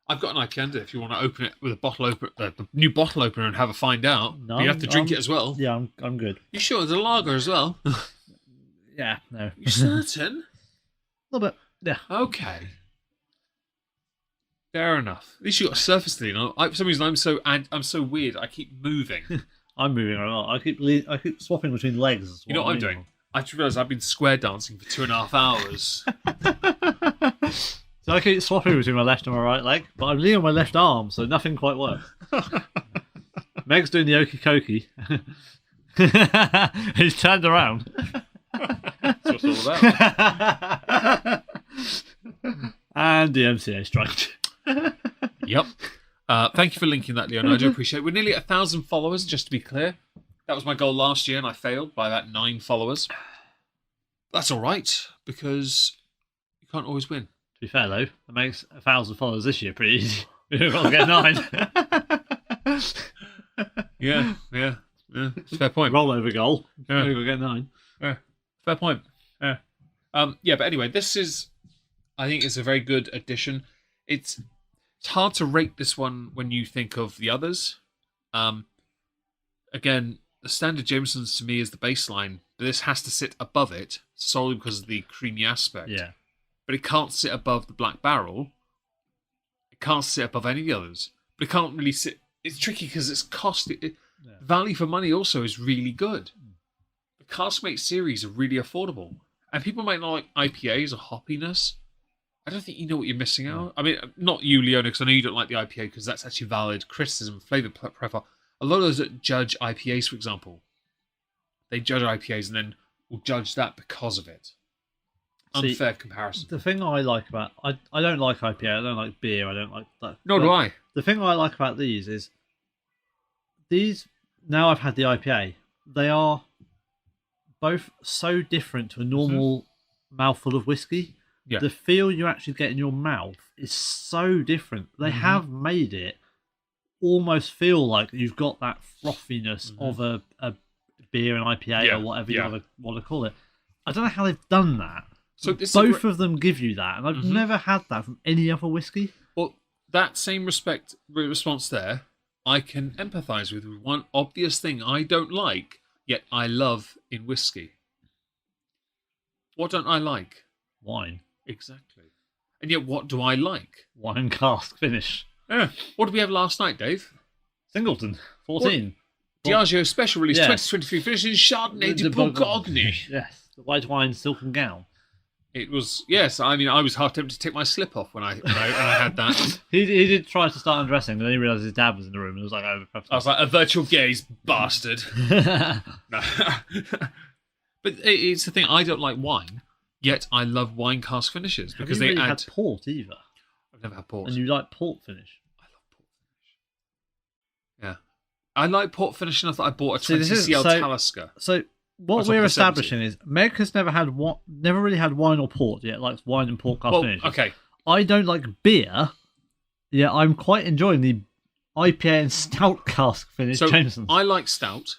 I've got an IPA under if you want to open it with a bottle opener, the new bottle opener, and have a find out. No, but you have to drink it as well. Yeah, I'm good. You sure it's a lager as well? Yeah, no. You certain? A little bit. Yeah. Okay. Fair enough. At least you got a surface to lean on. For some reason, I'm so weird. I keep moving. I'm moving a lot. I keep swapping between legs. You know what I'm doing? I just realised I've been square dancing for 2.5 hours. So I keep swapping between my left and my right leg, but I'm leaning on my left arm, so nothing quite works. Meg's doing the okie kokie. He's turned around. That's what it's all about. And the MCA striked. Yep. Thank you for linking that, Leon. I do appreciate it. We're nearly at 1,000 followers, just to be clear. That was my goal last year, and I failed by about 9 followers. That's all right, because you can't always win. To be fair, though, that makes 1,000 followers this year pretty easy. We've got to get 9. Yeah. It's a fair point. Rollover goal. Yeah. We've got to get 9. Yeah. Fair point. Yeah. But anyway, this is, I think it's a very good addition. It's hard to rate this one when you think of the others. Again, the standard Jameson's to me is the baseline, but this has to sit above it solely because of the creamy aspect. Yeah. But it can't sit above the Black Barrel. It can't sit above any of the others. But it can't really sit. It's tricky because it's cost. Value for money also is really good. The Caskmate series are really affordable, and people might not like IPAs or hoppiness. I don't think you know what you're missing out. I mean, not you, Leona, because I know you don't like the IPA because that's actually valid criticism, flavour profile. A lot of those that judge IPAs, for example, they judge IPAs and then will judge that because of it. Unfair comparison. The thing I like about... I don't like IPA, I don't like beer, I don't like that. Nor do I. The thing I like about these is... Now I've had the IPA, they are both so different to a normal mouthful of whiskey. Yeah. The feel you actually get in your mouth is so different. They have made it almost feel like you've got that frothiness of a beer, an IPA, or whatever you want to call it. I don't know how they've done that. So both of them give you that, and I've never had that from any other whiskey. Well, that same response there, I can empathise with one obvious thing I don't like, yet I love in whiskey. What don't I like? Wine. Exactly. And yet, what do I like? Wine cask finish. Yeah. What did we have last night, Dave? Singleton, 14. Diageo Special Release 2023, finished in Chardonnay de Bourgogne. Yes, the white wine silken gown. It was, yes, I mean, I was half tempted to take my slip off when I had that. He did try to start undressing, but then he realised his dad was in the room and was like, I was like, a virtual gaze bastard. No. But it's the thing, I don't like wine, yet I love wine cask finishes because they add... had port either. I've never had port. And you like port finish? I love port finish. Yeah. I like port finish enough that I bought a 20cl Talisker. So what we're establishing is Meg has never really had wine or port yet, like wine and port cask finish. Okay. I don't like beer. Yeah, I'm quite enjoying the IPA and stout cask finish. So Jameson. I like stout.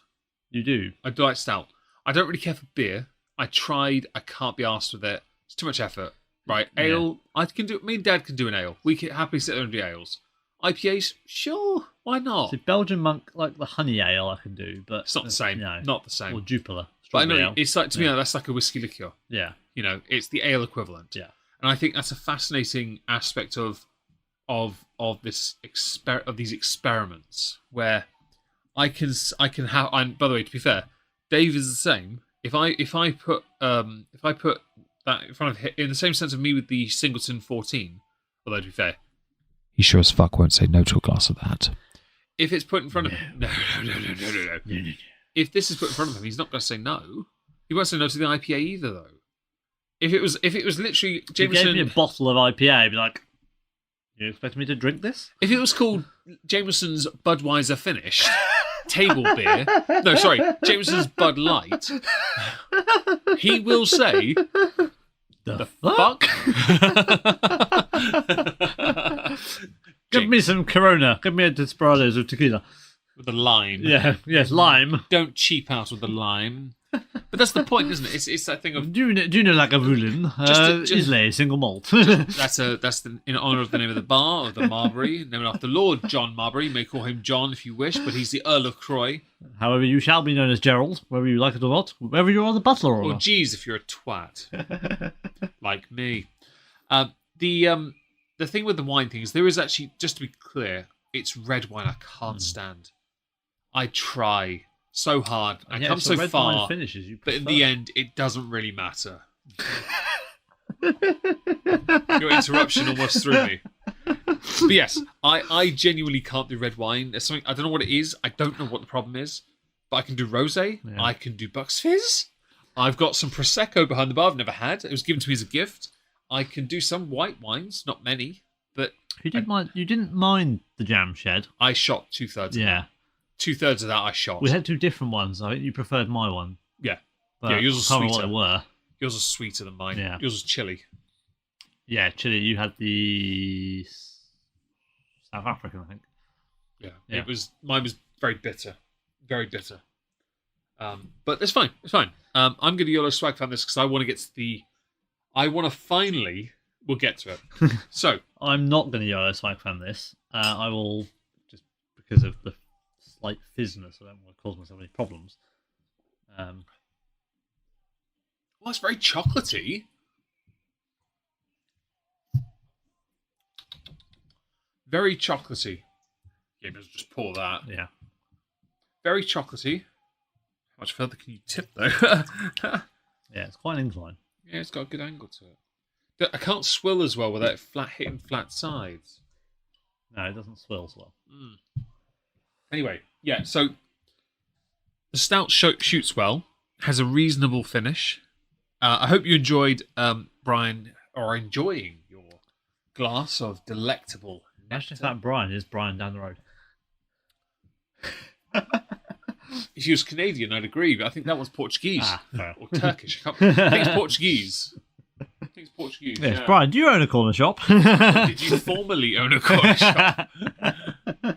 You do? I do like stout. I don't really care for beer. I tried. I can't be arsed with it. It's too much effort. Right, ale. Yeah. Me and Dad can do an ale. We can happily sit there and do ales. IPAs, sure, why not? So Belgian Monk, like the honey ale, I can do, but it's not the same. No, not the same. Or Jupiler. But I know it's like to me that's like a whiskey liqueur. Yeah, you know, it's the ale equivalent. Yeah, and I think that's a fascinating aspect of these experiments where I can have. And by the way, to be fair, Dave is the same. If I put that in front of him, in the same sense of me with the Singleton 14, although to be fair, he sure as fuck won't say no to a glass of that. If it's put in front of him, no. If this is put in front of him, he's not going to say no. He won't say no to the IPA either, though. If it was literally If you gave me a Jameson, bottle of IPA, I'd be like, you expect me to drink this? if it was called Jameson's Budweiser Finished table beer, no, sorry, Jameson's Bud Light, he will say, The "Fuck." Give me some Corona. Give me a Desperados with tequila. With the lime. Yeah, yes, lime. Don't cheap out with the lime. But that's the point, isn't it? It's that thing of Do you know Lagavulin? Just- Islay, single malt. that's in honour of the name of the bar of the Marbury, named after Lord John Marbury. You may call him John if you wish, but he's the Earl of Croy. However, you shall be known as Gerald, whether you like it or not, whether you are the butler or Or not. geez, if you're a twat like me. The thing with the wine thing is there is actually, just to be clear, it's red wine I can't stand. I try so hard. I Yeah, come it's so the red far, wine finishes you but in prefer. the end, it doesn't really matter. Your interruption almost threw me. But yes, I genuinely can't do red wine. There's something, I don't know what it is. I don't know what the problem is. But I can do rosé. Yeah. I can do Bucks Fizz. I've got some Prosecco behind the bar I've never had. It was given to me as a gift. I can do some white wines, not many, but You didn't mind the jam shed. I shot 2/3. Yeah. 2/3 of that I shot. We had two different ones. I think you preferred my one. Yeah. But Yeah, yours was I can't remember sweeter. what they were. Yours was sweeter than mine. Yeah. Yours was chili. Yeah, Chile, you had the South African, I think. Yeah. Yeah. Mine was very bitter. Very bitter. But it's fine. It's fine. I'm going to YOLO swag fan this because I want to get to we'll get to it. So, I'm not going to YOLO swag fan this. I will, just because of the slight fizzness, I don't want to cause myself any problems. well, it's very chocolatey. Very chocolatey. Yeah, let's just pour that. Yeah. Very chocolatey. How much further can you tip, though? Yeah, it's quite an incline. Yeah, it's got a good angle to it. I can't swill as well without hitting flat sides. No, it doesn't swirl so well. Anyway, yeah, so the stout shoots well, has a reasonable finish. I hope you enjoyed, Brian, or enjoying your glass of delectable Imagine if nectar. that Brian is Brian down the road. If he was Canadian, I'd agree, but I think that was Portuguese. Fair. Or Turkish. I think it's Portuguese. Yes, yeah. Brian, do you own a corner shop? Did you formerly own a corner shop? God,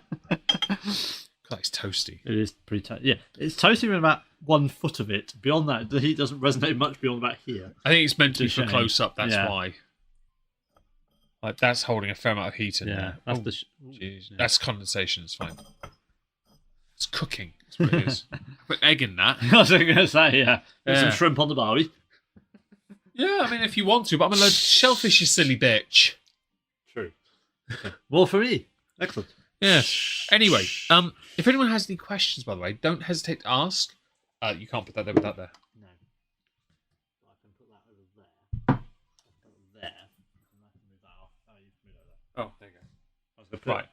it's toasty. It is pretty toasty. Yeah, it's toasty in about 1 foot of it. Beyond that, the heat doesn't resonate much beyond about here. I think it's meant to be It's a for shame. close up, that's Yeah. why. Like, that's holding a fair amount of heat in there. That's Oh, the. jeez. Yeah. That's condensation, it's fine. It's cooking, that's what it is. Put egg in that. I was going to say, yeah. There's Yeah. some shrimp on the barbie. Yeah, I mean, if you want to, but I'm allowed shellfish, you silly bitch. True. Well, for me. Excellent. Yeah. Anyway, if anyone has any questions, by the way, don't hesitate to ask. You can't put that there with that there. No. I can put that over there. There. And I can move that off. Oh, you can move that there. Oh, there you go. I was going to put Right.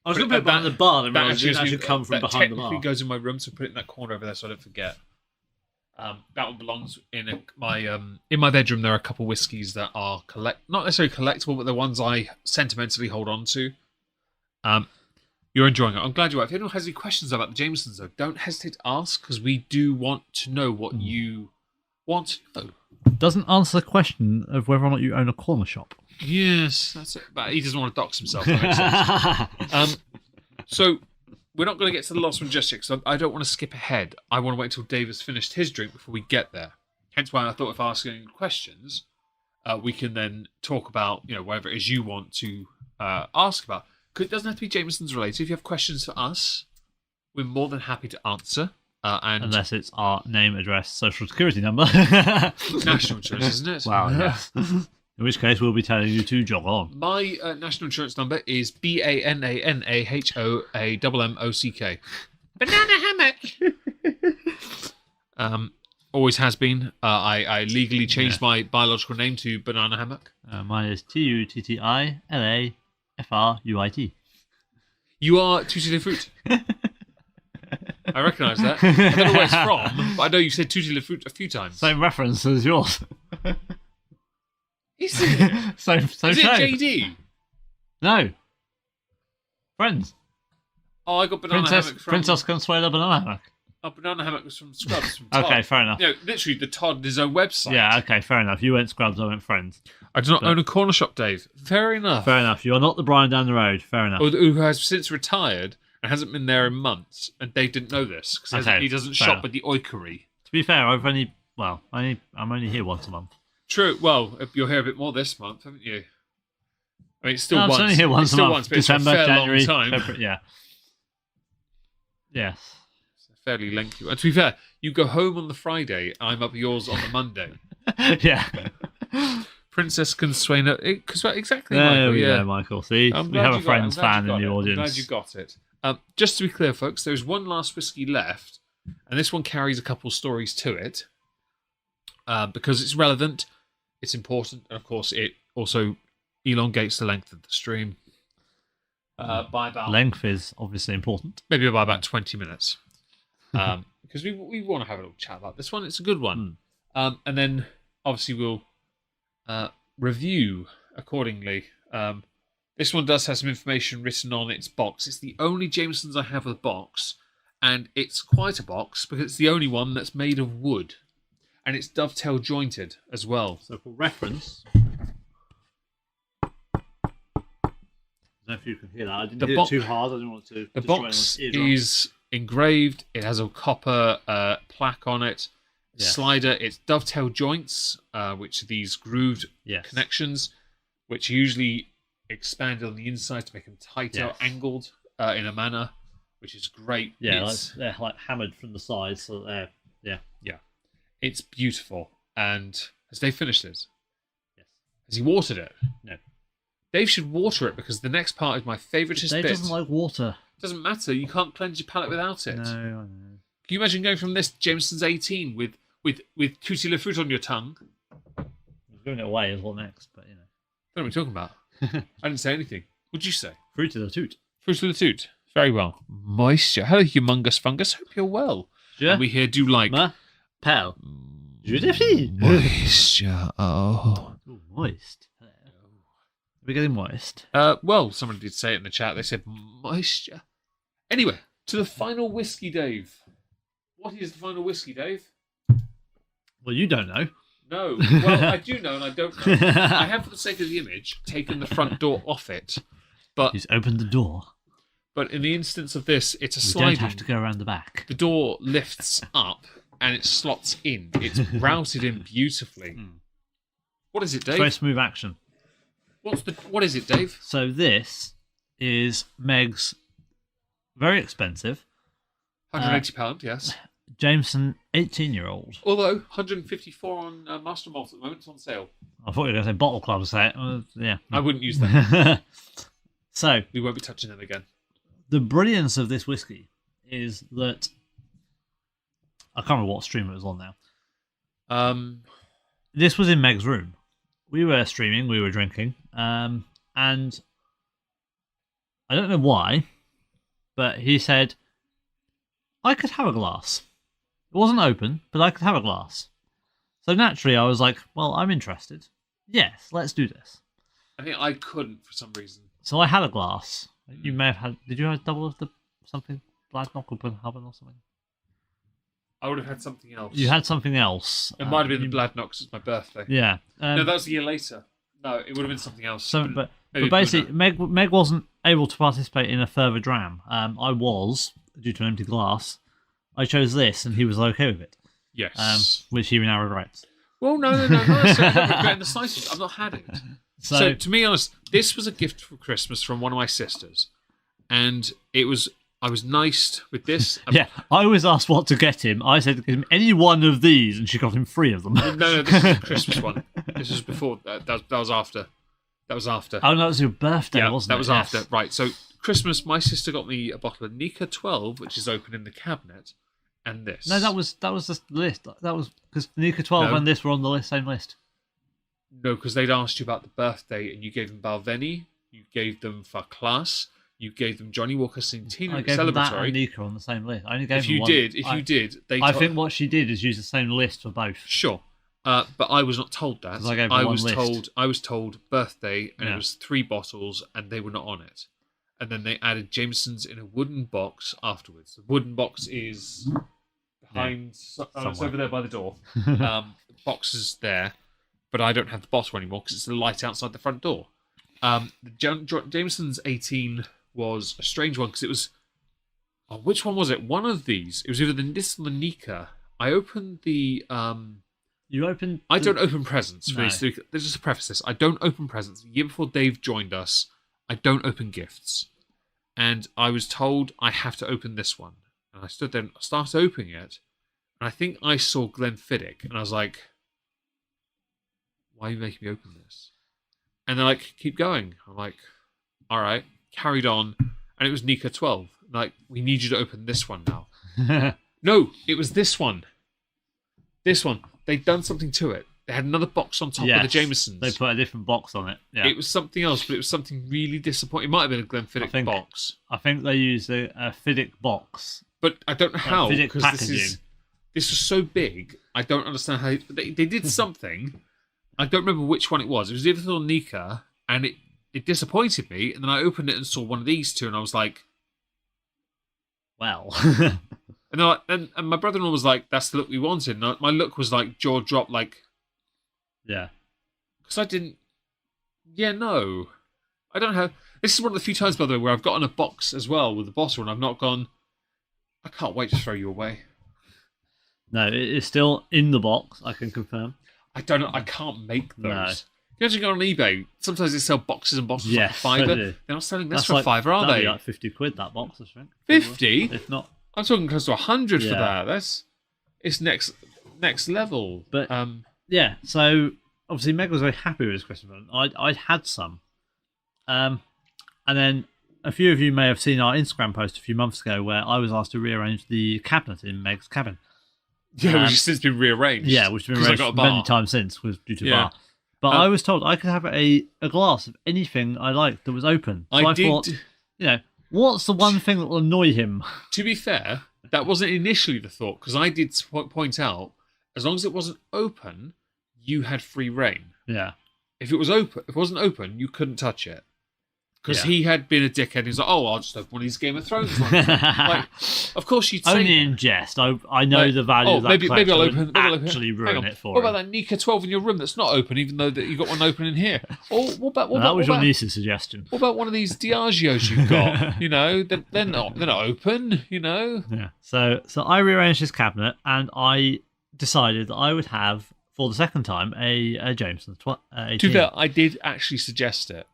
I was going to put it behind the bar, and realised it actually should come from that behind the technically bar. goes in my room, so put it in that corner over there so I don't forget. That one belongs in my bedroom. There are a couple of whiskies that are not necessarily collectible, but the ones I sentimentally hold on to. You're enjoying it. I'm glad you are. If anyone has any questions about the Jamesons, though, don't hesitate to ask because we do want to know what you want to know. Doesn't answer the question of whether or not you own a corner shop. Yes, that's it. But he doesn't want to dox himself. That makes sense. So we're not going to get to the last one just yet because I don't want to skip ahead. I want to wait until Dave has finished his drink before we get there. Hence why I thought if asking questions, we can then talk about whatever it is you want to ask about. Because it doesn't have to be Jameson's related. If you have questions for us, we're more than happy to answer. And Unless it's our name, address, social security number. national insurance, isn't it? Wow, yes. In which case, we'll be telling you to jog on. My national insurance number is BANANAHOAMMOCK. Banana hammock. Always has been. I legally changed my biological name to Banana Hammock. Mine is TUTTILAFRUIT. You are Tutti Le Fruit. I recognise that. I don't know where it's from, but I know you said Tutti Le Fruit a few times. Same reference as yours. Is it? so Is it show. JD? No. Friends. Oh, I got banana hammock from... Princess Consuelo banana hammock. Oh, banana hammock was from Scrubs. From Todd. Okay, fair enough. No, literally, the Todd, his own website. Yeah, okay, fair enough. You went Scrubs, I went Friends. I do not own a corner shop, Dave. Fair enough. Fair enough. You're not the Brian down the road. Fair enough. Who has since retired and hasn't been there in months, and Dave didn't know this because Okay, he doesn't fair shop enough. with the oikory. To be fair, I'm only here once a month. True. Well, you're here a bit more this month, haven't you? I mean, it's still No, I'm once. only here once it's a still month. once, but December, it's a fair January, long time. February, yeah. Yes. It's a fairly lengthy. And to be fair, you go home on the Friday. I'm up yours on the Monday. Yeah. Princess Consuelo. Exactly. There Michael, we yeah. go, Michael. See, I'm we glad have a you got it. Friends I'm glad fan you in got the it. audience. I'm glad you got it. Just to be clear, folks, there's one last whiskey left, and this one carries a couple stories to it because it's relevant, it's important, and of course, it also elongates the length of the stream by about Length is obviously important. maybe by about 20 minutes because we want to have a little chat about this one. It's a good one, and then obviously we'll review accordingly. This one does have some information written on its box. It's the only Jameson's I have with a box, and it's quite a box because it's the only one that's made of wood, and it's dovetail jointed as well. So for reference, I don't know if you can hear that. I didn't hit it too hard. I didn't want to. The destroy box anyone's eardrums. is engraved. It has a copper plaque on it. Yes. Slider. It's dovetail joints, which are these grooved Yes. connections, which are usually expanded on the inside to make them tighter, Yes. angled in a manner, which is great. Yeah, It's, they're like hammered from the sides, so they're it's beautiful. And has Dave finished it? yes. Has he watered it? No. Dave should water it because the next part is my favouriteest Dave bit. doesn't like water. Doesn't matter. You can't cleanse your palate without it. No, I know. Can you imagine going from this Jameson's 18 with Tutti Le Fruit on your tongue? I'm giving it away as well next, but you know. I don't know what you're talking about. I didn't say anything. What'd you say? Fruit of the toot. Fruit of the Toot. Very well. Moisture. Hello, humongous fungus. Hope you're well. Yeah. And we here do like... Pel. Judy. Moisture. Oh. Ooh, moist. Hello. Are we getting moist? Well, someone did say it in the chat. They said moisture. Anyway, to the final whiskey, Dave. What is the final whiskey, Dave? Well, you don't know. No. Well, I do know and I don't know. I have, for the sake of the image, taken the front door off it. But He's opened the door. But in the instance of this, it's a We sliding. don't have to go around the back. The door lifts up and it slots in. It's routed in beautifully. What is it, Dave? Very smooth action. What is it, Dave? So this is Meg's very expensive £180, yes. Jameson 18-year-old. Although 154 on Master Malt at the moment. It's on sale. I thought you were going to say Bottle Club set. Yeah. I wouldn't use that. So We won't be touching them again. the brilliance of this whiskey is that I can't remember what stream it was on now. This was in Meg's room. We were streaming, we were drinking, and I don't know why, but he said, I could have a glass. It wasn't open, but I could have a glass. So naturally I was like, well, I'm interested. Yes, let's do this. I think I couldn't for some reason. So I had a glass. You may have had, did you have double of the something? Blood knuckle Haven or something? I would have had something else. You had something else. It might have been the Blood Knox. It's my birthday. Yeah. No, that was a year later. No, it would have been something else. So, but maybe basically, Meg wasn't able to participate in a further dram. I was, due to an empty glass. I chose this, and he was okay with it. Yes. Which he now regrets. Well, no. I don't regret in the slightest. I've not had it. So, to be honest, this was a gift for Christmas from one of my sisters, and I was nice with this. Yeah, I was asked what to get him. I said, give him any one of these, and she got him 3 of them. No, this is a Christmas one. This was before. That was after. That was after. Oh, no, that was your birthday, wasn't it? That was after. Right, so Christmas, my sister got me a bottle of Nika 12, which is open in the cabinet, and this. No, that was the list. That was because Nika 12 and this were on the list, same list. No, because they'd asked you about the birthday, and you gave them Balvenie, you gave them for class, you gave them Johnny Walker Centenary I gave them that Celebratory. and Nika on the same list. I only gave If them you one. did, they I think what she did is use the same list for both. Sure. But I was not told that. 'Cause I gave you one list. I was told birthday, and Yeah. it was 3 bottles, and they were not on it. And then they added Jameson's in a wooden box afterwards. The wooden box is behind. It's somewhere. over there by the door. The box is there, but I don't have the bottle anymore because it's the light outside the front door. Jameson's 18 was a strange one because it was. Oh, which one was it? One of these. It was either this or the Nika. I opened the. You opened. I don't open presents. No. There's just to preface this. I don't open presents. The year before Dave joined us, I don't open gifts. And I was told I have to open this one. And I stood there and started opening it. And I think I saw Glenfiddich. And I was like, why are you making me open this? And they're like, keep going. I'm like, all right. Carried on. And it was Nika 12. Like, we need you to open this one now. No, it was this one. This one. They'd done something to it. They had another box on top of the Jamesons. They put a different box on it. Yeah. It was something else, but it was something really disappointing. It might have been a Glenfiddich box. I think they used a Fiddick box. But I don't know how, Fiddick because packaging. this was so big, I don't understand how... They did something. I don't remember which one it was. It was either on Nika, and it disappointed me, and then I opened it and saw one of these two, and I was like... Well... And, they're like, and my brother-in-law was like, that's the look we wanted. And my look was like, jaw drop, like... Yeah. Because I didn't... Yeah, no. I don't have... This is one of the few times, by the way, where I've gotten a box as well with the bottle, and I've not gone... I can't wait to throw you away. No, it is still in the box, I can confirm. I don't know. I can't make those. No. You know, you go on eBay, sometimes they sell boxes and bottles Yes, for $5. they They're do. not selling this That's for like, $5, are that'd they? be like 50 quid, that box, I think. 50? If not... I'm talking close to 100 for Yeah. that. It's next level. But yeah, so obviously Meg was very happy with his Christmas present. I'd had some, and then a few of you may have seen our Instagram post a few months ago where I was asked to rearrange the cabinet in Meg's cabin. yeah, which has since been rearranged. Yeah, which has been 'Cause I arranged got a bar. many times since was due to Yeah. bar. But I was told I could have a glass of anything I liked that was open. So I did. thought, what's the one thing that will annoy him? To be fair, that wasn't initially the thought, because I did point out, as long as it wasn't open, you had free reign. Yeah. If it wasn't open, you couldn't touch it. Because Yeah. he had been a dickhead. He's like, oh, I'll just open one of these Game of Thrones ones. Like, of course you'd say... Only in jest. I know like, the value of that maybe I'll collection. I open. wouldn't Maybe I'll open. actually Hang ruin on. it for What him. about that Nika 12 in your room that's not open, even though that you got one open in here? Or what about That was your niece's suggestion. what about one of these Diageos you've got? You know, they're not open. You know. Yeah. So I rearranged his cabinet and I decided that I would have, for the second time, a Jameson 18. To that, I did actually suggest it.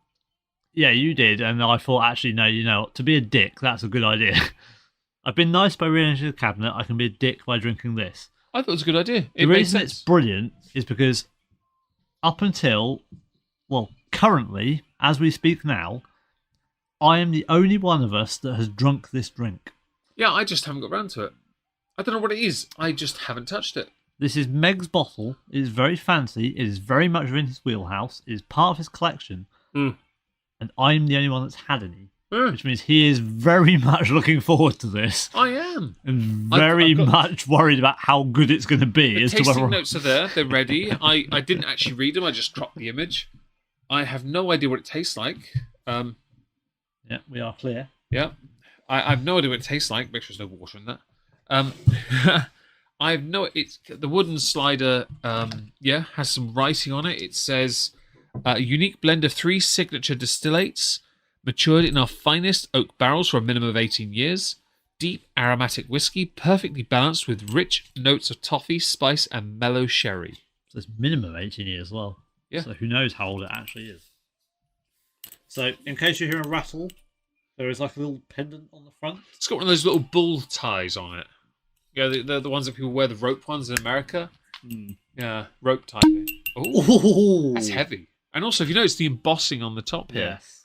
Yeah, you did, and I thought, actually, no, to be a dick, that's a good idea. I've been nice by rearranging the cabinet, I can be a dick by drinking this. I thought it was a good idea. The reason it's brilliant is because up until, currently, as we speak now, I am the only one of us that has drunk this drink. Yeah, I just haven't got round to it. I don't know what it is. I just haven't touched it. This is Meg's bottle. It is very fancy. It is very much in his wheelhouse. It is part of his collection. Mm. And I'm the only one that's had any. Which means he is very much looking forward to this. I am. And very much worried about how good it's going to be. The As to tasting whether... notes are there. They're ready. I didn't actually read them. I just cropped the image. I have no idea what it tastes like. Yeah, we are clear. Yeah. I have no idea what it tastes like. Make sure there's no water in that. I have no... It's the wooden slider, has some writing on it. It says, a unique blend of 3 signature distillates, matured in our finest oak barrels for a minimum of 18 years. Deep aromatic whiskey, perfectly balanced with rich notes of toffee, spice, and mellow sherry. So it's minimum 18 years as well. Yeah. So who knows how old it actually is. So in case you hear a rattle, there is like a little pendant on the front. It's got one of those little bull ties on it. Yeah, the ones that people wear, the rope ones in America. Yeah, rope tie. Oh, that's heavy. And also, if you notice the embossing on the top here. Yes.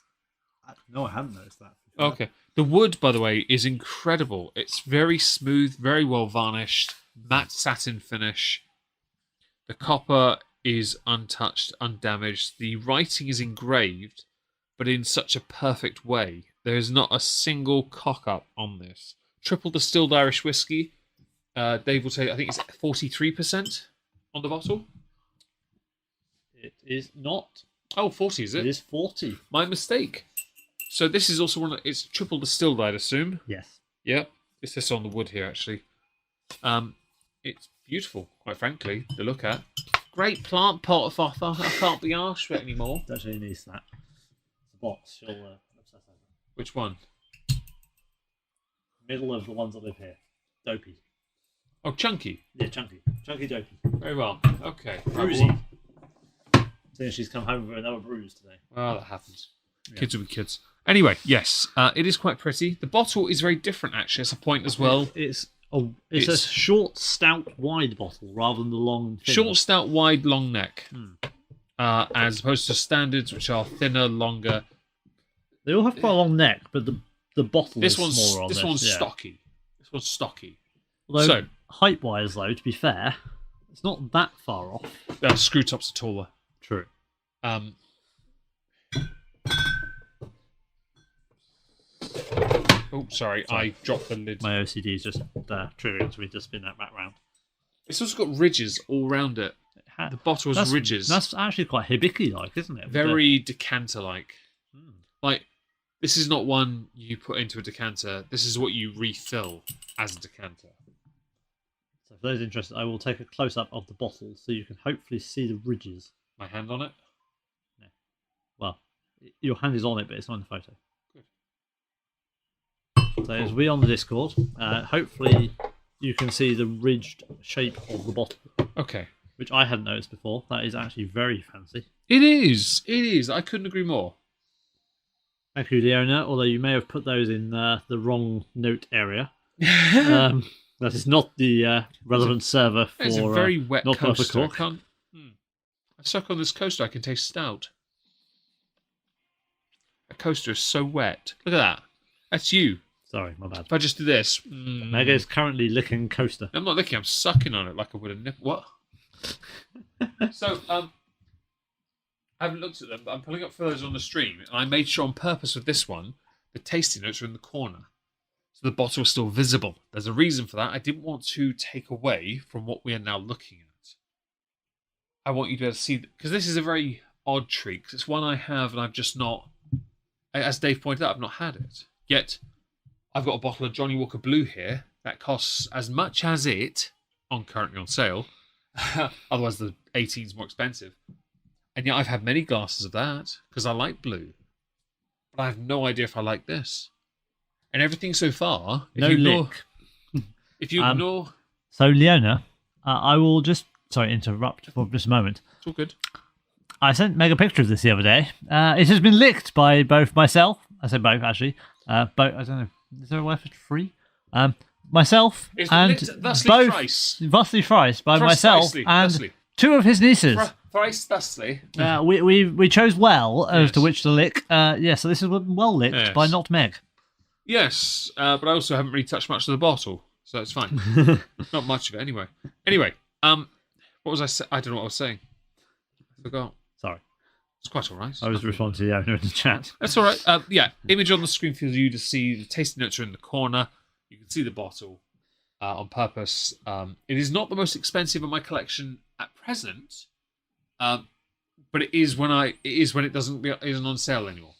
No, I hadn't noticed that. Okay. The wood, by the way, is incredible. It's very smooth, very well varnished, matte satin finish. The copper is untouched, undamaged. The writing is engraved, but in such a perfect way. There is not a single cock-up on this. Triple distilled Irish whiskey. Dave will say, I think it's 43% on the bottle. It is not. Oh, 40 is It it? is 40. My mistake. So this is also it's triple distilled, I'd assume. Yes. Yep. It's this on the wood here, actually. It's beautiful, quite frankly, to look at. Great plant pot if I can't be arsed with it anymore. It actually needs that. It's a box. She'll obsess over. Which one? Middle of the ones that live here. Dopey. Oh, Chunky. Yeah, chunky. Chunky dopey. Very well. Okay. Bruisey. Seeing she's come home with another bruise today. Well, that happens. Yeah. Kids will be kids. Anyway, yes, it is quite pretty. The bottle is very different, actually. It's a point as well. It's a short, stout, wide bottle rather than the long, thin. Short, stout, wide, long neck. As opposed to standards, which are thinner, longer. They all have quite a long neck, but the bottle is smaller on this one's stocky. This one's stocky. Although, height-wise, though, to be fair, it's not that far off. Screw tops are taller. True. Oh, sorry, I dropped the lid. My OCD is just triggering to me to spin that back round. It's also got ridges all round it. The bottle has ridges. That's actually quite Hibiki-like, isn't it? Very decanter-like. Like, this is not one you put into a decanter. This is what you refill as a decanter. So for those interested, I will take a close-up of the bottle so you can hopefully see the ridges. My hand on it? No. Well, your hand is on it, but it's not in the photo. Good. So as we on the Discord, hopefully you can see the ridged shape of the bottle. Okay. Which I hadn't noticed before. That is actually very fancy. It is. It is. I couldn't agree more. Thank you, Leona. Although you may have put those in the wrong note area. That is not the relevant server for. It's a very wet not coaster. for Cork. I suck on this coaster. I can taste stout. That coaster is so wet. Look at that. That's you. Sorry, my bad. If I just do this, Mega is currently licking coaster. I'm not licking. I'm sucking on it like I would a nipple. What? So, I haven't looked at them, but I'm pulling up photos on the stream, and I made sure on purpose with this one, the tasting notes are in the corner. So the bottle is still visible. There's a reason for that. I didn't want to take away from what we are now looking at. I want you to be able to see, because this is a very odd treat, because it's one I have, and I've just not, as Dave pointed out, I've not had it. Yet, I've got a bottle of Johnny Walker Blue here that costs as much as it, currently on sale. Otherwise, the 18 is more expensive. And yet, I've had many glasses of that because I like blue, but I have no idea if I like this. And everything so far, if you ignore, So, Leona, I will just interrupt for just a moment. It's all good. I sent Meg a picture of this the other day. It has been licked by both myself. I said both actually. Both. I don't know. Is there a word for free? Myself It's and licked thusly both thrice. thusly thrice by myself and two of his nieces. Thrice thusly. We chose well as to which to lick. So this is well licked by not Meg. Yes, but I also haven't really touched much of the bottle, so it's fine. Not much of it, anyway. Anyway, what was I saying? I don't know what I was saying. I forgot. Sorry. It's quite all right. I was responding to the owner in the chat. That's all right. Image on the screen for you to see. The tasting notes are in the corner. You can see the bottle on purpose. It is not the most expensive in my collection at present, but it is when it isn't on sale anymore.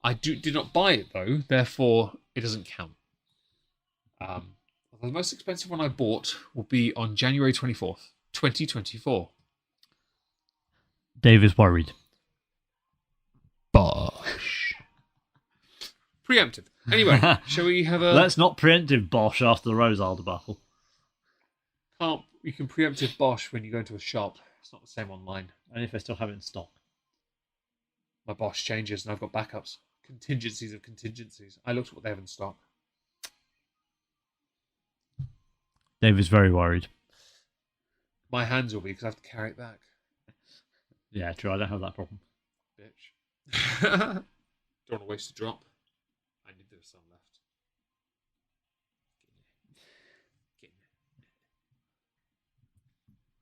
I did not buy it though, therefore it doesn't count. The most expensive one I bought will be on January 24th, 2024. Dave is worried. Bosh. Preemptive. Anyway, shall we have a... Let's not preemptive Bosch after the Rosal debacle. You can preemptive Bosch when you go into a shop. It's not the same online. Only if I still have it in stock. My Bosch changes and I've got backups. Contingencies of contingencies. I looked at what they have in stock. Dave is very worried. My hands will be because I have to carry it back. Yeah, true. I don't have that problem. Bitch. Don't want to waste a drop. I need there's some left.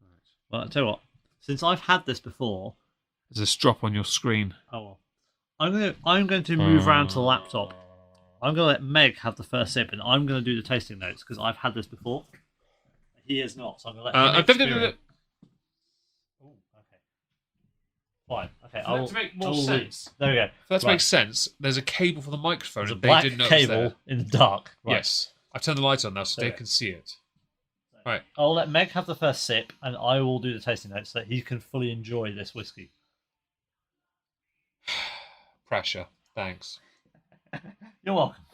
Right. Well, I'll tell you what. Since I've had this before... There's a drop on your screen. Oh, well. I'm going to move around to the laptop. I'm going to let Meg have the first sip, and I'm going to do the tasting notes, because I've had this before. He is not, so I'm going to let him experience. Oh, okay. Fine. Okay. For that to make more sense. There we go. For that to make sense, there's a cable for the microphone, There's a and black they didn't know it was cable there. in the dark. Right. Yes. I've turned the lights on now so Okay. Dave can see it. Right. I'll let Meg have the first sip, and I will do the tasting notes so that he can fully enjoy this whiskey. Pressure. Thanks. You're welcome.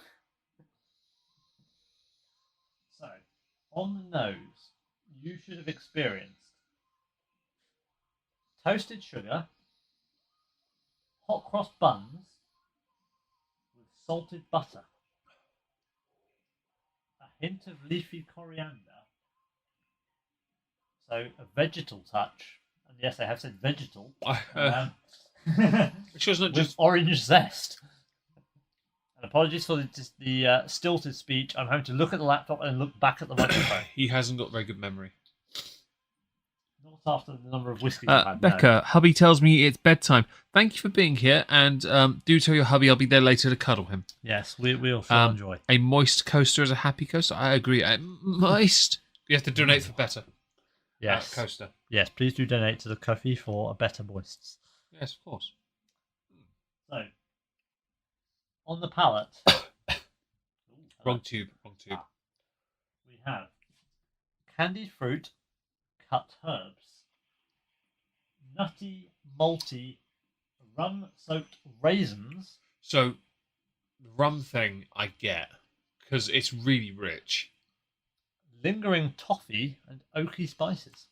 So, on the nose, you should have experienced toasted sugar, hot cross buns with salted butter, a hint of leafy coriander, so a vegetal touch, and yes, I have said vegetal, Sure it's not with just... orange zest. And apologies for the stilted speech. I'm having to look at the laptop and look back at the microphone. He hasn't got very good memory. Not after the number of whiskies I've had. Becca, hubby tells me it's bedtime. Thank you for being here, and do tell your hubby I'll be there later to cuddle him. Yes, we'll sure enjoy. A moist coaster is a happy coaster. I agree. Moist. You have to donate for better. Yes. Coaster. Yes, please do donate to the coffee for a better moists. Yes, of course. So, on the palate. Wrong tube. We have candied fruit, cut herbs, nutty, malty, rum-soaked raisins. So, the rum thing I get, because it's really rich. Lingering toffee and oaky spices.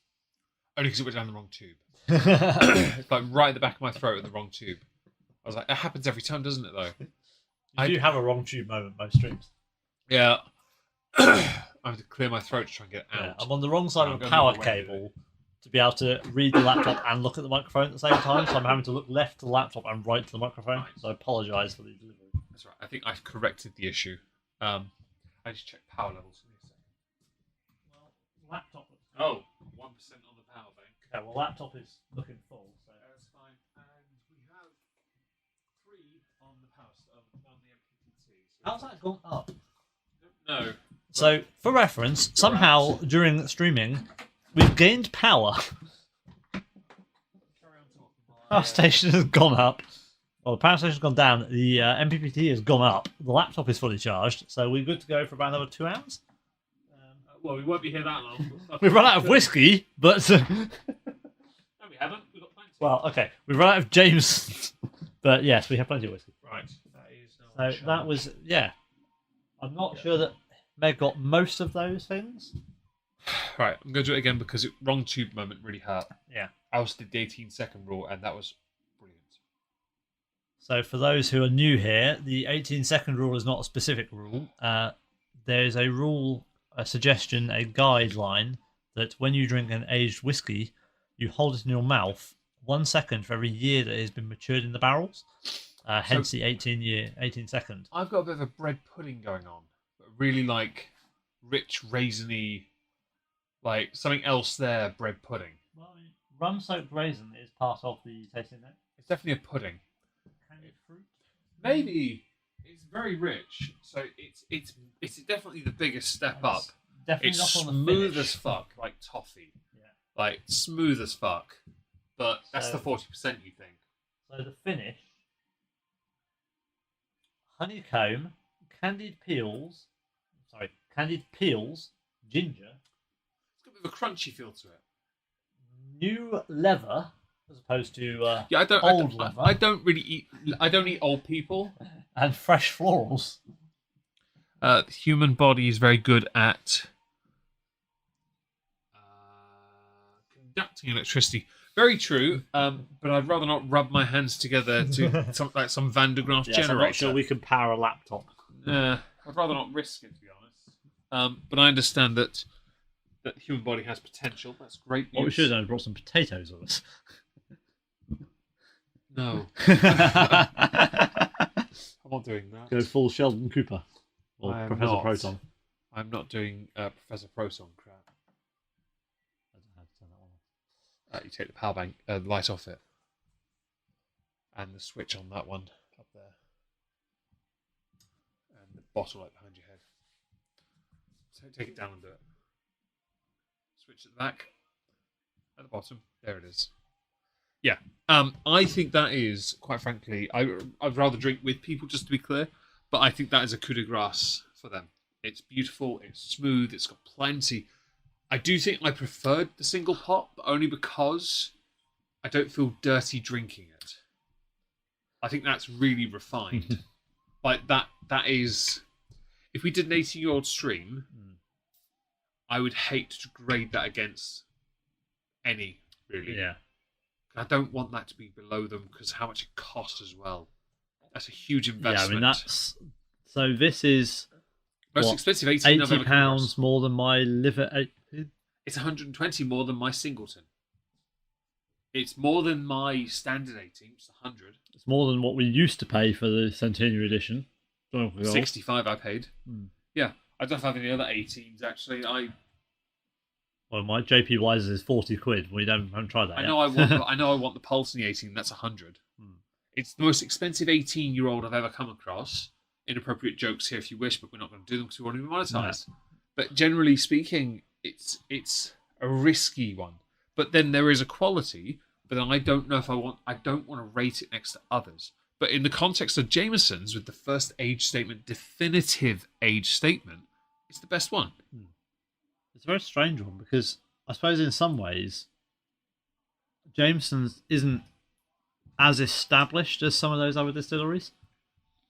Only because it went down the wrong tube. It's like right at the back of my throat in the wrong tube. I was like, that happens every time, doesn't it, though? You do have a wrong tube moment most streams. Yeah. I have to clear my throat to try and get it out. Yeah, I'm on the wrong side I'm of a going power the other way with cable to be able to read the laptop and look at the microphone at the same time, so I'm having to look left to the laptop and right to the microphone, Right. so I apologise for the delivery. That's right. I think I've corrected the issue. I just checked power levels. Well, laptop looks good. Oh, 1% on the power bank. Okay, well, laptop is looking full, so... That's fine. And we have 3 on the power on the MPPT. How's that gone up? No. So, for reference, somehow during streaming, we've gained power. Power station has gone up. Well, the power station's gone down. The MPPT has gone up. The laptop is fully charged, so we're good to go for about another 2 hours. Well, we won't be here that long. We've run out of whiskey, but No, we haven't. We've got plenty. well, okay, we've run out of Jameson, but yes, we have plenty of whiskey. Right. That is So that was I'm not sure that Meg got most of those things. Right, I'm going to do it again because wrong tube moment really hurt. Yeah. I was did the 18-second rule, and that was brilliant. So for those who are new here, the 18-second rule is not a specific rule. There is a rule, a suggestion, a guideline that when you drink an aged whiskey, you hold it in your mouth 1 second for every year that it has been matured in the barrels. Hence the 18 second. I've got a bit of a bread pudding going on, but really like rich raisiny, like something else there. Bread pudding. Well, I mean, rum-soaked raisin is part of the tasting note. It's definitely a pudding. Candied fruit. Maybe it's very rich, so it's definitely the biggest step up. Definitely It's not on the smooth finish. as fuck, like toffee. Yeah. Like smooth as fuck. But that's So- the 40% you think. So the finish: honeycomb, candied peels, ginger, It's got a bit of a crunchy feel to it. new leather as opposed to Yeah, old leather, I don't really eat. I don't eat old people. and fresh florals. The human body is very good at conducting electricity. Very true, but I'd rather not rub my hands together to some Van de Graaff Yes, I'm generator. not sure we can power a laptop. I'd rather not risk it, to be honest. But I understand that the human body has potential. That's great news. What we should have done is brought some potatoes with us. No, I'm not doing that. Go full Sheldon Cooper or I am Professor not. Proton. I'm not doing Professor Proton crap. I don't know how to turn that one off. You take the power bank, the light off it, and the switch on that one up there, and the bottle like behind your head. So take it down and do it. Switch at the back, at the bottom. There it is. Yeah. I think that is, quite frankly, I'd rather drink with people, just to be clear, but I think that is a coup de grace for them. It's beautiful, it's smooth, it's got plenty. I do think I preferred the single pot, but only because I don't feel dirty drinking it. I think that's really refined. Like, that is... If we did an 18-year-old stream, I would hate to grade that against any, really. Yeah. I don't want that to be below them because how much it costs as well. That's a huge investment. Yeah, I mean, that's... So this is... Most expensive 18 I've ever come across. £80 more than my liver... It's 120 more than my singleton. It's more than my standard 18, which is 100. It's more than what we used to pay for the Centenary edition. 65 I paid. Yeah, I don't have any other 18s, actually. Well, my JP Wises is 40 quid. We haven't tried that I yet. know I want the Pulse in the 18. That's 100. It's the most expensive 18-year-old I've ever come across. Inappropriate jokes here if you wish, but we're not going to do them because we want to be monetized. No. But generally speaking, it's a risky one. But then there is a quality. But then I don't know if I don't want to rate it next to others. But in the context of Jameson's, with the first age statement, definitive age statement, it's the best one. It's a very strange one because I suppose in some ways, Jameson's isn't as established as some of those other distilleries.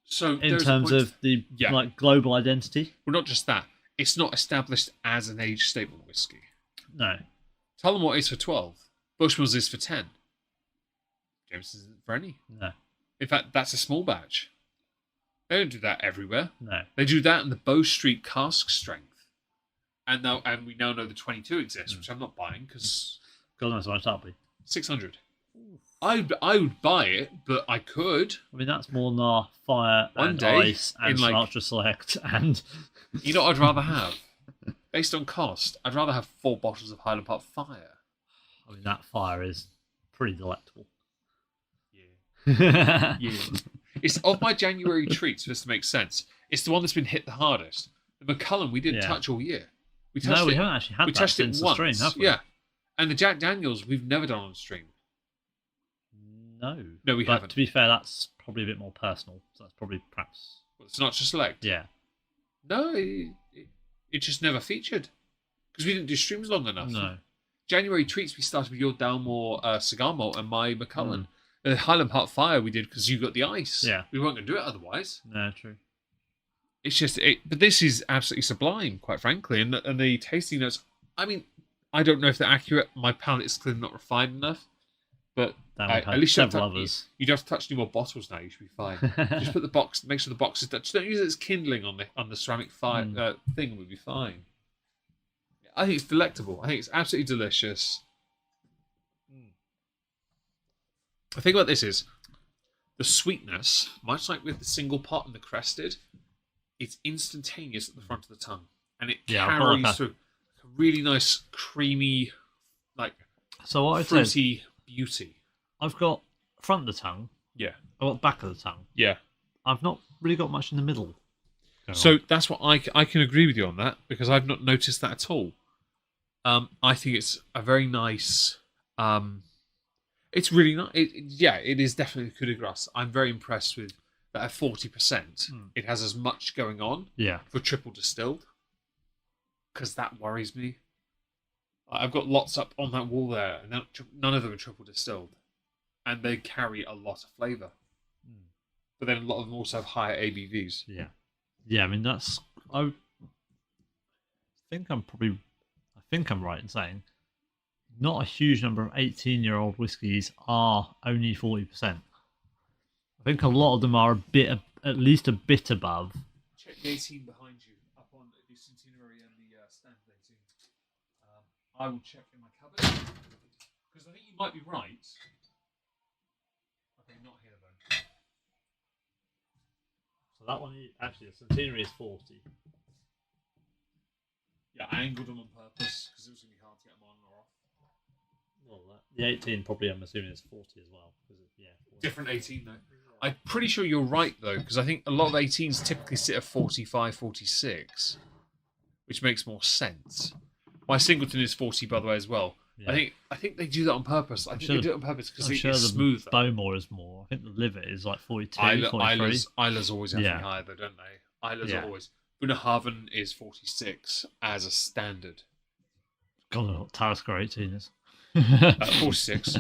So in terms of the like global identity. Well, not just that. It's not established as an age statement whiskey. No. Tullamore is for 12. Bushmills is for 10. Jameson's isn't for any. No. In fact, that's a small batch. They don't do that everywhere. No. They do that in the Bow Street cask strength. And we now know the 22 exists, which I'm not buying because... God knows how much that'll be. 600. I would buy it, but I could. I mean, that's more than our Fire and Ice and some Ultra Select and... You know what I'd rather have? Based on cost, I'd rather have 4 bottles of Highland Park Fire. I mean, that Fire is pretty delectable. Yeah. Yeah. It's of my January treats, for this to make sense. It's the one that's been hit the hardest. The Macallan we didn't touch all year. We haven't actually had that since the stream, have we? Yeah. And the Jack Daniels we've never done on stream. No, we haven't. To be fair, that's probably a bit more personal. So that's probably perhaps... Well, it's not just select. Yeah. No, it just never featured. Because we didn't do streams long enough. No. January treats, we started with your Dalmore cigar malt and my Macallan. The Highland Park Fire we did because you got the ice. Yeah. We weren't going to do it otherwise. No, true. It's just... But this is absolutely sublime, quite frankly. And the tasting notes... I mean, I don't know if they're accurate. My palate is clearly not refined enough. But at least you don't have to touch any more bottles now. You should be fine. Just put the box... Make sure the box is... Just don't use it as kindling on the ceramic fire thing. We'll be fine. I think it's delectable. I think it's absolutely delicious. The thing about this is the sweetness, much like with the single pot and the crested, it's instantaneous at the front of the tongue. And it carries through a really nice, creamy, fruity beauty. I've got front of the tongue. Yeah. I've got back of the tongue. Yeah. I've not really got much in the middle. So that's what I can agree with you on that, because I've not noticed that at all. I think it's a very nice... it's really nice. It is definitely coup de grace. I'm very impressed with that at 40%. It has as much going on for triple distilled, because that worries me. I've got lots up on that wall there, and none of them are triple distilled, and they carry a lot of flavour. But then a lot of them also have higher ABVs. Yeah. I mean, I think I'm right in saying not a huge number of 18-year-old whiskies are only 40%. I think a lot of them are at least a bit above. Check the 18 behind you, up on the Centenary and the standard 18. I will check in my cupboard, because I think you might be right. Okay, not here though. So that one, actually, the Centenary is 40. Yeah, I angled them on purpose, because it was going to be hard to get them on or off. Well, the 18 probably, I'm assuming, is 40 as well. 40. Different 18 though. I'm pretty sure you're right though, because I think a lot of 18s typically sit at 45, 46, which makes more sense. My singleton is 40, by the way, as well. Yeah. I think they do that on purpose. I think sure they do it on purpose because I'm sure it's the smoother. Bowmore is more. I think the liver is like 42, 43. Isla's always have to Yeah. be higher though, don't they? Isla's Yeah. are always. Bunnahabhain is 46 as a standard. God, I know what Talisker 18 is. 46.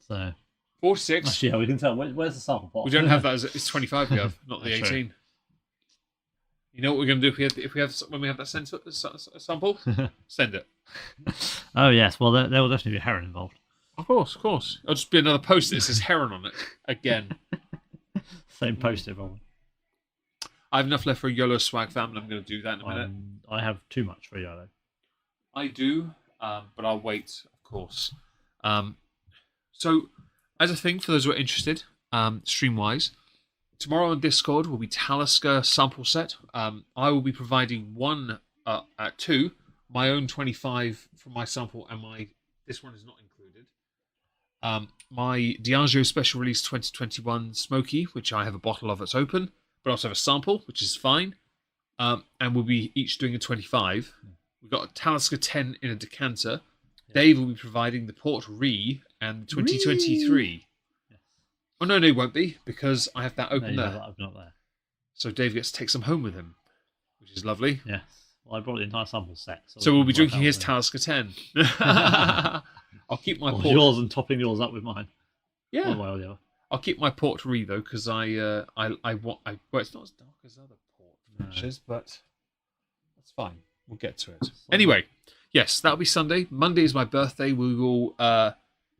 So 46. actually, yeah, we can tell. Where's the sample pot? We don't have that as it's 25 we have, not the That's 18. You know what we're going to do when we have that sample? Send it. Oh yes, well there will definitely be heron involved. Of course. It'll just be another post that says heron on it again. Same poster, probably. I have enough left for a YOLO swag fam, and I'm going to do that in a minute. I have too much for YOLO. I do, but I'll wait, of course. So, as a thing for those who are interested, stream-wise, tomorrow on Discord will be Talisker sample set. I will be providing two, my own 25 from my sample, and this one is not included. My Diageo Special Release 2021 Smoky, which I have a bottle of that's open, but also have a sample, which is fine. And we'll be each doing a 25. We've got a Talisker 10 in a decanter. Yeah. Dave will be providing the Port Ree and 2023. Yes. Oh, no, he won't be, because I have that open there. I've not there. So Dave gets to take some home with him, which is lovely. Yes. Well, I brought the entire sample set. So we'll be drinking his Talisker 10. I'll keep my Port... yours and topping yours up with mine. Yeah. One way or the other. I'll keep my Port Ree, though, because well, it's not as dark as other port finishes, but that's fine. We'll get to it. Anyway, yes, that'll be Sunday. Monday is my birthday. We will,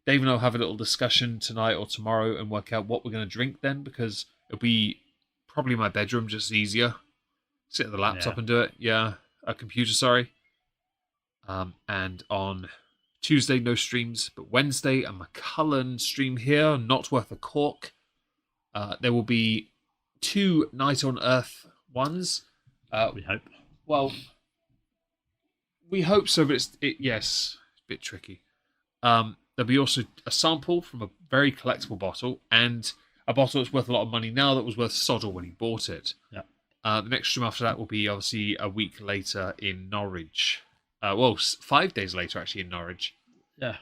Dave and I will have a little discussion tonight or tomorrow and work out what we're going to drink then, because it'll be probably my bedroom, just easier. Sit at the laptop and do it. Yeah, a computer, sorry. And on Tuesday, no streams, but Wednesday, a McCullen stream here, not worth a Cork. There will be 2 Night on Earth ones. We hope. Well... We hope so, but it's a bit tricky. There'll be also a sample from a very collectible bottle and a bottle that's worth a lot of money now that was worth soddle when he bought it. Yeah. The next stream after that will be obviously a week later in Norwich. 5 days later actually in Norwich. Yeah.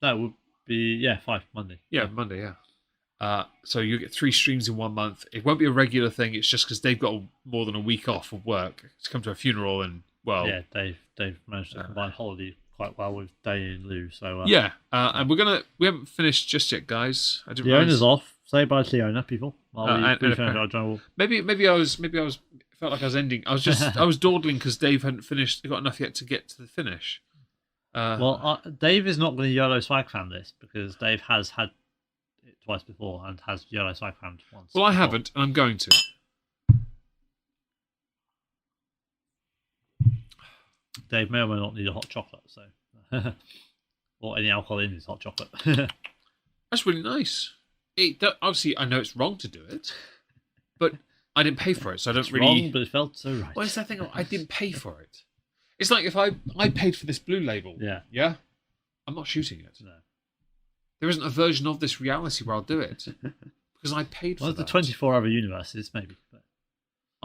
That would be 5 Monday. Yeah, Monday. Yeah. So you get 3 streams in 1 month. It won't be a regular thing. It's just because they've got more than a week off of work to come to a funeral and. Well, yeah, Dave managed to combine holiday quite well with day in lieu. So and we haven't finished just yet, guys. I didn't. Leona's off. Say bye to Leona, people. Maybe I was felt like I was ending. I was dawdling because Dave hadn't finished. Got enough yet to get to the finish. Dave is not going to YOLO swag fan this because Dave has had it twice before and has YOLO swag fan once. Well, I haven't, and I'm going to. Dave may or may not need a hot chocolate, so or any alcohol in his hot chocolate. That's really nice. Obviously, I know it's wrong to do it, but I didn't pay for it, so I don't really. Wrong, but it felt so right. Well, it's that thing. I didn't pay for it. It's like if I paid for this blue label. Yeah. I'm not shooting it. No. There isn't a version of this reality where I'll do it because I paid for it. Well, the 24 other universes, maybe. But...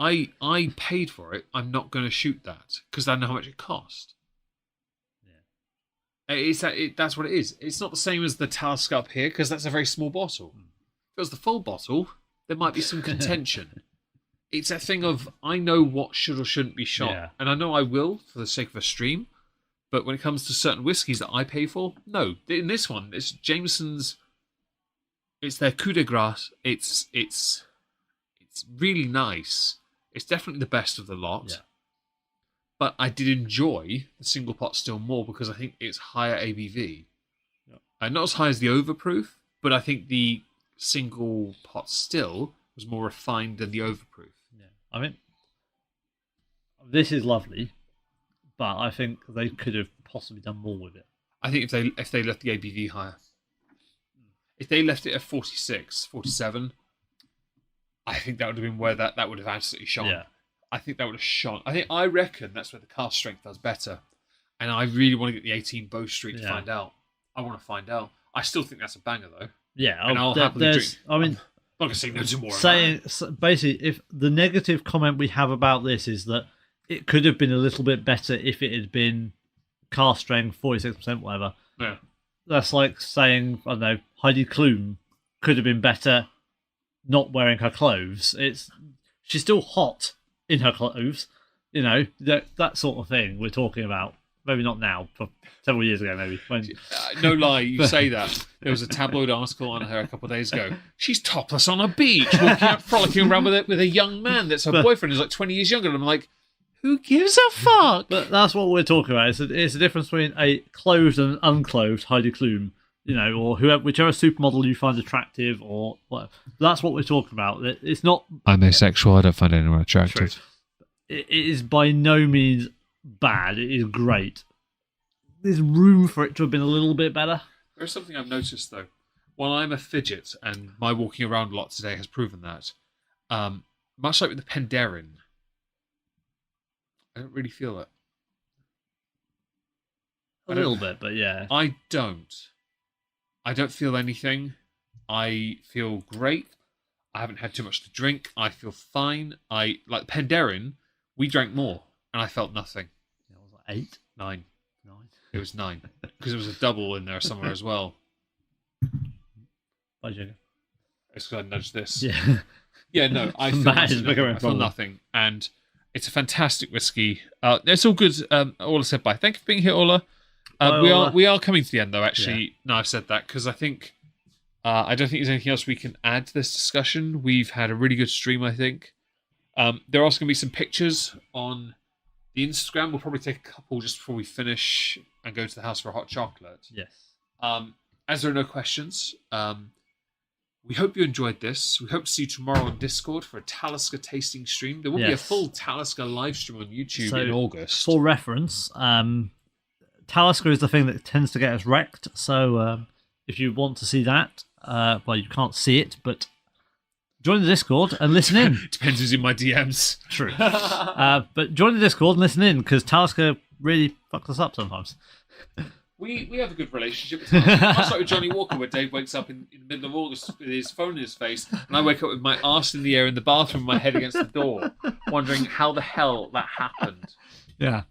I paid for it. I'm not going to shoot that because I know how much it cost. Yeah, that's what it is. It's not the same as the Talisker up here because that's a very small bottle. If it was the full bottle, there might be some contention. It's that thing of I know what should or shouldn't be shot, and I know I will for the sake of a stream. But when it comes to certain whiskies that I pay for, no. In this one, it's Jameson's. It's their coup de grace. It's really nice. It's definitely the best of the lot. Yeah. But I did enjoy the single pot still more because I think it's higher ABV. Yeah. Not as high as the overproof, but I think the single pot still was more refined than the overproof. Yeah, I mean, this is lovely, but I think they could have possibly done more with it. I think if they left the ABV higher, if they left it at 46, 47. I think that would have been where that would have absolutely shone. Yeah. I think that would have shone. I reckon that's where the cast strength does better. And I really want to get the 18 Bow Street to find out. I want to find out. I still think that's a banger though. Yeah, and I'll happily drink. I mean, I'm not going to say no to more. Basically, if the negative comment we have about this is that it could have been a little bit better if it had been cask strength, 46%, whatever. Yeah. That's like saying, I don't know, Heidi Klum could have been better not wearing her clothes. She's still hot in her clothes, that sort of thing we're talking about. Maybe not now, but several years ago, maybe. No lie, you say that. There was a tabloid article on her a couple of days ago. She's topless on a beach, walking out, frolicking around with a young man that's her boyfriend who's like 20 years younger. And I'm like, who gives a fuck? But that's what we're talking about. It's the difference between a clothed and unclothed Heidi Klum, or whichever supermodel you find attractive, or whatever. That's what we're talking about. It's not. I'm asexual. I don't find anyone attractive. It is by no means bad. It is great. There's room for it to have been a little bit better. There's something I've noticed though. While I'm a fidget, and my walking around a lot today has proven that, much like with the Penderin, I don't really feel it. A little bit, but yeah. I don't feel anything. I feel great. I haven't had too much to drink. I feel fine. Like Penderin, we drank more, and I felt nothing. It was like 8? 9. It was 9 because there was a double in there somewhere as well. Bye, Jigger. It's because I nudged this. Yeah. Yeah, no, I feel nothing. And it's a fantastic whiskey. It's all good. Ola said bye. Thank you for being here, Ola. We are coming to the end, though, actually. Yeah. No, I've said that because I think I don't think there's anything else we can add to this discussion. We've had a really good stream, I think. There are also going to be some pictures on the Instagram. We'll probably take a couple just before we finish and go to the house for a hot chocolate. Yes. As there are no questions, we hope you enjoyed this. We hope to see you tomorrow on Discord for a Talisker tasting stream. There will be a full Talisker live stream on YouTube in August. For reference, Talisker is the thing that tends to get us wrecked. So if you want to see that, you can't see it, but join the Discord and listen in. Depends who's in my DMs. True. But join the Discord and listen in, because Talisker really fucks us up sometimes. We have a good relationship with Talisker. Much like with Johnny Walker, where Dave wakes up in the middle of August with his phone in his face, and I wake up with my arse in the air in the bathroom, my head against the door, wondering how the hell that happened. Yeah.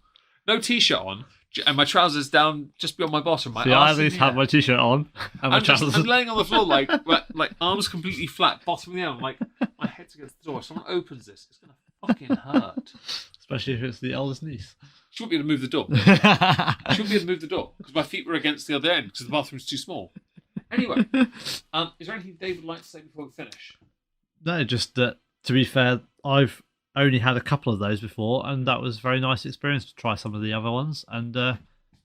No t-shirt on, and my trousers down just beyond my bottom. I at least have my t-shirt on, and my trousers. I'm laying on the floor like arms completely flat, bottom of the arm, like my head's against the door. If someone opens this, it's gonna fucking hurt. Especially if it's the eldest niece. She wouldn't be able to move the door. She wouldn't be able to move the door because my feet were against the other end because the bathroom's too small. Anyway, is there anything Dave would like to say before we finish? No, just that, to be fair, I've only had a couple of those before, and that was a very nice experience to try some of the other ones. And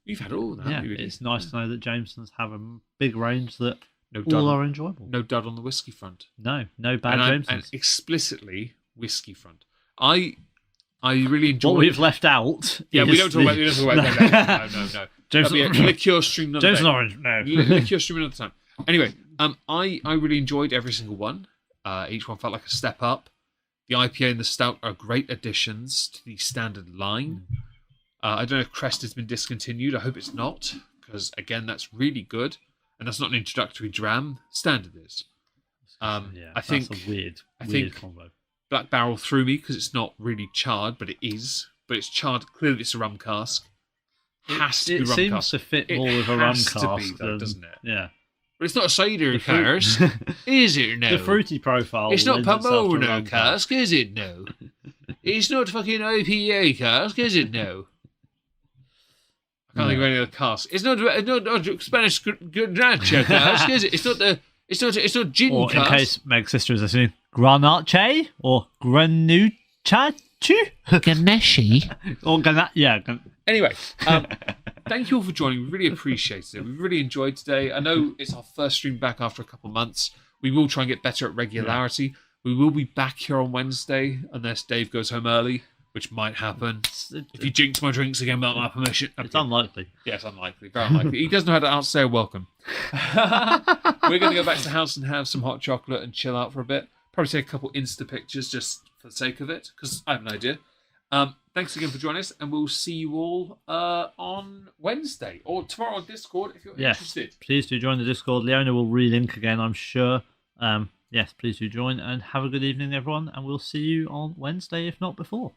you've had all of that. Yeah, it's nice to know that Jamesons have a big range that all are enjoyable. No dud on the whiskey front. No bad Jamesons. And explicitly whiskey front. I really enjoy what we've left out. Yeah, we don't talk about that. No. Jameson, liqueur stream another Jameson day. Orange, no. Liqueur stream another time. Anyway, I really enjoyed every single one. Each one felt like a step up. The IPA and the stout are great additions to the standard line. I don't know if Crest has been discontinued. I hope it's not, because again, that's really good, and that's not an introductory dram. Standard is. I think that's a weird combo. Black Barrel threw me because it's not really charred, but it is. But it's charred. Clearly, it's a rum cask. Has to be rum cask. It seems to fit more with a rum cask, doesn't it? Yeah. But it's not a cider cask, is it? No. The fruity profile. It's not Pomona cask, is it? No. It's not fucking IPA cask, is it? No. I can't think of any other cask. It's not Spanish Granache cask, is it? It's not gin or cask. In case Meg's sister is listening, Granache or Granuchachu? Ganeshi? Or Anyway, thank you all for joining. We really appreciate it. We really enjoyed today. I know it's our first stream back after a couple of months. We will try and get better at regularity. Yeah. We will be back here on Wednesday, unless Dave goes home early, which might happen. If you jinx my drinks again without my permission. It's unlikely. Yeah, it's unlikely. Very unlikely. He doesn't know how to say a welcome. We're going to go back to the house and have some hot chocolate and chill out for a bit. Probably take a couple Insta pictures just for the sake of it, because I have an idea. Thanks again for joining us, and we'll see you all on Wednesday or tomorrow on Discord if you're interested. Please do join the Discord. Leona will relink again, I'm sure. Yes, please do join, and have a good evening, everyone, and we'll see you on Wednesday, if not before.